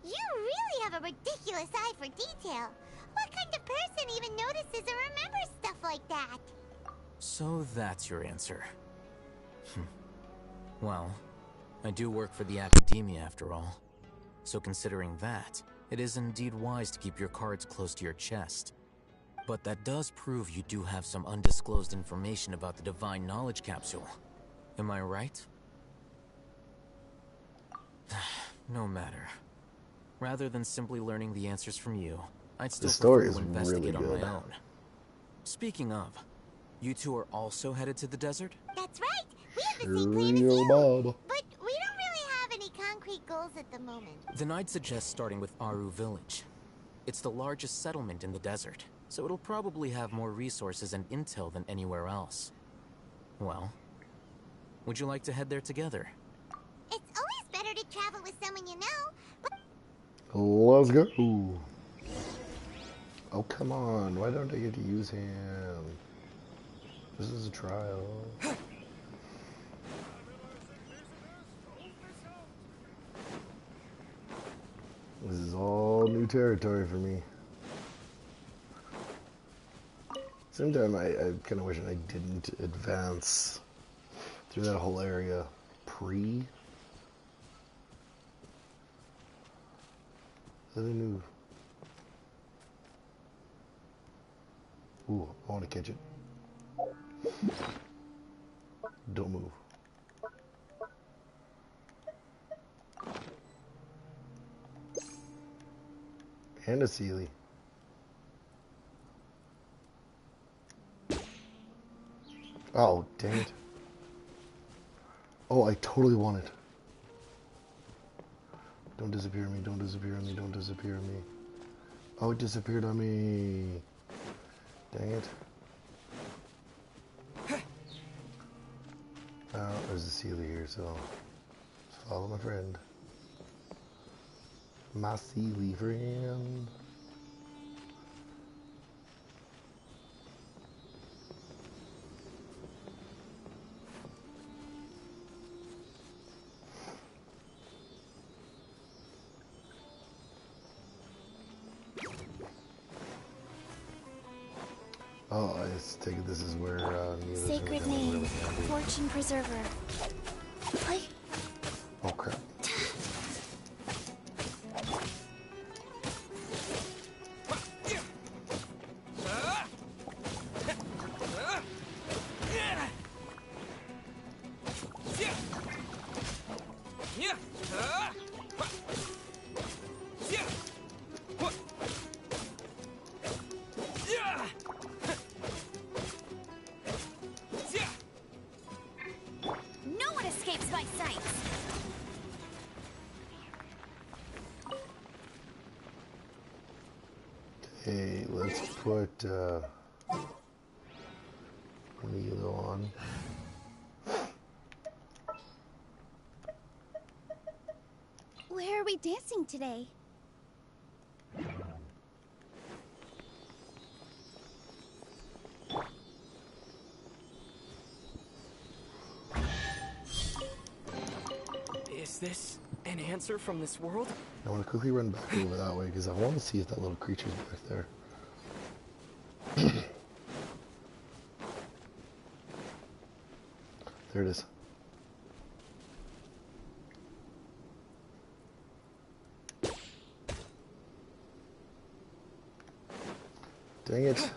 you really have a ridiculous eye for detail. What kind of person even notices or remembers stuff like that? So that's your answer. Well, I do work for the Academia after all. So considering that, it is indeed wise to keep your cards close to your chest. But that does prove you do have some undisclosed information about the Divine Knowledge Capsule. Am I right? No matter. Rather than simply learning the answers from you, I'd still prefer to investigate on my own. Speaking of, you two are also headed to the desert? That's right! We have the same plan as you! But we don't really have any concrete goals at the moment. Then I'd suggest starting with Aru Village. It's the largest settlement in the desert, so it'll probably have more resources and intel than anywhere else. Well, would you like to head there together? It's always better to travel with someone you know, but... Let's go. Oh, come on. Why don't I get to use him? This is a trial. This is all new territory for me. Same time, I kind of wish I didn't advance through that whole area pre. Is that a new? Ooh, I want to catch it. Don't move. And a Sealy. Oh, dang it. Oh, I totally want it. Don't disappear on me, don't disappear on me, don't disappear on me. Oh, it disappeared on me. Dang it. Oh, there's a Sealy here, so let's follow my friend. My Sealy friend. Oh, I take it this is where Sacred name, Fortune Preserver. Oh crap. Okay, let's put Milo on. Where are we dancing today? Is this an answer from this world? I want to quickly run back over that way because I want to see if that little creature's back there. There it is. Dang it.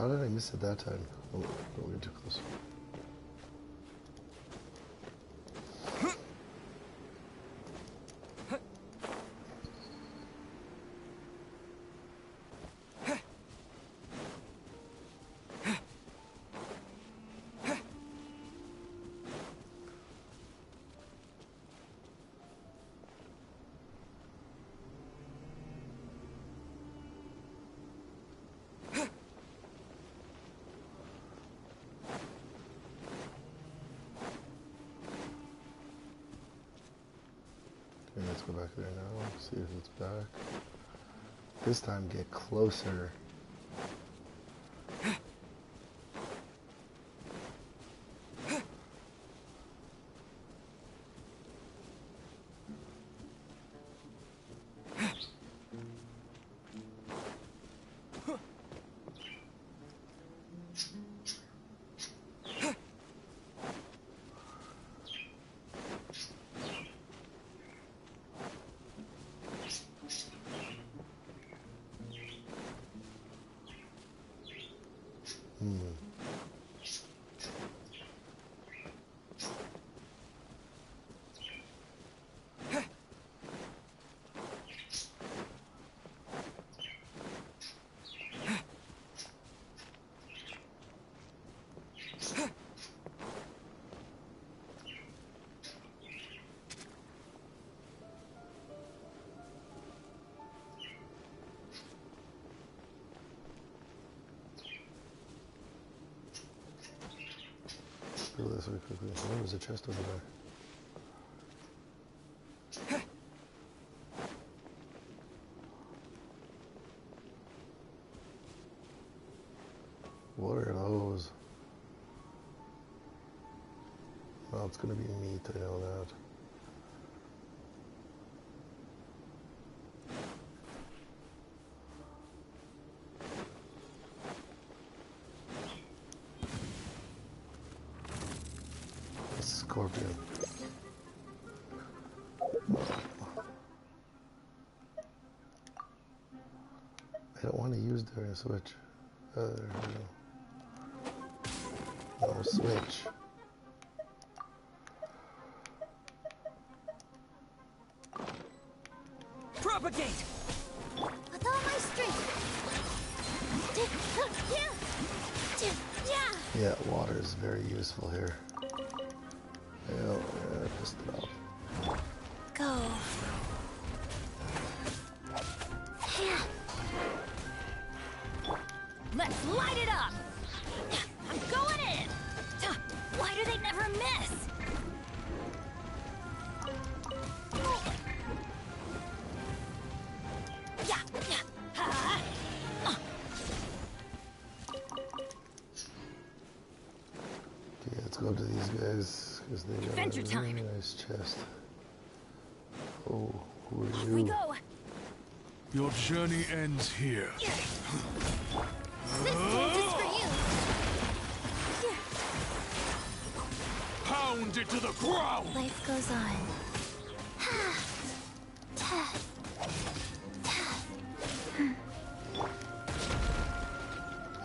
How did I miss it that time? Oh, don't get too close. Okay, let's go back there now. See if it's back. This time get closer. Do this really quickly. Oh, there's a chest over there. What are those? Oh, it's gonna be meat, I know that. Scorpion. I don't want to use the switch. There we go. No switch. Propagate! With all my strength. Yeah, water is very useful here. Yeah, I pissed it off. Go. Let's light it up! I'm going in! Why do they never miss? Okay, let's go to these guys because they got Adventure a time. really nice chest. Oh, who are Off you? we go! Your journey ends here. This cage is for you. Pound it to the ground! Life goes on.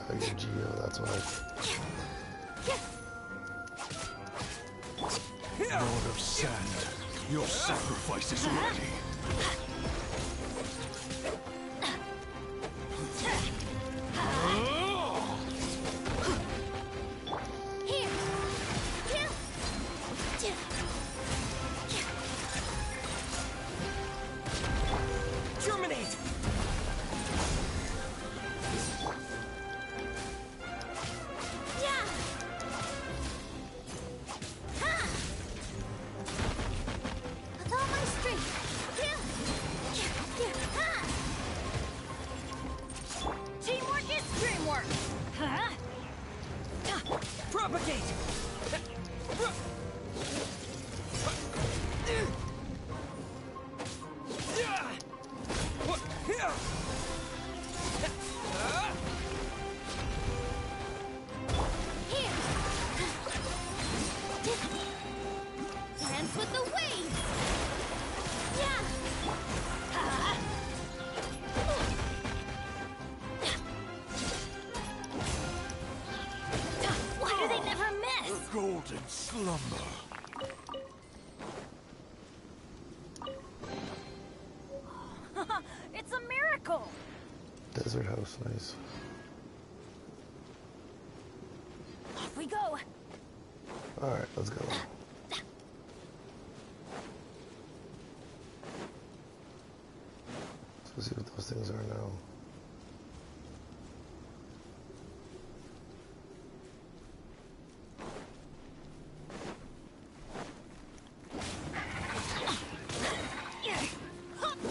I get Geo, that's why. Lord of Sand, your sacrifice is ready. Terminate! With all my strength. Teamwork is dreamwork! Propagate! Dance with the waves. It's a miracle! Desert house, nice. Off we go! Alright, let's go. Let's see what those things are now.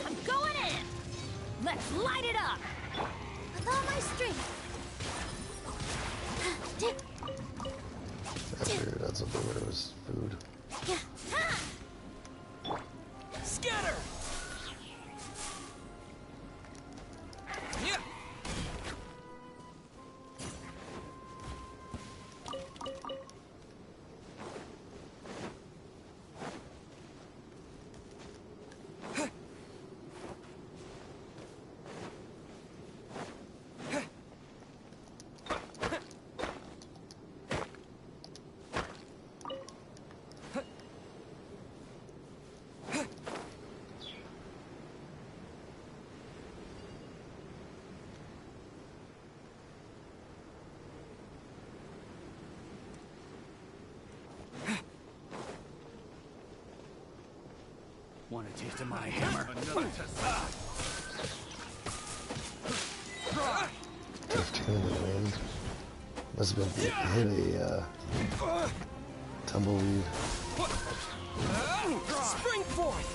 I'm going in! Let's light it up! With all my strength. I figured that's something where it was food. Scatter! Yeah. Want a taste of my hammer? Another test. 15 in the wind. Must have been hit a tumbleweed. Spring forth!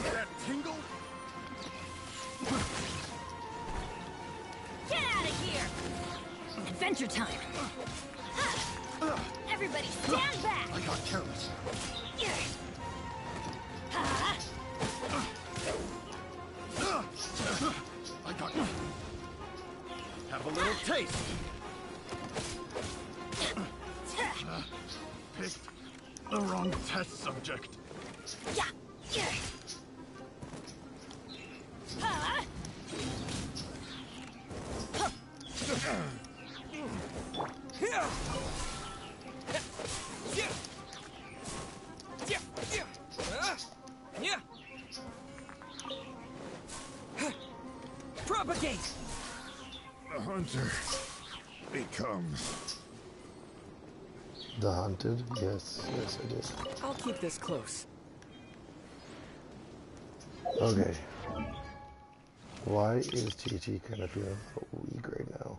That tingle? Get out of here! Adventure time! Everybody stand back! I got careless. I got you. Have a little taste. Picked the wrong test subject. Yeah. Propagate! The hunter becomes. The hunted? Yes, yes I did. I'll keep this close. Okay. Why is Chi-Chi kind of feeling weak right now?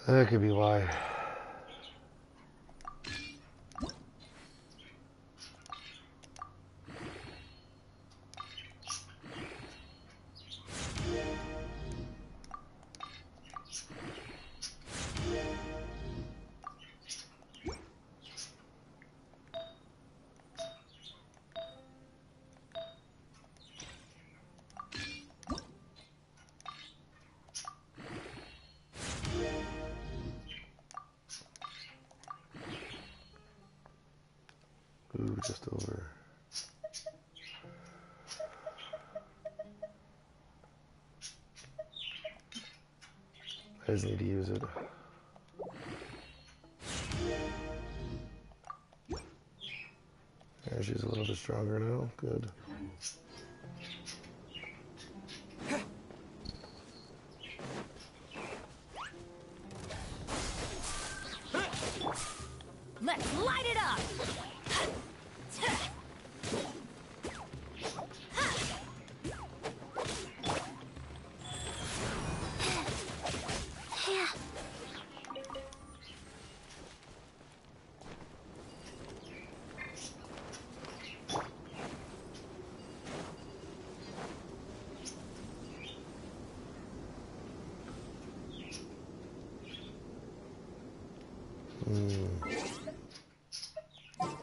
That could be why. Ooh, just over. I just need to use it. Yeah, she's a little bit stronger now. Good. Let's light it up!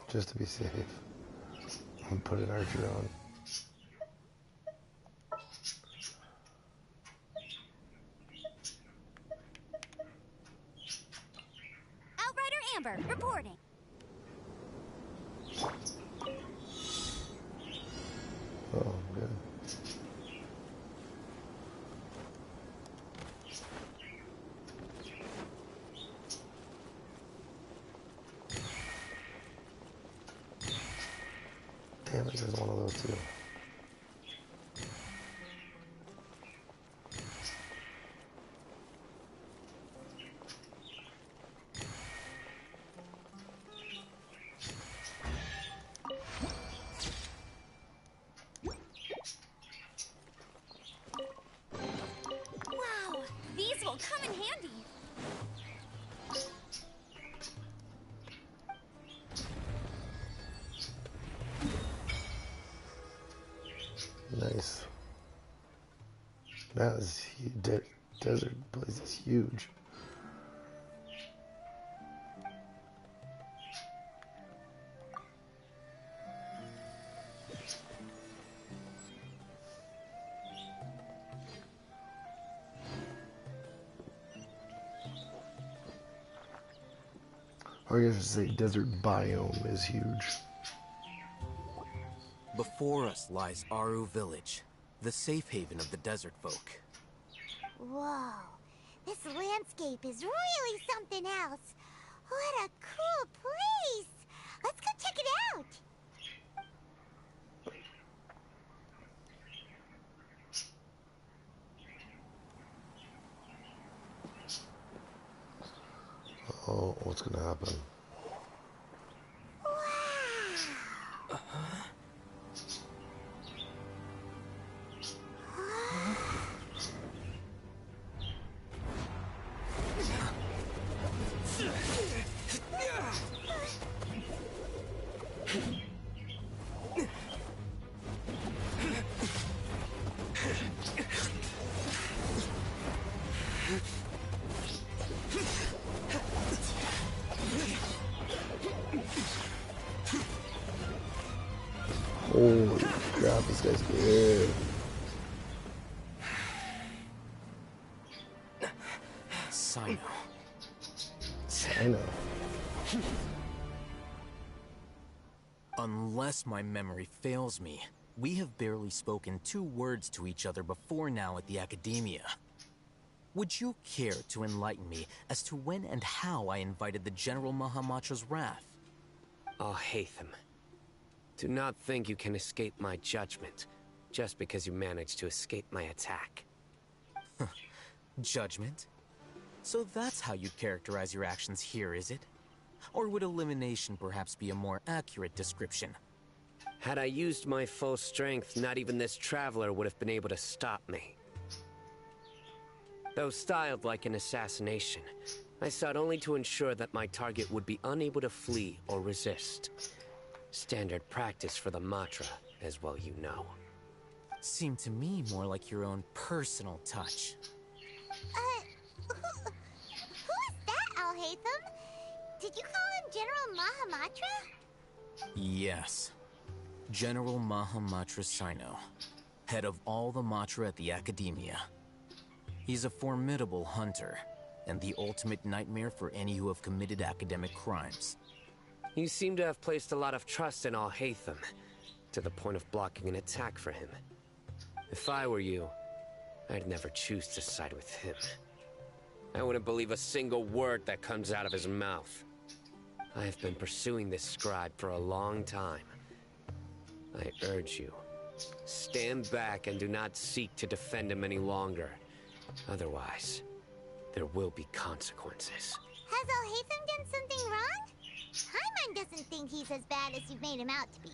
Just to be safe, I'm putting Archer on. Harbor, reporting. Oh, good. Damn it, there's one of those too. Wow, these will come in handy. Nice. That is desert place is huge. Or I guess I should say desert biome is huge. Before us lies Aru Village, the safe haven of the desert folk. Whoa, this landscape is really something else. What a cool place! Let's go check it out! Oh, what's gonna happen? Holy crap, this guy's good. Sino. Sino. Unless my memory fails me, we have barely spoken 2 words to each other before now at the Academia. Would you care to enlighten me as to when and how I invited the General Mahamatra's wrath? Oh, Hatham. Do not think you can escape my judgment, just because you managed to escape my attack. Judgment? So that's how you characterize your actions here, is it? Or would elimination perhaps be a more accurate description? Had I used my full strength, not even this traveler would have been able to stop me. Though styled like an assassination, I sought only to ensure that my target would be unable to flee or resist. Standard practice for the Matra, as well you know. Seemed to me more like your own personal touch. Who is that, Al-Hatham? Did you call him General Mahamatra? Yes. General Mahamatra Sino, head of all the Matra at the Academia. He's a formidable hunter, and the ultimate nightmare for any who have committed academic crimes. You seem to have placed a lot of trust in Al-Hatham, to the point of blocking an attack for him. If I were you, I'd never choose to side with him. I wouldn't believe a single word that comes out of his mouth. I have been pursuing this scribe for a long time. I urge you, stand back and do not seek to defend him any longer. Otherwise, there will be consequences. Has Al-Hatham done something wrong? Paimon doesn't think he's as bad as you've made him out to be.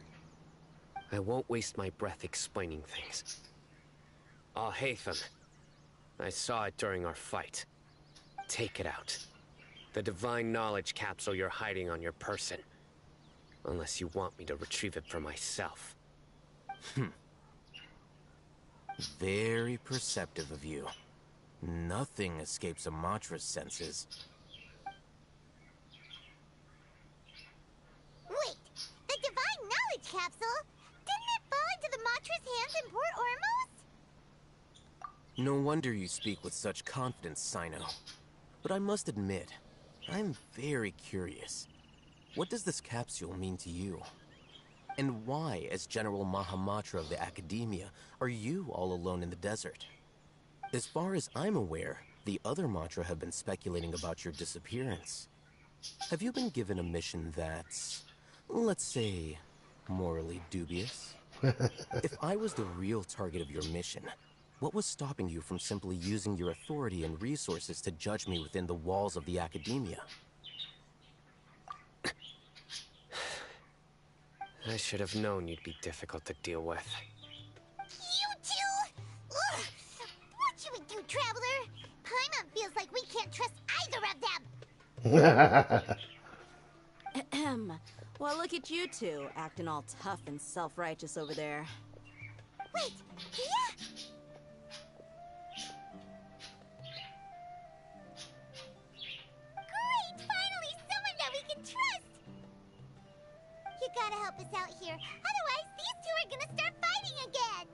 I won't waste my breath explaining things. Al-Hatham, I saw it during our fight. Take it out. The divine knowledge capsule you're hiding on your person. Unless you want me to retrieve it for myself. Very perceptive of you. Nothing escapes a Matra's senses. Wait! The divine knowledge capsule? Didn't it fall into the Matra's hands in Port Ormuz? No wonder you speak with such confidence, Sino. But I must admit, I'm very curious. What does this capsule mean to you? And why, as General Mahamatra of the Academia, are you all alone in the desert? As far as I'm aware, the other Matra have been speculating about your disappearance. Have you been given a mission that's, let's say, morally dubious? If I was the real target of your mission, what was stopping you from simply using your authority and resources to judge me within the walls of the Academia? I should have known you'd be difficult to deal with. You two? Ugh. What you would do, Traveler? Paimon feels like we can't trust either of them. Ahem. Well, look at you two, acting all tough and self-righteous over there. Wait, yeah? Great! Finally, someone that we can trust! You gotta help us out here, otherwise these two are gonna start fighting again!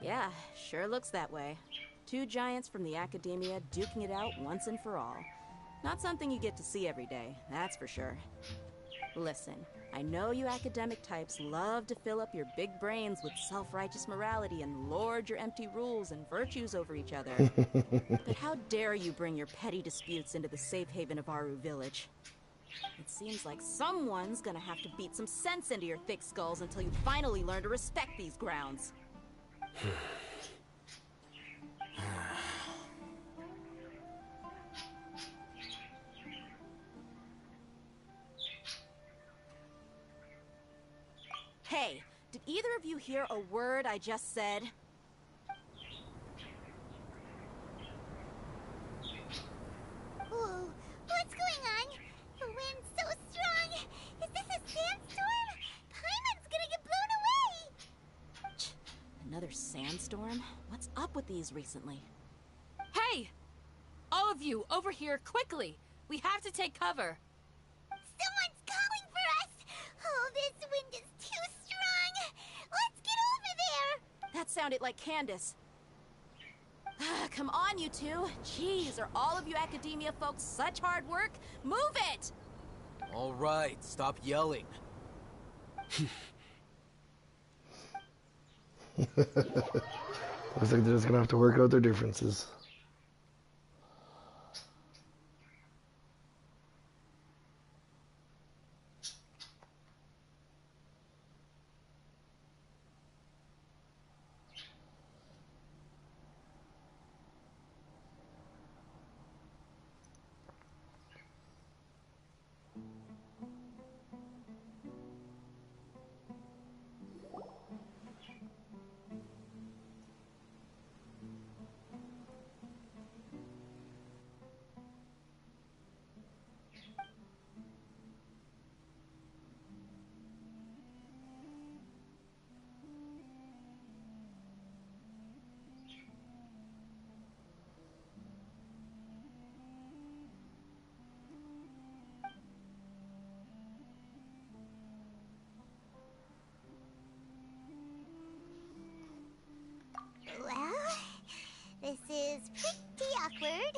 Yeah, sure looks that way. Two giants from the Academia duking it out once and for all. Not something you get to see every day, that's for sure. Listen, I know you academic types love to fill up your big brains with self-righteous morality and lord your empty rules and virtues over each other. But how dare you bring your petty disputes into the safe haven of Aru Village? It seems like someone's gonna have to beat some sense into your thick skulls until you finally learn to respect these grounds. Hey, did either of you hear a word I just said? Whoa, what's going on? The wind's so strong! Is this a sandstorm? Paimon's gonna get blown away! Another sandstorm? What's up with these recently? Hey! All of you, over here, quickly! We have to take cover! Someone's calling for us! Oh, this wind is too strong! Let's get over there! That sounded like Candace. Come on, you two. Jeez, are all of you Academia folks such hard work? Move it! All right, stop yelling. Looks like they're just gonna have to work out their differences. Well, this is pretty awkward.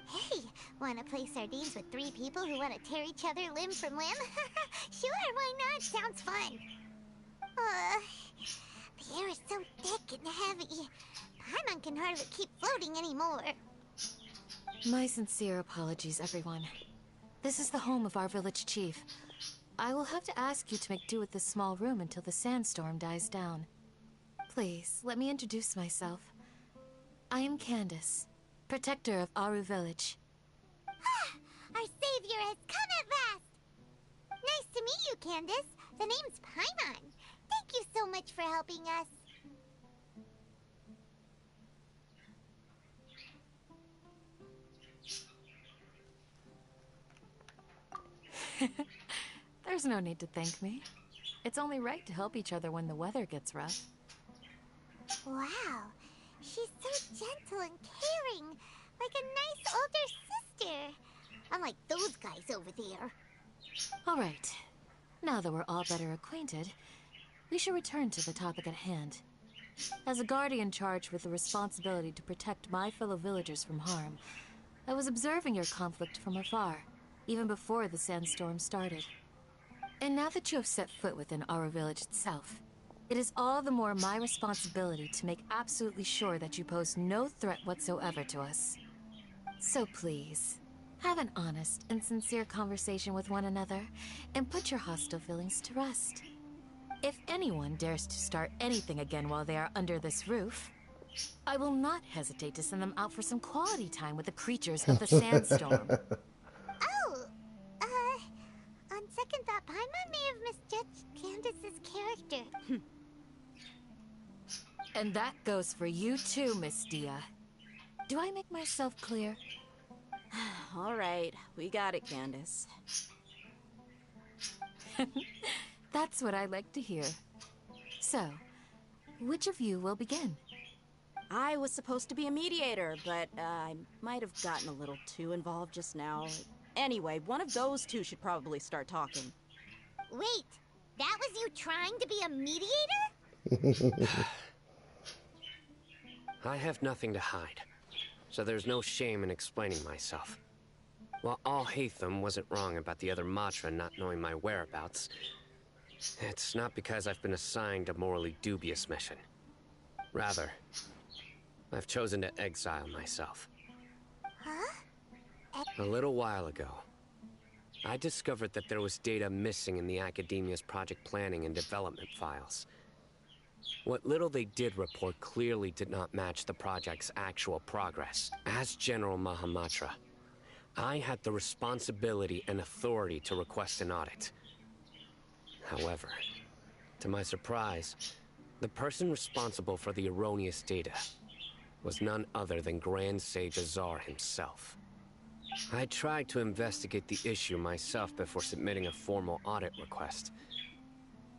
Hey, wanna play sardines with three people who wanna tear each other limb from limb? Sure, why not? Sounds fun. The air is so thick and heavy. Paimon can hardly keep floating anymore. My sincere apologies, everyone. This is the home of our village chief. I will have to ask you to make do with this small room until the sandstorm dies down. Please, let me introduce myself. I am Candace, protector of Aru Village. Our savior has come at last! Nice to meet you, Candace. The name's Paimon. Thank you so much for helping us. There's no need to thank me. It's only right to help each other when the weather gets rough. Wow, she's so gentle and caring, like a nice older sister. Unlike those guys over there. All right. Now that we're all better acquainted, we should return to the topic at hand. As a guardian charged with the responsibility to protect my fellow villagers from harm, I was observing your conflict from afar, even before the sandstorm started. And now that you have set foot within our village itself, it is all the more my responsibility to make absolutely sure that you pose no threat whatsoever to us. So please, have an honest and sincere conversation with one another, and put your hostile feelings to rest. If anyone dares to start anything again while they are under this roof, I will not hesitate to send them out for some quality time with the creatures of the sandstorm. Oh, on second thought, Paimon may have misjudged Candace's character. And that goes for you too, Miss Dia. Do I make myself clear? All right, we got it, Candace. That's what I like to hear. So, which of you will begin? I was supposed to be a mediator, but I might have gotten a little too involved just now. Anyway, one of those two should probably start talking. Wait, that was you trying to be a mediator? I have nothing to hide, so there's no shame in explaining myself. While Al-Haytham wasn't wrong about the other Matra not knowing my whereabouts, it's not because I've been assigned a morally dubious mission. Rather, I've chosen to exile myself. Huh? A little while ago, I discovered that there was data missing in the Academia's project planning and development files. What little they did report clearly did not match the project's actual progress. As General Mahamatra, I had the responsibility and authority to request an audit. However, to my surprise, the person responsible for the erroneous data was none other than Grand Sage Azar himself. I tried to investigate the issue myself before submitting a formal audit request,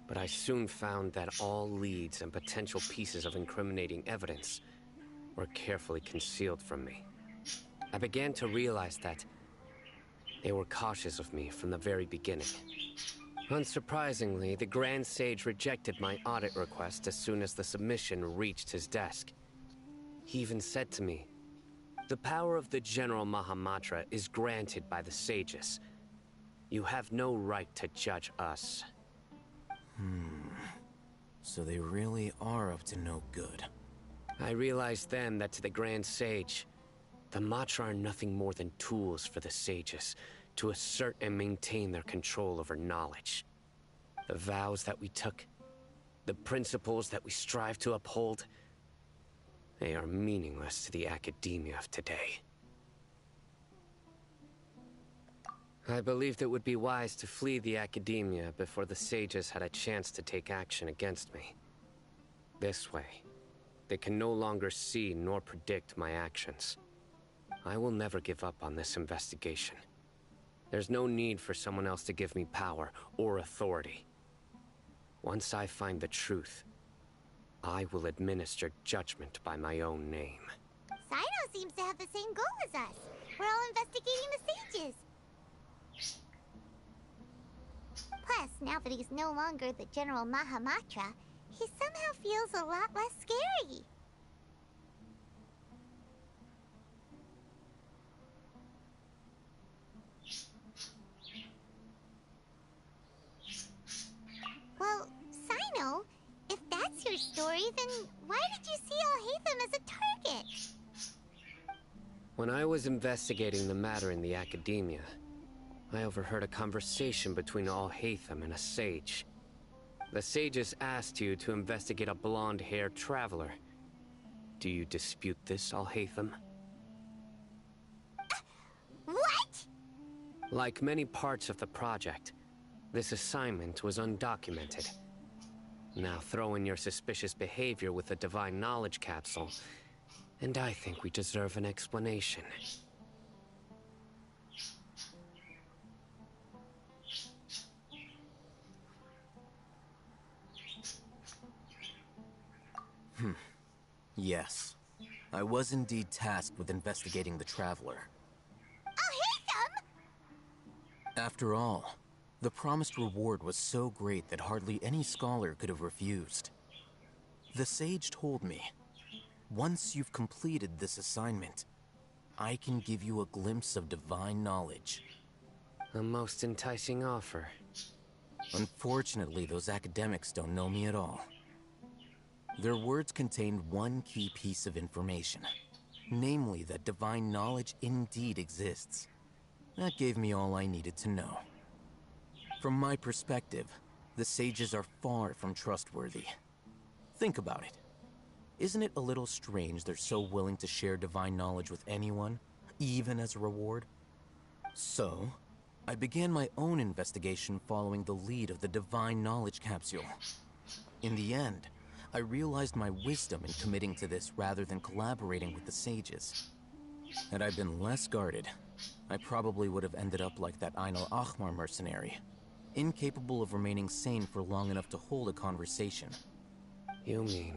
but I soon found that all leads and potential pieces of incriminating evidence were carefully concealed from me. I began to realize that they were cautious of me from the very beginning. Unsurprisingly, the Grand Sage rejected my audit request as soon as the submission reached his desk. He even said to me, "The power of the General Mahamatra is granted by the sages. You have no right to judge us." So they really are up to no good. I realized then that to the Grand Sage, the Matra are nothing more than tools for the sages to assert and maintain their control over knowledge. The vows that we took, the principles that we strive to uphold, they are meaningless to the academia of today. I believed it would be wise to flee the academia before the sages had a chance to take action against me. This way, they can no longer see nor predict my actions. I will never give up on this investigation. There's no need for someone else to give me power or authority. Once I find the truth, I will administer judgment by my own name. Sino seems to have the same goal as us. We're all investigating the sages. Plus, now that he's no longer the General Mahamatra, he somehow feels a lot less scary. Well, Sino, if that's your story, then why did you see Al-Haytham as a target? When I was investigating the matter in the academia, I overheard a conversation between Al-Haytham and a sage. The sages asked you to investigate a blonde-haired traveler. Do you dispute this, Al-Haytham? What? Like many parts of the project, this assignment was undocumented. Now throw in your suspicious behavior with the Divine Knowledge Capsule, and I think we deserve an explanation. Yes. I was indeed tasked with investigating the Traveler. Al-Haytham! After all, the promised reward was so great that hardly any scholar could have refused. The sage told me, once you've completed this assignment, I can give you a glimpse of divine knowledge. A most enticing offer. Unfortunately, those academics don't know me at all. Their words contained one key piece of information. Namely, that divine knowledge indeed exists. That gave me all I needed to know. From my perspective, the sages are far from trustworthy. Think about it. Isn't it a little strange they're so willing to share divine knowledge with anyone, even as a reward? So, I began my own investigation following the lead of the divine knowledge capsule. In the end, I realized my wisdom in committing to this rather than collaborating with the sages. Had I been less guarded, I probably would have ended up like that Ain al-Ahmar mercenary, incapable of remaining sane for long enough to hold a conversation. You mean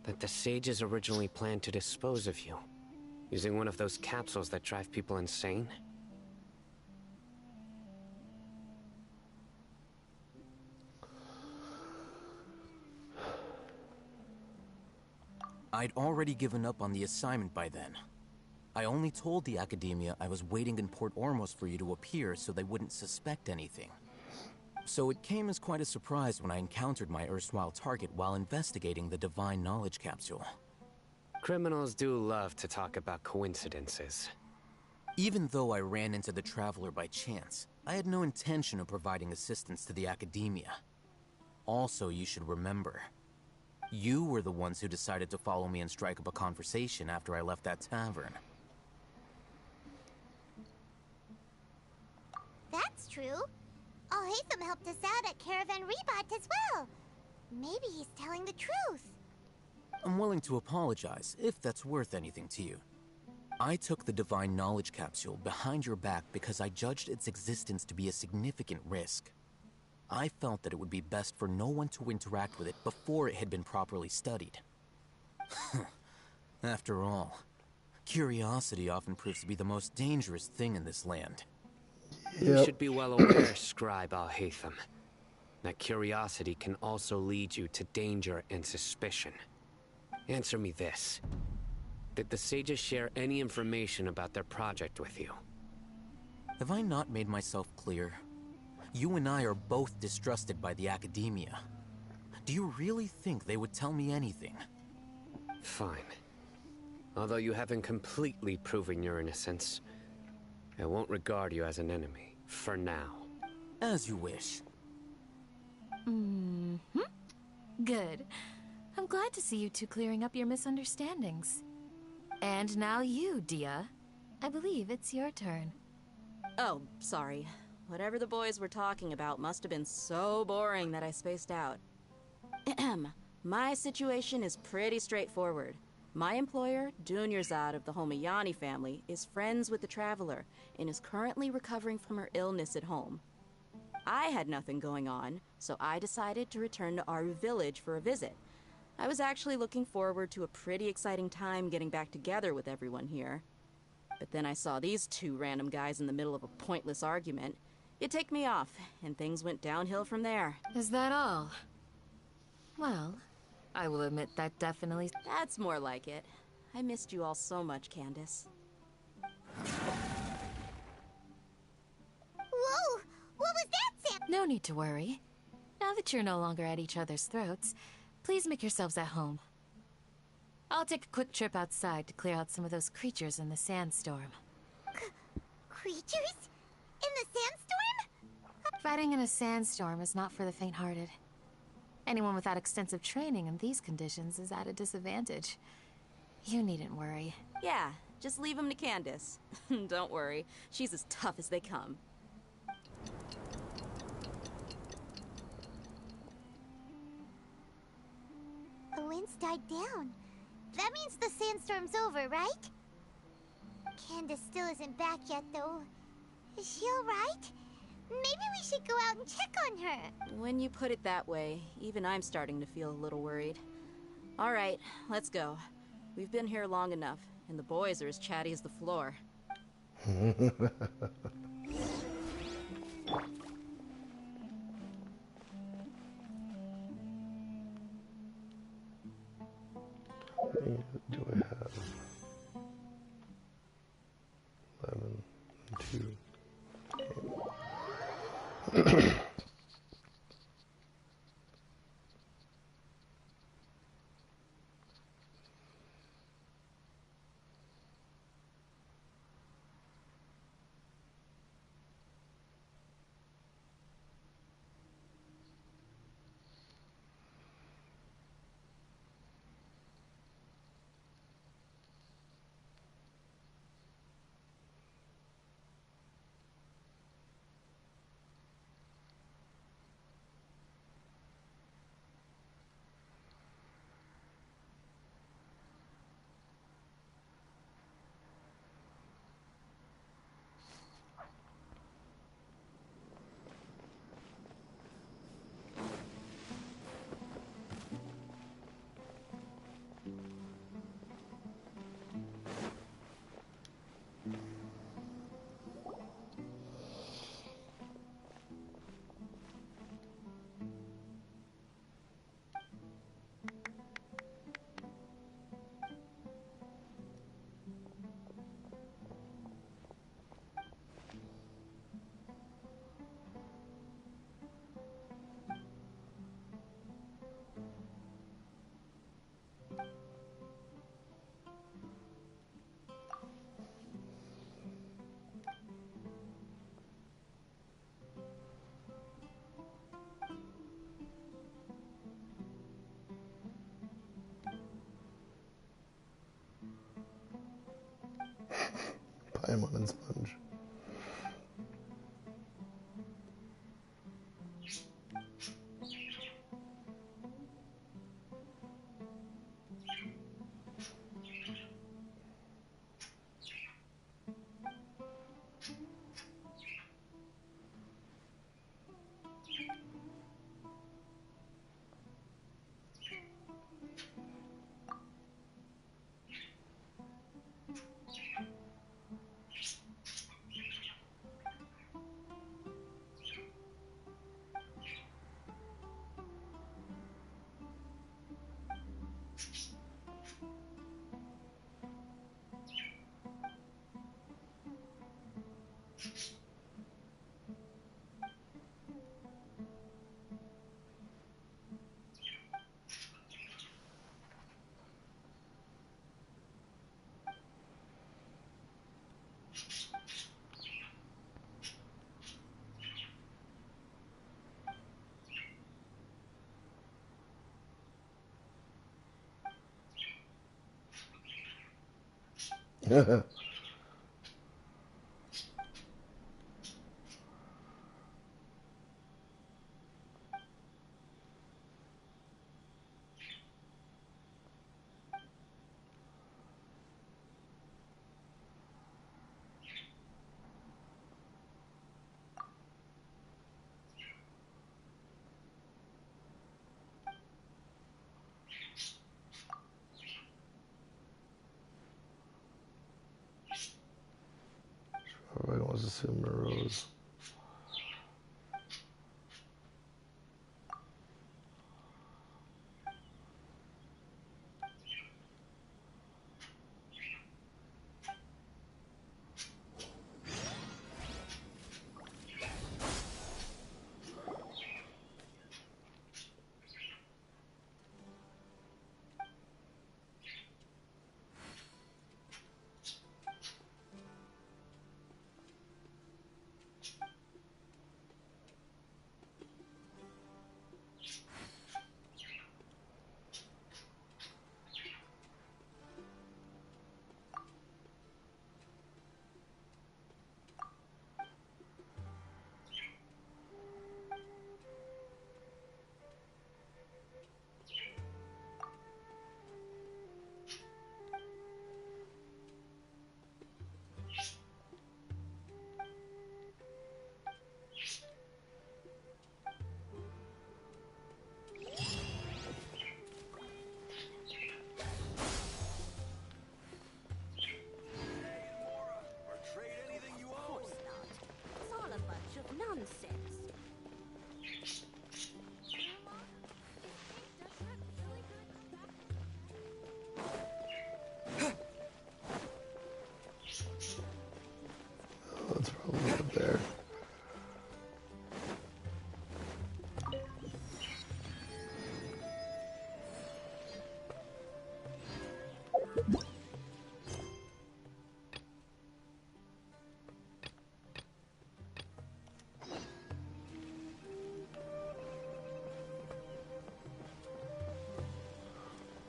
that the sages originally planned to dispose of you, using one of those capsules that drive people insane? I'd already given up on the assignment by then. I only told the Academia I was waiting in Port Ormos for you to appear so they wouldn't suspect anything. So it came as quite a surprise when I encountered my erstwhile target while investigating the Divine Knowledge Capsule. Criminals do love to talk about coincidences. Even though I ran into the Traveler by chance, I had no intention of providing assistance to the Academia. Also, you should remember, you were the ones who decided to follow me and strike up a conversation after I left that tavern. That's true. Alhaitham helped us out at Caravan Rebot as well. Maybe he's telling the truth. I'm willing to apologize, if that's worth anything to you. I took the Divine Knowledge Capsule behind your back because I judged its existence to be a significant risk. I felt that it would be best for no one to interact with it before it had been properly studied. After all, curiosity often proves to be the most dangerous thing in this land. You should be well aware, Scribe Alhaitham, that curiosity can also lead you to danger and suspicion. Answer me this. Did the sages share any information about their project with you? Have I not made myself clear? You and I are both distrusted by the Academia. Do you really think they would tell me anything? Fine. Although you haven't completely proven your innocence, I won't regard you as an enemy, for now. As you wish. Good. I'm glad to see you two clearing up your misunderstandings. And now you, Dia. I believe it's your turn. Oh, sorry. Whatever the boys were talking about must have been so boring that I spaced out. My situation is pretty straightforward. My employer, Dunyarzad of the Homayani family, is friends with the Traveler and is currently recovering from her illness at home. I had nothing going on, so I decided to return to Aru village for a visit. I was actually looking forward to a pretty exciting time getting back together with everyone here. But then I saw these two random guys in the middle of a pointless argument. It ticked me off, and things went downhill from there. Is that all? Well, I will admit that definitely... That's more like it. I missed you all so much, Candace. Whoa! What was that, Sam? No need to worry. Now that you're no longer at each other's throats, please make yourselves at home. I'll take a quick trip outside to clear out some of those creatures in the sandstorm. Creatures? In the sandstorm? Fighting in a sandstorm is not for the faint-hearted. Anyone without extensive training in these conditions is at a disadvantage. You needn't worry. Yeah, just leave them to Candace. Don't worry, she's as tough as they come. The wind's died down. That means the sandstorm's over, right? Candace still isn't back yet, though. Is she alright? Maybe we should go out and check on her. When you put it that way, even I'm starting to feel a little worried. All right, let's go. We've been here long enough, and the boys are as chatty as the floor. Do I have? Paimon and Sponge. Everybody wants to Sumeru's. It's probably up there.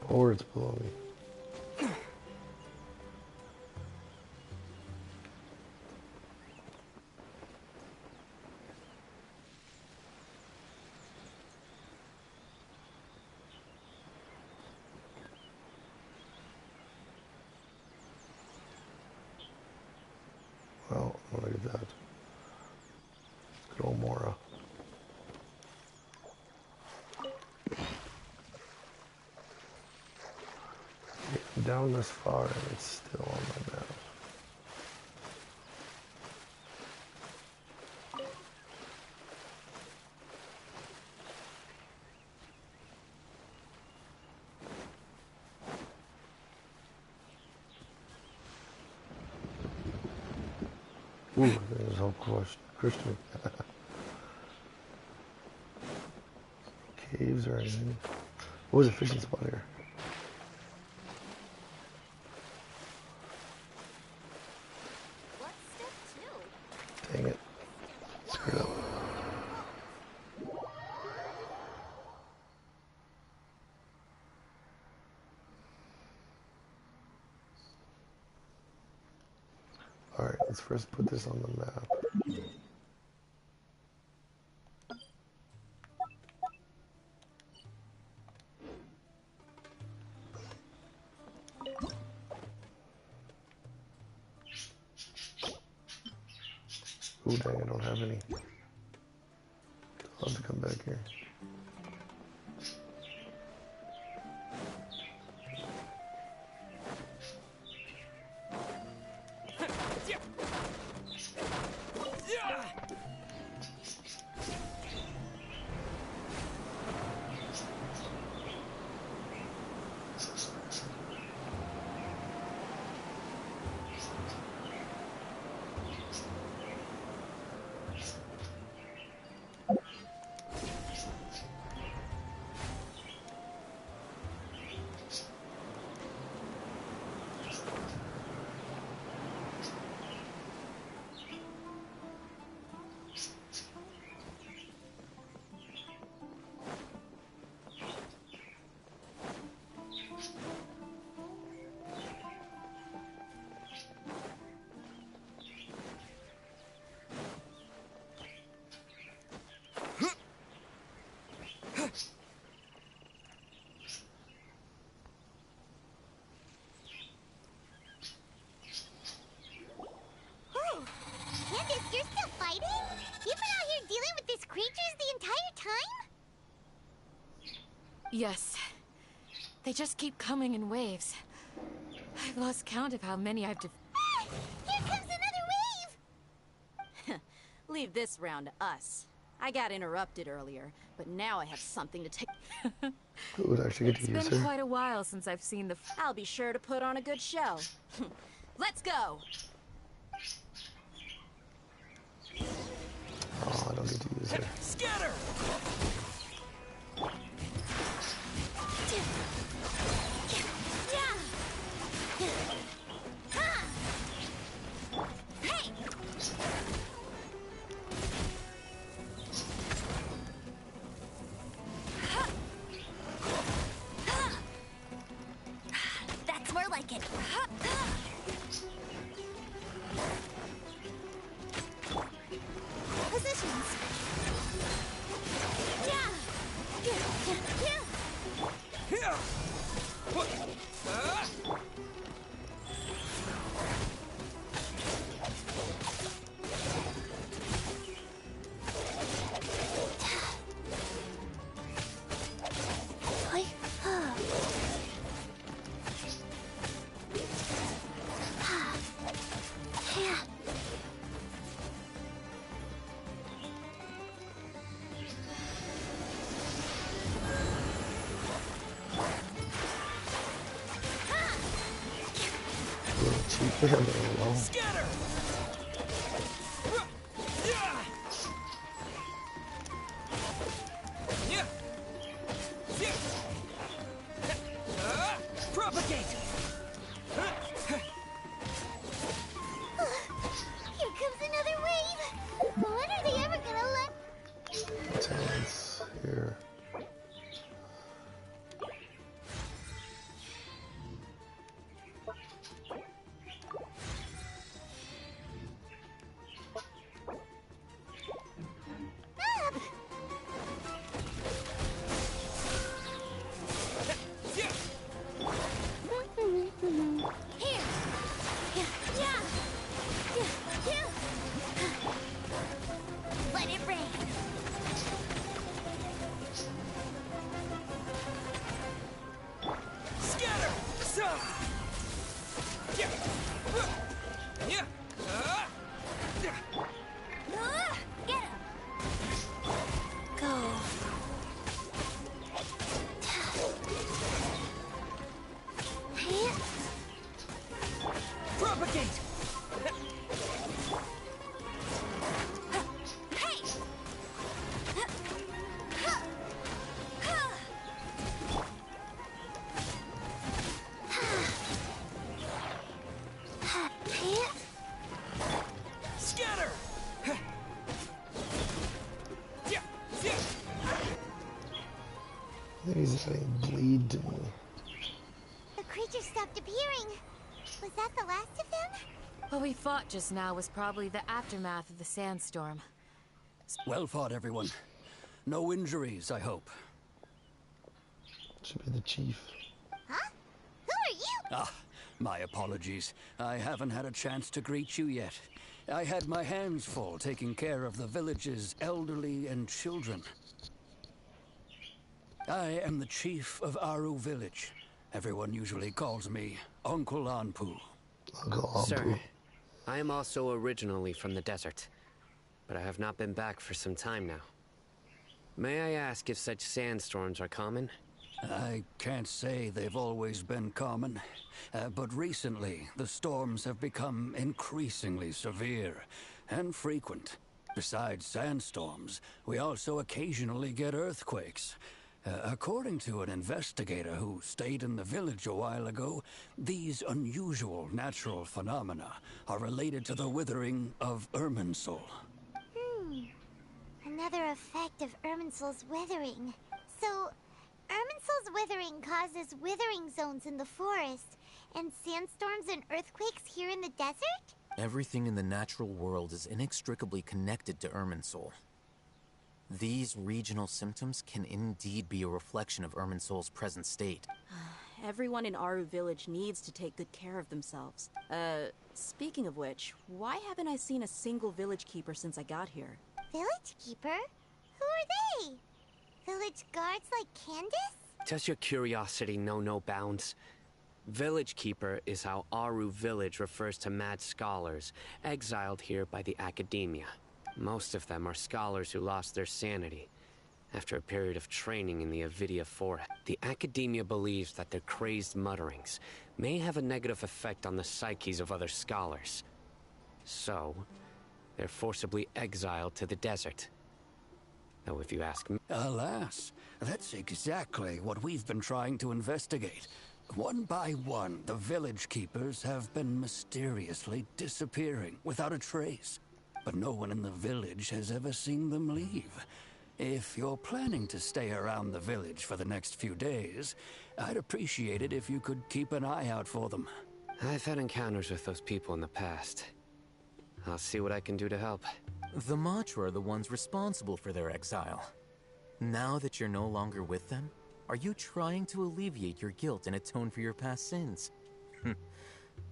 Or it's below me. Well, look at that. Good old Mora. Getting down this far and it's still on my map. Ooh, there's all Christian. Caves or anything. What was a fishing spot here? Dang it. Screwed up. Alright, let's first put this on the map. Ooh, dang, I don't have any. I'll have to come back here. Candace, you're still fighting? You've been out here dealing with these creatures the entire time? Yes. They just keep coming in waves. I've lost count of how many I've Ah! Here comes another wave! Leave this round to us. I got interrupted earlier, but now I have something to take. Who would actually get to use It's been her? quite a while since I've seen the... I'll be sure to put on a good show. Let's go! Oh, I don't get to use her. Scatter! That's more like it. Positions. Scatter! Propagate! Here comes another wave! When are they ever gonna let... Tense here. Let it rain. Scatter! Get him. Go. Propagate! Scatter! I think he's adding bleed to me. The creature stopped appearing. Was that the last of them? What we fought just now was probably the aftermath of the sandstorm. Well fought, everyone. No injuries, I hope. Should be the chief. Huh? Who are you? Ah, my apologies. I haven't had a chance to greet you yet. I had my hands full taking care of the village's elderly and children. I am the chief of Aru village. Everyone usually calls me Uncle Anpu. Uncle Anpu. Sir, I am also originally from the desert, but I have not been back for some time now. May I ask if such sandstorms are common? I can't say they've always been common, but recently the storms have become increasingly severe and frequent. Besides sandstorms, we also occasionally get earthquakes. According to an investigator who stayed in the village a while ago, these unusual natural phenomena are related to the withering of Irminsul. Another effect of Irminsul's withering. So, Irminsul's withering causes withering zones in the forest, and sandstorms and earthquakes here in the desert? Everything in the natural world is inextricably connected to Irminsul. These regional symptoms can indeed be a reflection of Irminsul's present state. Everyone in Aru village needs to take good care of themselves. Speaking of which, why haven't I seen a single village keeper since I got here? Village keeper? Who are they? Village guards like Candace? Does your curiosity know no bounds? Village Keeper is how Aru village refers to mad scholars exiled here by the academia. Most of them are scholars who lost their sanity after a period of training in the Avidia forest. The academia believes that their crazed mutterings may have a negative effect on the psyches of other scholars. So, they're forcibly exiled to the desert. Though if you ask me... Alas, that's exactly what we've been trying to investigate. One by one, the village keepers have been mysteriously disappearing without a trace. But no one in the village has ever seen them leave. If you're planning to stay around the village for the next few days, I'd appreciate it if you could keep an eye out for them. I've had encounters with those people in the past. I'll see what I can do to help. The Matra are the ones responsible for their exile. Now that you're no longer with them, are you trying to alleviate your guilt and atone for your past sins?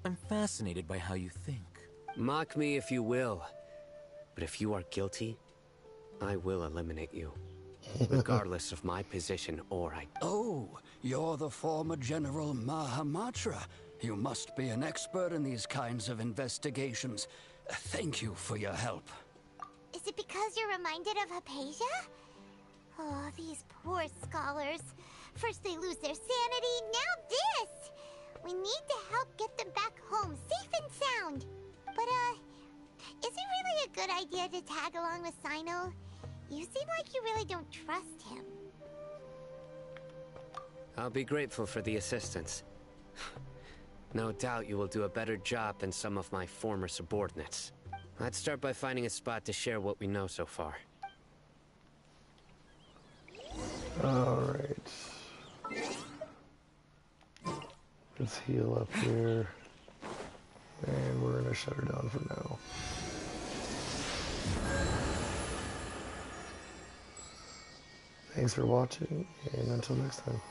I'm fascinated by how you think. Mock me if you will, but if you are guilty, I will eliminate you, regardless of my position or identity. Oh, you're the former General Mahamatra. You must be an expert in these kinds of investigations. Thank you for your help. Is it because you're reminded of Hypatia? Oh, these poor scholars. First they lose their sanity, now this! We need to help get them back home, safe and sound. But, is it really a good idea to tag along with Sino? You seem like you really don't trust him. I'll be grateful for the assistance. No doubt you will do a better job than some of my former subordinates. Let's start by finding a spot to share what we know so far. Alright. Let's heal up here. And we're gonna shut her down for now. Thanks for watching, and until next time.